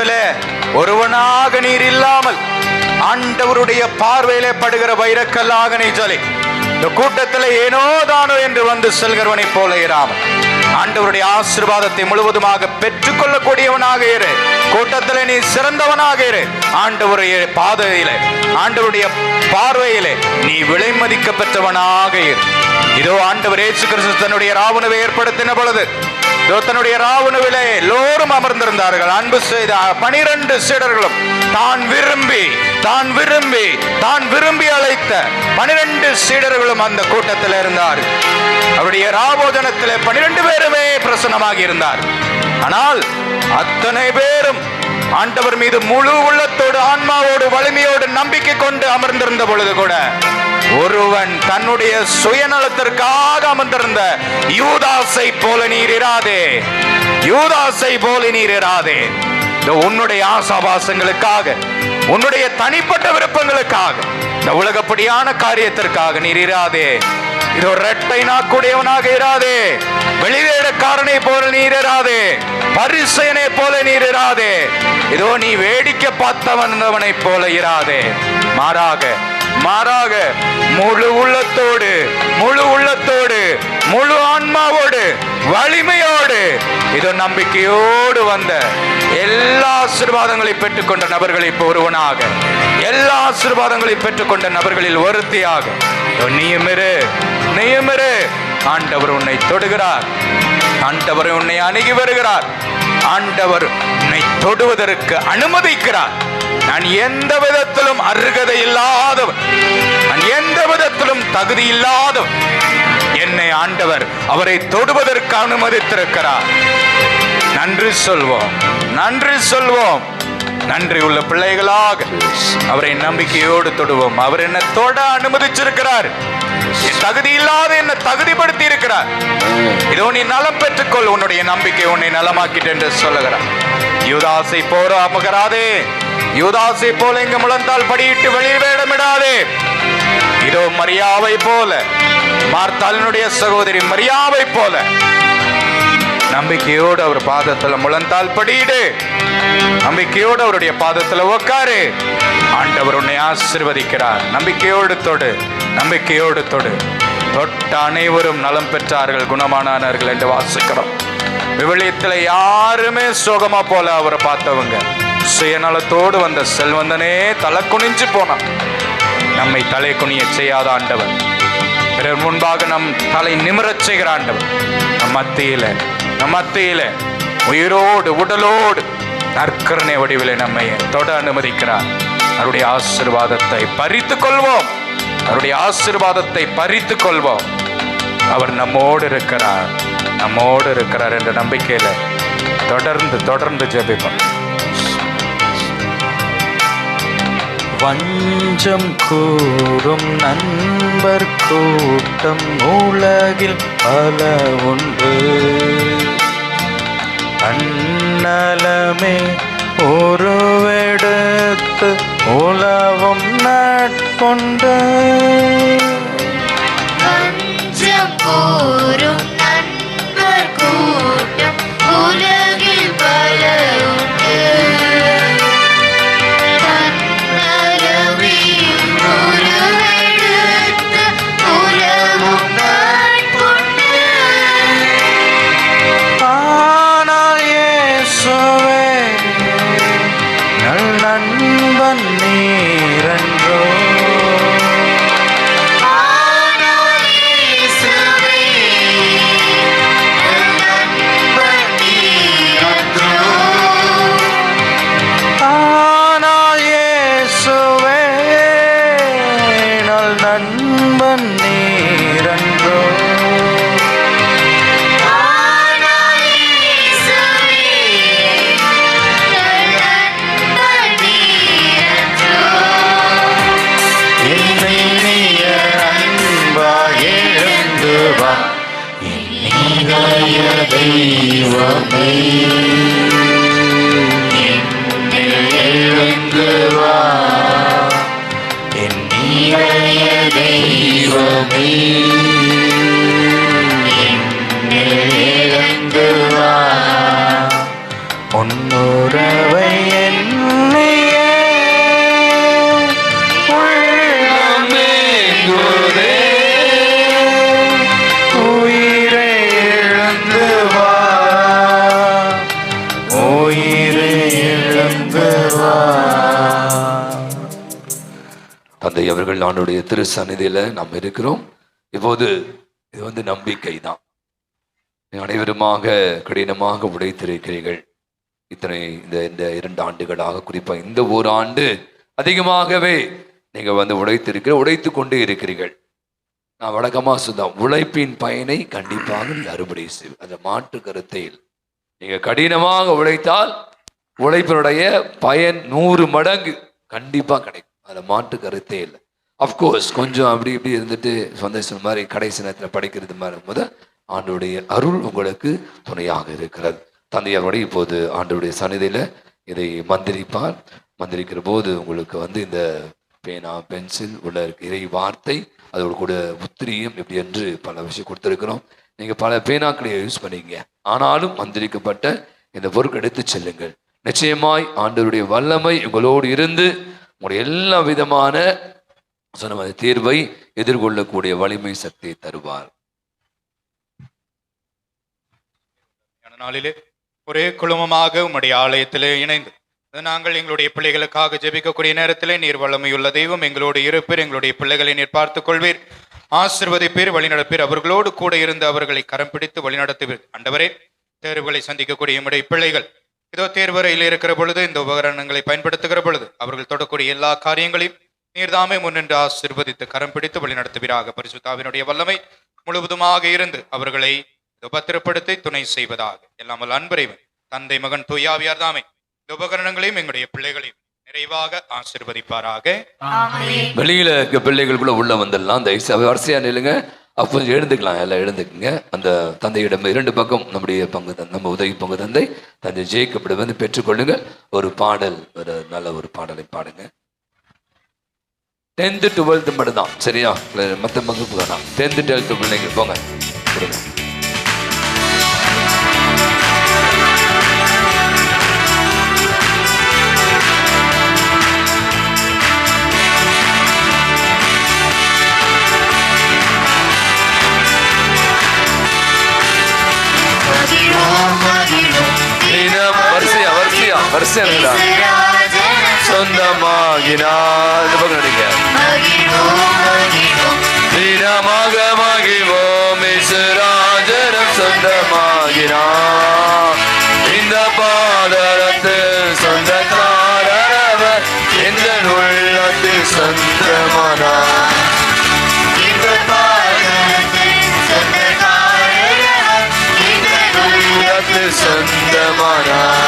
கூட்டத்திலே ஒருவனாக நீர் இல்லாமல் ஆண்டவருடைய பார்வையிலே படுகிற வைரக்கல்லாக நீ ஜொலி. இந்த கூட்டத்தில் ஏனோ தானோ என்று வந்து செல்கிறவனை போல இராமல் ஆண்டவருடைய ஆசீர்வாதத்தை முழுவதுமாக பெற்றுக்கொள்ளக்கூடியவனாக இரு. கூட்டத்தில் நீ சிறந்தவனாக இரு. ஆண்டவருடைய பாதையிலே, ஆண்டவருடைய பார்வையிலே நீ விலை மதிக்க பெற்றவனாக இரு. இதோ ஆண்டவர் இயேசு கிறிஸ்து தன்னுடைய ராவுணவை ஏற்படுத்தின பொழுது தன்னுடைய ராவுணவிலே எல்லோரும் அமர்ந்திருந்தார்கள். அன்பு செய்த 12 சீடர்களும் தான் விரும்பி அழைத்த 12 சீடர்களும் அந்த கூட்டத்தில் இருந்தார். அவருடைய ராபோஜனத்திலே 12 பேருமே பிரசன்னமாகி இருந்தார். ஆனால் அத்தனை பேரும் ஆண்டவர் மீது முழு உள்ளத்தோடு, ஆன்மாவோடு, வலிமையோடு நம்பிக்கை கொண்டு அமர்ந்திருந்த பொழுது கூட ஒருவன் தன்னுடைய சுயநலத்திற்காக அமர்ந்திருந்த யூதாசை போல நீர் இராதே. உன்னுடைய ஆசாபாசங்களுக்காக, உன்னுடைய தனிப்பட்ட விருப்பங்களுக்காக, இந்த உலகப்படியான காரியத்திற்காக நீர் இராதே. இதோ இரட்டை நாக்குடையவனாக இராதே. வெளிவேடக்காரனை போல நீர் இராதே. பரிசேயனை போல நீர் இராதே. இதோ நீ வேடிக்கை பார்த்தவனை போல இராதே. மாறாக முழு உள்ளத்தோடு, முழு ஆன்மாவோடு, வலிமையோடு, இதோ நம்பிக்கையோடு வந்த எல்லா ஆசீர்வாதங்களை பெற்றுக்கொண்ட நபர்களில் ஒருவனாக, எல்லா ஆசீர்வாதங்களை பெற்றுக்கொண்ட நபர்களில் ஒருத்தியாக நீயும் இரு. ஆண்டவர் உன்னை தொடுகிறார். ஆண்டவர் உன்னை அணுகி வருகிறார். ஆண்டவர் உன்னை தொடுவதற்கு அனுமதிக்கிறார். நான் எந்த விதத்திலும் அருகதை இல்லாதவன், நான் எந்த விதத்திலும் தகுதி இல்லாதவன். என்னை ஆண்டவர் அவரை தொடுவதற்கு அனுமதித்திருக்கிறார். நன்றி சொல்வோம். நன்றி உள்ள பிள்ளைகளாக அவரை நம்பிக்கையோடு தொடுவோம். அவர் என்னை தொட அனுமதிச்சிருக்கிறார். தகுதி இல்லாத என்னை தகுதிப்படுத்தி இருக்கிறார். இதோ நீ நலம் பெற்றுக்கொள், உன்னுடைய நம்பிக்கை உன்னை நலமாக்கிட்டு என்று சொல்லுகிறார். யூதாசை போல அமகராதே. யூதாசை போல இங்கு முழந்தால் படியிட்டு வெளியில் வேடமிடாதே. இதோ மரியாவை போல, மார்த்தாளினுடைய சகோதரி மரியாவை போல நம்பிக்கையோடு அவர் பாதத்தில் முழந்தால் படியிடு. நம்பிக்கையோடு அவருடைய பாதத்தில் உட்காரு. ஆண்டவர் உன்னை ஆசீர்வதிக்கிறார். நம்பிக்கையோடு தொடு. தொட்ட அனைவரும் நலம் பெற்றார்கள், குணமானார்கள் என்று வாசிக்கிறோம். விவிலியத்தில் யாருமே சோகமா போல அவரை பார்த்தவங்க. சுயநலத்தோடு வந்த செல்வந்தனே தலை குனிஞ்சு போனான். நம்மை தலை குனிய செய்யாத ஆண்டவர், பிறர் முன்பாக நம் தலை நிமிரச் செய்கிற ஆண்டவர் நம் மத்தியில உயிரோடு உடலோடு நற்கருணை வடிவிலே நம்மை தொட அனுமதிக்கிறார். அவருடைய ஆசீர்வாதத்தை பறித்து கொள்வோம். அவர் நம்மோடு இருக்கிறார் என்ற நம்பிக்கையில தொடர்ந்து ஜெபிப்போம். வஞ்சம் கூறும் நண்பர் கூட்டம் உலகில் பல உண்டு. அந்நலமே ஒருவெடுத்து உலவும் நட்புண்டு. வஞ்சம் கூறும் நண்பர் கூட்டம் உலகில் பல உண்டு. தெய்வமே எழுந்து வா, என் நீரைய தெய்வமே எழுந்து வா, உன்னுறவை தந்தை அவர்கள் ஆண்டுடைய திரு சந்நிதியில நாம் இருக்கிறோம். இப்போது இது நம்பிக்கை தான். அனைவருமாக கடினமாக உழைத்திருக்கிறீர்கள். இத்தனை இந்த 2 ஆண்டுகளாக, குறிப்பா இந்த ஒரு ஆண்டு அதிகமாகவே நீங்க உழைத்து கொண்டே இருக்கிறீர்கள். நான் வழக்கமா சொல்றேன், உழைப்பின் பயனை கண்டிப்பாக நீங்க அறுவடை செய்வீர்கள். அந்த மாற்று கருத்தை இல்லை. நீங்க கடினமாக உழைத்தால் உழைப்பினுடைய பயன் 100 மடங்கு கண்டிப்பா கிடைக்கும். அந்த மாற்று கருத்தே இல்லை. அப்கோர்ஸ் கொஞ்சம் அப்படி இப்படி இருந்துட்டு சொந்த மாதிரி கடைசி நேரத்தில் படிக்கிறது மாதிரி இருக்கும்போது ஆண்டவருடைய அருள் உங்களுக்கு துணையாக இருக்கிறது. தந்தையாருடைய இப்போது ஆண்டவருடைய சந்நிதியில இதை மந்திரிக்கிற போது உங்களுக்கு இந்த பேனா, பென்சில் உள்ள இறை வார்த்தை, அதோடு கூட உத்திரியம் இப்படி என்று பல விஷயம் கொடுத்துருக்கிறோம். நீங்க பல பேனாக்களை யூஸ் பண்ணீங்க. ஆனாலும் மந்திரிக்கப்பட்ட இந்த பொருட்கள் எடுத்து செல்லுங்கள். நிச்சயமாய் ஆண்டவருடைய வல்லமை உங்களோடு இருந்து உங்களுடைய எல்லா விதமான தீர்வை எதிர்கொள்ளக்கூடிய வலிமை சக்தியை தருவார். நாளிலே ஒரே குழுமமாக உம்முடைய ஆலயத்திலே இணைந்து நாங்கள் எங்களுடைய பிள்ளைகளுக்காக ஜெபிக்கக்கூடிய நேரத்திலே நீர் வல்லமையுள்ள தெய்வம் எங்களோடு இருப்பீர். எங்களுடைய பிள்ளைகளை நீர் பார்த்துக் கொள்வீர், ஆசீர்வதிப்பீர், வழிநடப்பீர். அவர்களோடு கூட இருந்து அவர்களை கரம் பிடித்து வழிநடத்துவீர். ஆண்டவரே, தேர்வுகளை சந்திக்கக்கூடிய உம்முடைய பிள்ளைகள் இதோ தேர்வறையில் இருக்கிற பொழுது, இந்த உபகரணங்களை பயன்படுத்துகிற பொழுது அவர்கள் தொடக்கூடிய எல்லா காரியங்களையும் நீர்தாமே முன்னின்று ஆசீர்வதித்து கரம் பிடித்து வழிநடத்துவீராக. பரிசுத்தாவினுடைய வல்லமை முழுவதுமாக இருந்து அவர்களை பத்திரப்படுத்தி துணை செய்வதாக. எல்லாமல் அன்பரைவன் தந்தை, மகன், தூயாவியார் தாமே இந்த உபகரணங்களையும் எங்களுடைய பிள்ளைகளையும் நிறைவாக ஆசீர்வதிப்பாராக. வெளியில இருக்க பிள்ளைகளுக்குள்ள உள்ள வந்துடலாம். தயவுசெய்து வரிசையா நில்லுங்க. அப்போ எழுந்துக்கலாம், எல்லாம் எழுந்துக்குங்க. அந்த தந்தையிடம் 2 பக்கம் நம்முடைய நம்ம உதவி பங்கு தந்தை ஜேக்கப்பிடம் பெற்றுக்கொள்ளுங்க. ஒரு பாடல், ஒரு நல்ல ஒரு பாடலை பாடுங்க. 10th 12th மட்டும் தான், சரியா? மற்ற வகுப்பு வேணாம். 10th 12th பிள்ளைங்க போங்க. வரிசையா சொந்தமாகினார் தினமாக மகிழ்வோம். இசுராஜனம் சொந்தமாகினார். இந்த பாதரத்தில் சொந்தக்காரவர் எந்த உள்ளத்தில் சொந்தமானார். இந்த பாதரத்தில் சொந்தக்காரவர் எந்த உள்ளத்தில் சொந்தமானார்.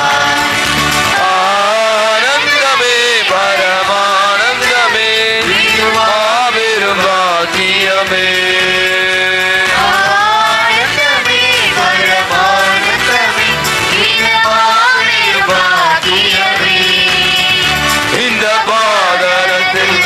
இந்த பாதரத்தில்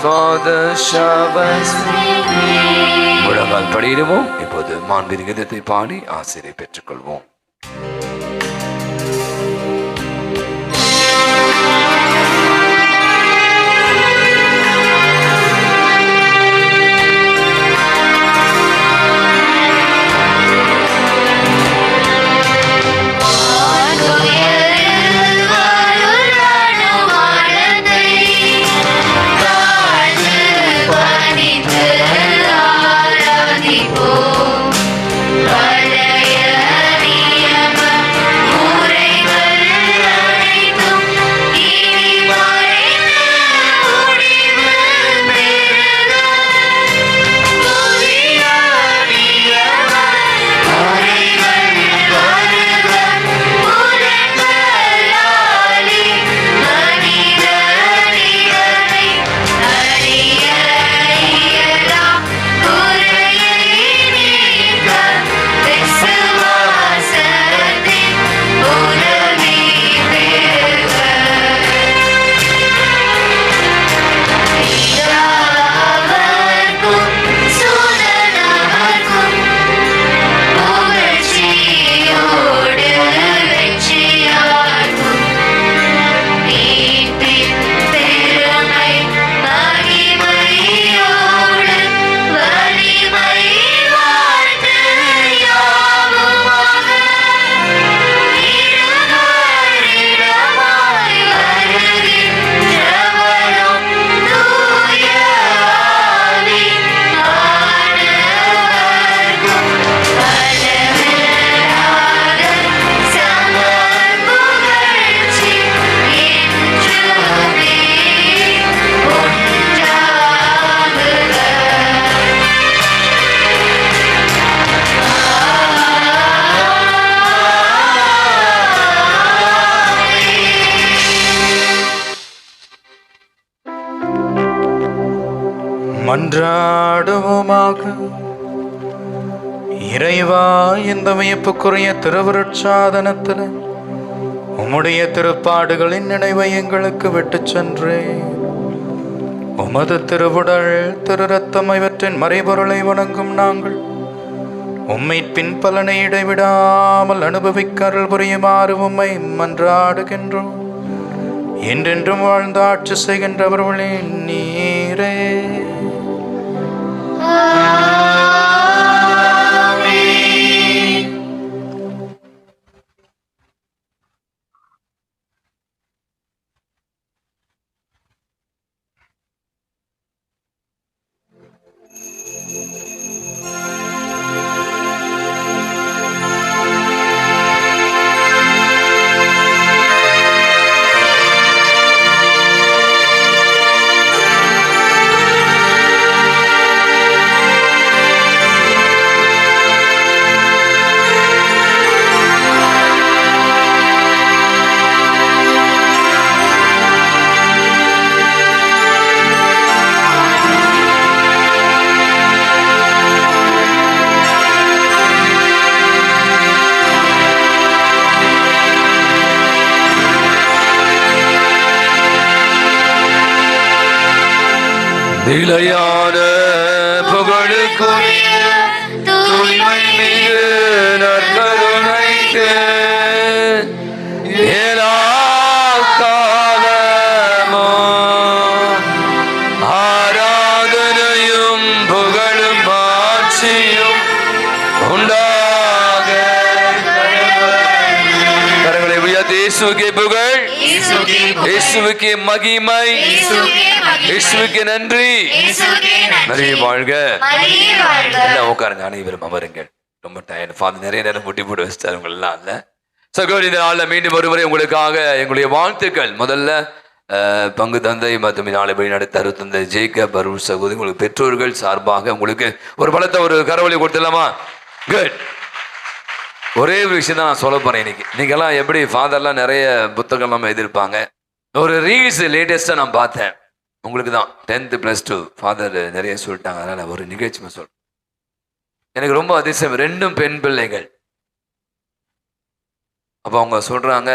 Father showers முழங்கால் படியிடுவோம். இப்போது மாண்பு கீதத்தை பாடி ஆசிரியை பெற்றுக்கொள்வோம். மன்றாடுவோமாக. இறைவா, இந்த வியப்புக்குரிய திருவருட்சாதனத்தில் உம்முடைய திருப்பாடுகளின் நினைவை எங்களுக்கு விட்டுச் சென்றே உமது திருவுடல் திரு ரத்தம் இவற்றின் மறைபொருளை வணங்கும் நாங்கள் உம்மை பின் பலனை இடைவிடாமல் அனுபவிக்க அருள் புரியுமாறு உம்மை மன்றாடுகின்றோம். என்றென்றும் வாழ்ந்து ஆட்சி செய்கின்றவர்களே நீரே. நிலையான புகழுக்குரிய தூய்மை மிகு நற்கருணைக்கு எல்லா காலமும் ஆராதனையும் புகழும் ஆட்சியும் உண்டாக கரங்களை உயர்த்தி இயேசுவுக்கே புகழ், இயேசுவுக்கே மகிமை, இயேசுவுக்கு நன்றி. நிறைய வாழ்க. எல்லாம் உட்காருங்க, அனைவரும் அமருங்கள். ரொம்ப டயர்ட் ஃபாதர் நிறைய நேரம் முட்டி போட்டு வச்சிட்டாரு உங்களெல்லாம் இல்ல. சகோதரி, இந்த நாளில் மீண்டும் ஒருமுறை உங்களுக்காக எங்களுடைய வாழ்த்துக்கள். முதல்ல பங்கு தந்தை மற்றும் நாளை வழி நடத்த அருத்தந்தை ஜேக்கப் அருள் சகோதரி உங்களுக்கு பெற்றோர்கள் சார்பாக உங்களுக்கு ஒரு பலத்தை ஒரு கரவொலி கொடுத்துடலாமா? குட். ஒரே ஒரு விஷயம் தான் நான் சொல்ல போறேன் இன்னைக்கு. நீங்கெல்லாம் எப்படி ஃபாதர்லாம் நிறைய புத்தகம்லாம் எழுதியிருப்பாங்க. ஒரு ரீல்ஸ் லேட்டஸ்டாக நான் பார்த்தேன். உங்களுக்கு தான் 10th +2 ஃபாதர் நிறைய சொல்லிட்டாங்க. அதனால் ஒரு நிகழ்ச்சி சொல்றேன். எனக்கு ரொம்ப அதிசயம், 2 பெண் பிள்ளைகள். அப்போ அவங்க சொல்றாங்க,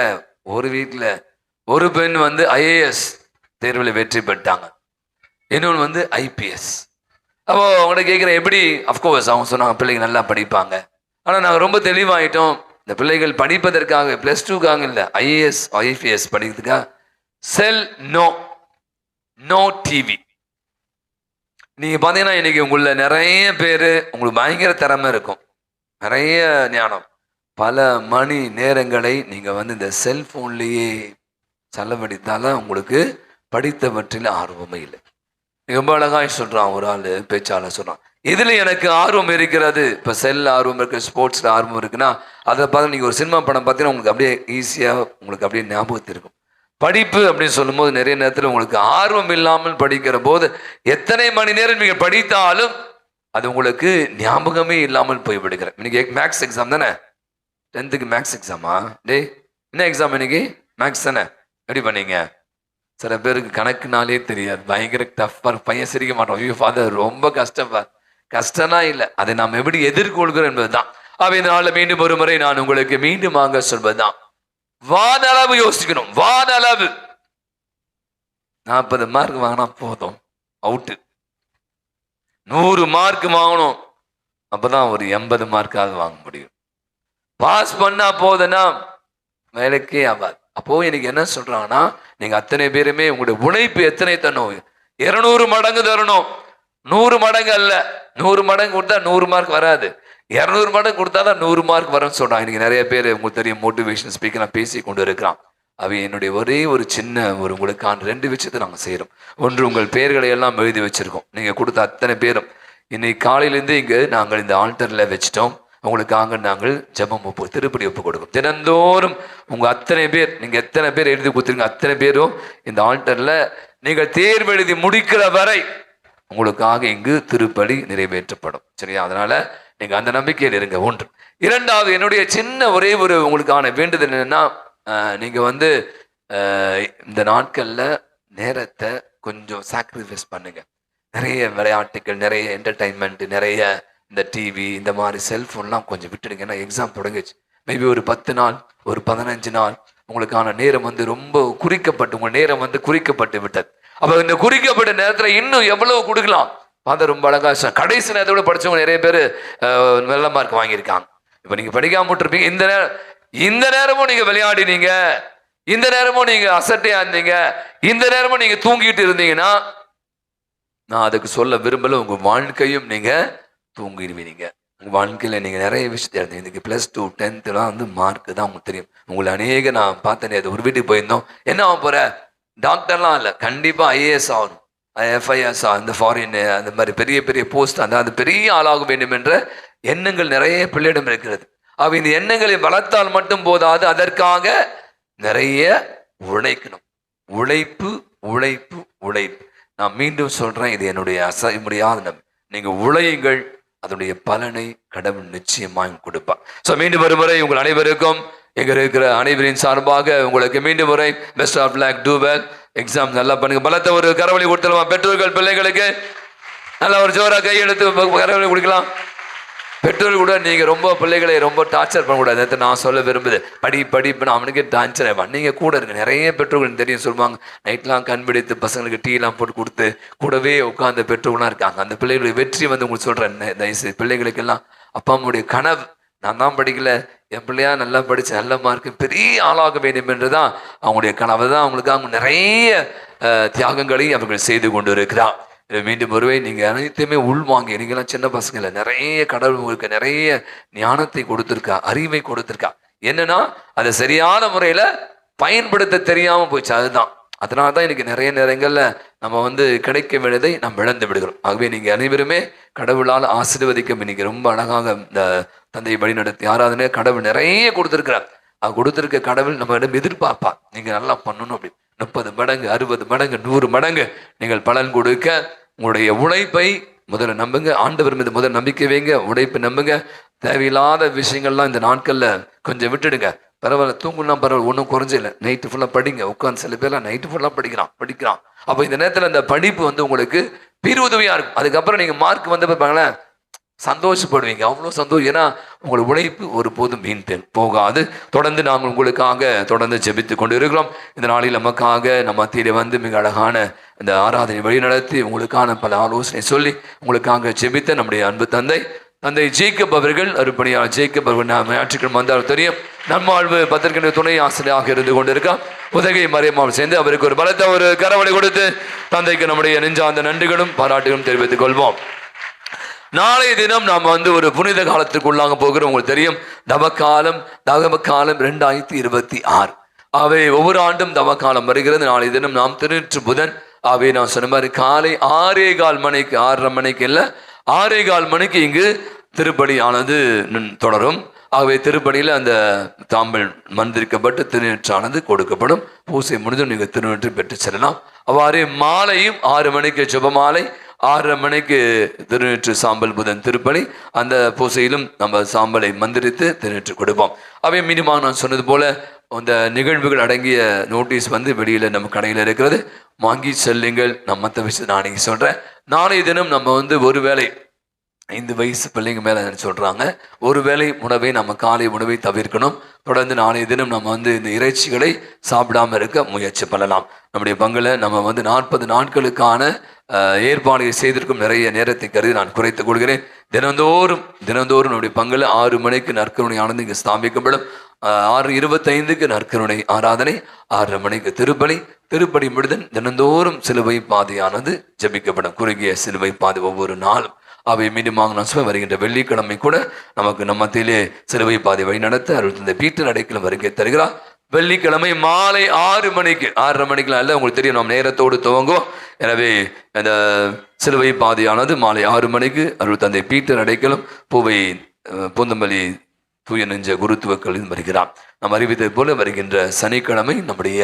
ஒரு வீட்டில் ஒரு பெண் IAS தேர்வில் வெற்றி பெற்றாங்க, இன்னொன்று வந்து ஐபிஎஸ். அப்போ அவங்கள்ட்ட கேட்குறேன் எப்படி, அஃப்கோர்ஸ் அவங்க சொன்னாங்க பிள்ளைங்க நல்லா படிப்பாங்க. ஆனால் நாங்கள் ரொம்ப தெளிவாயிட்டோம், இந்த பிள்ளைகள் படிப்பதற்காக +2க்காக இல்லை, ஐஏஎஸ் ஐபிஎஸ் படிக்கிறதுக்காக செல் நோ டிவி. நீங்கள் பார்த்தீங்கன்னா இன்னைக்கு உங்களில் நிறைய பேர் உங்களுக்கு பயங்கர திறமை இருக்கும், நிறைய ஞானம், பல மணி நேரங்களை நீங்கள் வந்து இந்த செல்ஃபோன்லேயே செலவழித்தால உங்களுக்கு படித்தவற்றில் ஆர்வமே இல்லை. ரொம்ப அழகாக சொல்கிறான் ஒரு ஆள், பேச்சாளர் சொல்கிறான், இதில் எனக்கு ஆர்வம் இருக்கிறது. இப்போ செல் ஆர்வம் இருக்குது, ஸ்போர்ட்ஸில் ஆர்வம் இருக்குன்னா அதை பார்த்து நீங்கள் ஒரு சினிமா படம் பார்த்தீங்கன்னா உங்களுக்கு அப்படியே ஈஸியாக உங்களுக்கு அப்படியே ஞாபகத்தில் இருக்கும். படிப்பு அப்படின்னு சொல்லும்போது நிறைய நேரத்தில் உங்களுக்கு ஆர்வம் இல்லாமல் படிக்கிற போது எத்தனை மணி நேரம் நீங்கள் படித்தாலும் அது உங்களுக்கு ஞாபகமே இல்லாமல் போய்விடுகிறேன். இன்னைக்கு மேக்ஸ் எக்ஸாம் தானே, 10th மேக்ஸ் எக்ஸாமா? டேய் என்ன எக்ஸாம் இன்னைக்கு? மேக்ஸ் தானே. எப்படி பண்ணீங்க? சில பேருக்கு கணக்குனாலே தெரியாது, பயங்கர டஃப்பாக, பையன் சிரிக்க மாட்டோம், ஐயோ ஃபாதர் ரொம்ப கஷ்டப்பா. கஷ்டம்னா இல்லை, அதை நாம் எப்படி எதிர்கொள்கிறோம் என்பதுதான். அப்போ இந்த நாளில் மீண்டும் ஒரு முறை நான் உங்களுக்கு மீண்டுமாக சொல்வதுதான், வானளவு யோசிக்கணும். வானளவு 40 மார்க் வாங்கினா போதும், அவுட்டு. 100 மார்க் வாங்கணும், அப்பதான் ஒரு 80 மார்க்காவது வாங்க முடியும். பாஸ் பண்ணா போதுன்னா வேலைக்கே ஆகாது. அப்போ எனக்கு என்ன சொல்றாங்கன்னா, நீங்க அத்தனை பேருமே உங்களுடைய உழைப்பு எத்தனை தரணும்? 200 மடங்கு தரணும். 100 மடங்கு அல்ல, 100 மடங்கு கொடுத்தா 100 மார்க் வராது, 200 மடங்கு கொடுத்தாதான் 100 மார்க் வரும்னு சொல்றாங்க. இன்னைக்கு நிறைய பேர் உங்களுக்கு தெரியும் மோட்டிவேஷன் ஸ்பீக்கர் நான் பேசி கொண்டு இருக்கிறான். அவை என்னுடைய ஒரே ஒரு சின்ன ஒரு உங்களுக்கான 2 விஷயத்தை நாங்கள் செய்கிறோம். ஒன்று, உங்கள் பெயர்களை எல்லாம் எழுதி வச்சிருக்கோம். நீங்கள் கொடுத்த அத்தனை பேரும் இன்னைக்கு காலையிலேருந்து இங்கே நாங்கள் இந்த ஆல்டரில் வச்சுட்டோம். உங்களுக்காக நாங்கள் ஜெபம் திருப்படி ஒப்பு கொடுக்கும். தினந்தோறும் உங்கள் அத்தனை பேர், நீங்கள் எத்தனை பேர் எழுதி கொடுத்துருங்க, அத்தனை பேரும் இந்த ஆல்டரில் நீங்கள் தேர்வு எழுதி முடிக்கிற வரை உங்களுக்காக இங்கு திருப்பலி நிறைவேற்றப்படும். சரியா? அதனால நீங்கள் அந்த நம்பிக்கையில் இருங்க. ஒன்று. இரண்டாவது, என்னுடைய சின்ன ஒரே ஒரு உங்களுக்கான வேண்டுதல் என்னன்னா, நீங்கள் வந்து இந்த நாட்களில் நேரத்தை கொஞ்சம் சாக்ரிஃபைஸ் பண்ணுங்க. நிறைய விளையாட்டுகள், நிறைய என்டர்டைன்மெண்ட், நிறைய இந்த டிவி, இந்த மாதிரி செல்ஃபோன்லாம் கொஞ்சம் விட்டுடுங்க. ஏன்னா எக்ஸாம் தொடங்குச்சு. மேபி ஒரு 10 நாள், ஒரு 15 நாள் உங்களுக்கான நேரம் வந்து ரொம்ப குறிக்கப்பட்டு, உங்கள் நேரம் வந்து குறிக்கப்பட்டு விட்டது. அப்போ இந்த குறிக்கப்பட்ட நேரத்தில் இன்னும் எவ்வளவு கொடுக்கலாம்? பார்த்தா ரொம்ப அழகா கடைசி நேரத்தோட படித்தவங்க நிறைய பேர் நல்ல மார்க் வாங்கியிருக்காங்க. இப்போ நீங்கள் படிக்காம விட்டுருப்பீங்க. இந்த நேரமும் நீங்கள் விளையாடினீங்க, இந்த நேரமும் நீங்கள் அசட்டையா இருந்தீங்க, இந்த நேரமும் நீங்கள் தூங்கிட்டு இருந்தீங்கன்னா நான் அதுக்கு சொல்ல விரும்பல, உங்கள் வாழ்க்கையும் நீங்கள் தூங்கிடுவீங்க. உங்கள் வாழ்க்கையில் நீங்கள் நிறைய விஷயத்தை இருந்தீங்க. இன்னைக்கு +2 10th வந்து மார்க்கு தான் உங்களுக்கு தெரியும். உங்களை அநேக நான் பார்த்தேன், அது ஒரு வீட்டுக்கு போயிருந்தோம், என்ன ஆக போகிற? டாக்டர்லாம் இல்லை, கண்டிப்பாக ஐஏஎஸ் ஆகணும், FIS அந்த ஃபாரின் அந்த மாதிரி பெரிய பெரிய போஸ்ட், அந்த பெரிய ஆளாக வேண்டும் என்ற எண்ணங்கள் நிறைய பிள்ளையிடம் இருக்கிறது. அவ இந்த எண்ணங்களை வளர்த்தால் மட்டும் போதாது, அதற்காக நிறைய உழைக்கணும். உழைப்பு உழைப்பு உழைப்பு. நான் மீண்டும் சொல்றேன், இது என்னுடைய அசைய முடியாத நம்பி. நீங்க உழையுங்கள், அதனுடைய பலனை கடவுள் நிச்சயமாக கொடுப்பார். ஸோ மீண்டும் ஒரு முறை உங்கள் அனைவருக்கும் எங்க இருக்கிற அனைவரின் சார்பாக உங்களுக்கு மீண்டும் முறை best of luck, do well, exam நல்லா பண்ணுங்க. பலத்த ஒரு கரவழி கொடுத்துருமா பெற்றோர்கள் பிள்ளைகளுக்கு? நல்லா ஒரு ஜோரா கையெடுத்து கரவழி கொடுக்கலாம். பெற்றோர்கள் கூட நீங்கள் ரொம்ப பிள்ளைகளை ரொம்ப டார்ச்சர் பண்ணக்கூடாது. நான் சொல்ல விரும்புது, படிப்புன்னு அவனுக்கே டார்ச்சர் ஆவான். நீங்கள் கூட இருக்கு. நிறைய பெற்றோர்கள் தெரியும் சொல்லுவாங்க, நைட்லாம் கண்பிடித்து பசங்களுக்கு டீலாம் போட்டு கொடுத்து கூடவே உட்காந்து பெற்றோர்கள்லாம் இருக்காங்க. அந்த பிள்ளைகளுடைய வெற்றி வந்து உங்களுக்கு சொல்கிறேன், தயவுசெய்து பிள்ளைகளுக்கெல்லாம் அப்பா அம்மாவுடைய கனவு, நான் தான் படிக்கல, என் பிள்ளையா நல்லா படித்து நல்ல மார்க்கு பெரிய ஆளாக வேண்டும் என்று தான் அவங்களுடைய கனவு தான். அவங்களுக்கு அவங்க நிறைய தியாகங்களை அவர்கள் செய்து கொண்டு இருக்கிறார். மீண்டும் ஒருவே நீங்கள் அனைத்தையுமே உள்வாங்க. நீங்களாம் சின்ன பசங்களை நிறைய கடவுள் உங்களுக்கு நிறைய ஞானத்தை கொடுத்துருக்கா, அறிவை கொடுத்துருக்கா. என்னன்னா அதை சரியான முறையில் பயன்படுத்த தெரியாமல் போயிடுச்சு. அதுதான், அதனால தான் இன்னைக்கு நிறைய நேரங்களில் நம்ம வந்து கிடைக்க வேண்டியதை நம்ம இழந்து விடுகிறோம். ஆகவே நீங்கள் அனைவருமே கடவுளால் ஆசீர்வதிக்கும். இன்னைக்கு ரொம்ப அழகாக இந்த தந்தையை வழி நடத்தி ஆராதனை கடவுள் நிறைய கொடுத்துருக்கிறார். அது கொடுத்துருக்க கடவுள் நம்மளிடம் எதிர்பார்ப்பா, நீங்கள் நல்லா பண்ணணும். அப்படி 30 மடங்கு 60 மடங்கு 100 மடங்கு நீங்கள் பலன் கொடுக்க உங்களுடைய உழைப்பை முதல்ல நம்புங்க. ஆண்டவர் மீது முதல் நம்பிக்கை வைங்க, உழைப்பை நம்புங்க. தேவையில்லாத விஷயங்கள்லாம் இந்த நாட்களில் கொஞ்சம் விட்டுடுங்க. பரவாயில்ல, தூங்குலாம் பரவாயில்ல, ஒன்றும் குறைஞ்சில்லை. நைட்டு ஃபுல்லாக படிங்க. உட்காந்து சில பேர்லாம் நைட்டு ஃபுல்லாக படிக்கிறான். அப்போ இந்த நேரத்தில் அந்த படிப்பு வந்து உங்களுக்கு பெரிய உதவியாக இருக்கும். அதுக்கப்புறம் நீங்கள் மார்க் வந்து பார்ப்பாங்களேன், சந்தோஷப்படுவீங்க. அவ்வளோ சந்தோஷம். ஏன்னா உங்கள் உழைப்பு ஒருபோதும் வீண் போகாது. தொடர்ந்து நாங்கள் உங்களுக்காக தொடர்ந்து ஜெபித்து கொண்டு இருக்கிறோம். இந்த நாளில் நமக்காக நம்ம மத்தியிலே வந்து மிக அழகான இந்த ஆராதனை வழி நடத்தி உங்களுக்கான பல ஆலோசனை சொல்லி உங்களுக்காக ஜெபித்த நம்முடைய அன்பு தந்தை ஜேக்கப் அவர்கள், அருப்பணியார் ஜேக்கப் அவர்கள் ஞாயிற்றுக்கிழமை வந்தால் தெரியும், நம்மாழ்வு பத்திரிகை துணை ஆசிரியராக இருந்து கொண்டிருக்கார். உதகை மறைமாவும் சேர்ந்து அவருக்கு ஒரு பலத்த ஒரு கரவலை கொடுத்து தந்தைக்கு நம்முடைய நெஞ்சார்ந்த நன்றிகளும் பாராட்டுகளும் தெரிவித்துக் கொள்வோம். நாளைய தினம் நாம் வந்து ஒரு புனித காலத்துக்குள்ளாக போகிறோம். உங்களுக்கு தெரியும், தவக்காலம் 2026. அவை ஒவ்வொரு ஆண்டும் தவக்காலம் வருகிறது. நாளைய தினம் நாம் திருநெற்று புதன். அவை நான் சொன்ன மாதிரி காலை 6:15 மணிக்கு, 6:30 மணிக்கு இல்லை, 6:15 மணிக்கு இங்கு திருப்பலியானது தொடரும். ஆகவே திருப்பணியில் அந்த தாம்பல் மந்திரிக்கப்பட்டு திருநெற்றானது கொடுக்கப்படும். பூசை முடிந்தும் நீங்கள் திருநெற்று பெற்று செல்லலாம். அவ்வாறு மாலையும் 6 மணிக்கு ஜெபமாலை, 6:30 மணிக்கு திருநெற்று சாம்பல் புதன் திருப்பலி. அந்த பூசையிலும் நம்ம சாம்பலை மந்திரித்து திருநெற்று கொடுப்போம். அவை மினிமா நான் சொன்னது போல அந்த நிகழ்வுகள் அடங்கிய நோட்டீஸ் வந்து வெளியில் நம்ம கடையில் இருக்கிறது, வாங்கி செல்லுங்கள். நான் மற்ற விஷயத்தை நான் நீங்கள் சொல்கிறேன். நாளைய தினம் நம்ம வந்து ஒருவேளை 5 வயசு பிள்ளைங்க மேலே சொல்கிறாங்க, ஒருவேளை உணவை நம்ம காலை உணவை தவிர்க்கணும். தொடர்ந்து நாளைய தினம் நம்ம வந்து இந்த இறைச்சிகளை சாப்பிடாமல் இருக்க முயற்சி பண்ணலாம். நம்முடைய பங்கில் நம்ம வந்து 40 நாட்களுக்கான ஏற்பாடுகளை செய்திருக்கும். நிறைய நேரத்தை கருதி நான் குறைத்துக் கொள்கிறேன். தினந்தோறும் நம்முடைய பங்கில் 6 மணிக்கு நற்கருணை ஆனது இங்கு ஸ்தாபிக்கப்படும். 6:25க்கு நற்கருணை ஆராதனை, 6:30 மணிக்கு திருப்பலி முடிதல். தினந்தோறும் சிலுவை பாதையானது ஜபிக்கப்படும். குறுகிய சிலுவை பாதை ஒவ்வொரு நாளும். அவை மீண்டுமாக நான் சொல்ல வருகின்ற வெள்ளிக்கிழமை கூட நமக்கு நம்ம மத்தியிலே சிலுவை பாதை வழி நடத்த அருள் தந்தை பீட்டர் அடைக்கலம் வருகை தருகிறார். வெள்ளிக்கிழமை மாலை 6 மணிக்கு, 6:30 மணிக்கெலாம் இல்லை, உங்களுக்கு தெரியும் நாம் நேரத்தோடு துவங்குவோம். எனவே இந்த சிலுவை பாதையானது மாலை 6 மணிக்கு அருள் தந்தை பீட்டர் அடைக்கலம் பூவை பூந்தமல்லி தூய நெஞ்ச குருத்துவக்களில் வருகிறார். நாம் அறிவித்தது போல வருகின்ற சனிக்கிழமை நம்முடைய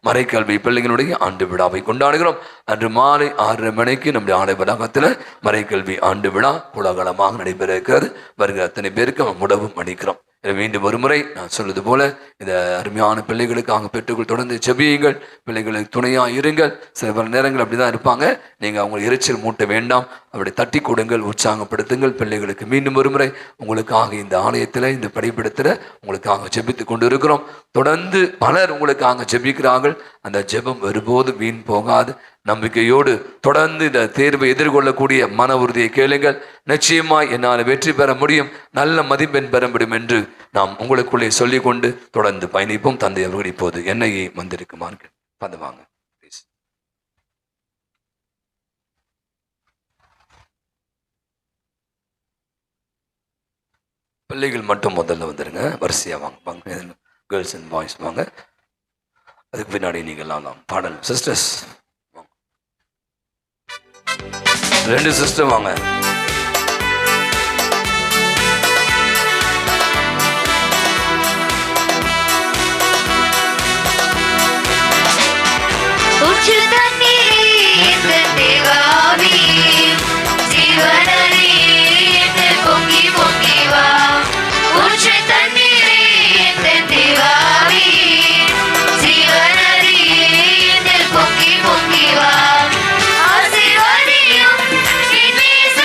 மறைக்கல்வி பிள்ளைகளுடைய ஆண்டு விழாவை கொண்டாடுகிறோம். அன்று மாலை 6:30 மணிக்கு நம்முடைய ஆலை வளாகத்தில் மறைக்கல்வி ஆண்டு விழா கோலாகலமாக நடைபெற இருக்கிறது. வருகிற அத்தனை பேருக்கு நம்ம உணவும் அளிக்கிறோம். மீண்டும் ஒரு முறை நான் சொல்வது போல இந்த அருமையான பிள்ளைகளுக்காக பெற்றுக்கொள் தொடர்ந்து செபியுங்கள். பிள்ளைகளுக்கு துணையாக இருங்கள். சில நேரங்கள் அப்படிதான் இருப்பாங்க. நீங்கள் அவங்களை எரிச்சல் மூட்ட வேண்டாம். அப்படி தட்டி கொடுங்கள், உற்சாகப்படுத்துங்கள். பிள்ளைகளுக்கு மீண்டும் ஒரு முறை உங்களுக்காக இந்த ஆலயத்தில் இந்த படிப்பிடத்தில் உங்களுக்காக ஜெபித்து கொண்டு இருக்கிறோம். தொடர்ந்து பலர் உங்களுக்காக ஜெபிக்கிறார்கள். அந்த ஜெபம் ஒருபோது வீண் போகாது. நம்பிக்கையோடு தொடர்ந்து இந்த தேர்வை எதிர்கொள்ளக்கூடிய மன உறுதியை கேளுங்கள். நிச்சயமாய் என்னால் வெற்றி பெற முடியும், நல்ல மதிப்பெண் பெற முடியும் என்று நாம் உங்களுக்குள்ளே சொல்லிக் கொண்டு தொடர்ந்து பயணிப்போம். தந்தை அவர்கள் இப்போது என்னையை வந்திருக்குமார்கள் பதவாங்க. பிள்ளைகள் மட்டும் முதல்ல வந்துடுங்க, வரிசையா வாங்க. கேர்ள்ஸ் அண்ட் பாய்ஸ் வாங்க. அதுக்கு பின்னாடி நீங்கள் பாடல். சிஸ்டர்ஸ் 2 சிஸ்டர் வாங்க. பொங்கி வா, ஆசீர்வாதியும் என் வீச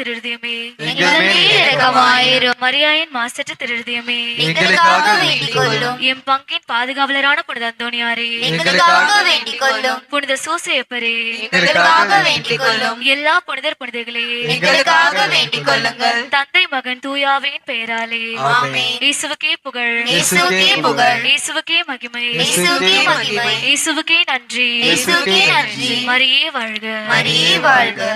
திருதயமே, எங்கள் மேல் இரக்கமாயிரும். மரியாயின் மாசற்ற திருதயமே, எங்களுக்காக வேண்டிக் கொள்ளும். எம் பங்கின் பாதுகாவலரான புனித அந்தோணியாரே, எங்களுக்காக வேண்டிக் கொள்ளும். புனித சூசையப்பரே, எங்களுக்காக வேண்டிக் கொள்ளும். எல்லா புனிதர் புனிதர்களே, எங்களுக்காக வேண்டிக் கொள்ளுங்கள். தந்தை மகன் தூயாவின் பெயராலே ஆமென். இயேசுவுக்கே புகழ், இயேசுவுக்கே புகழ். இயேசுவுக்கே மகிமை, இயேசுவுக்கே மகிமை. இயேசுவுக்கே நன்றி, இயேசுவுக்கே நன்றி. மரியே வாழ்க, மரியே வாழ்க.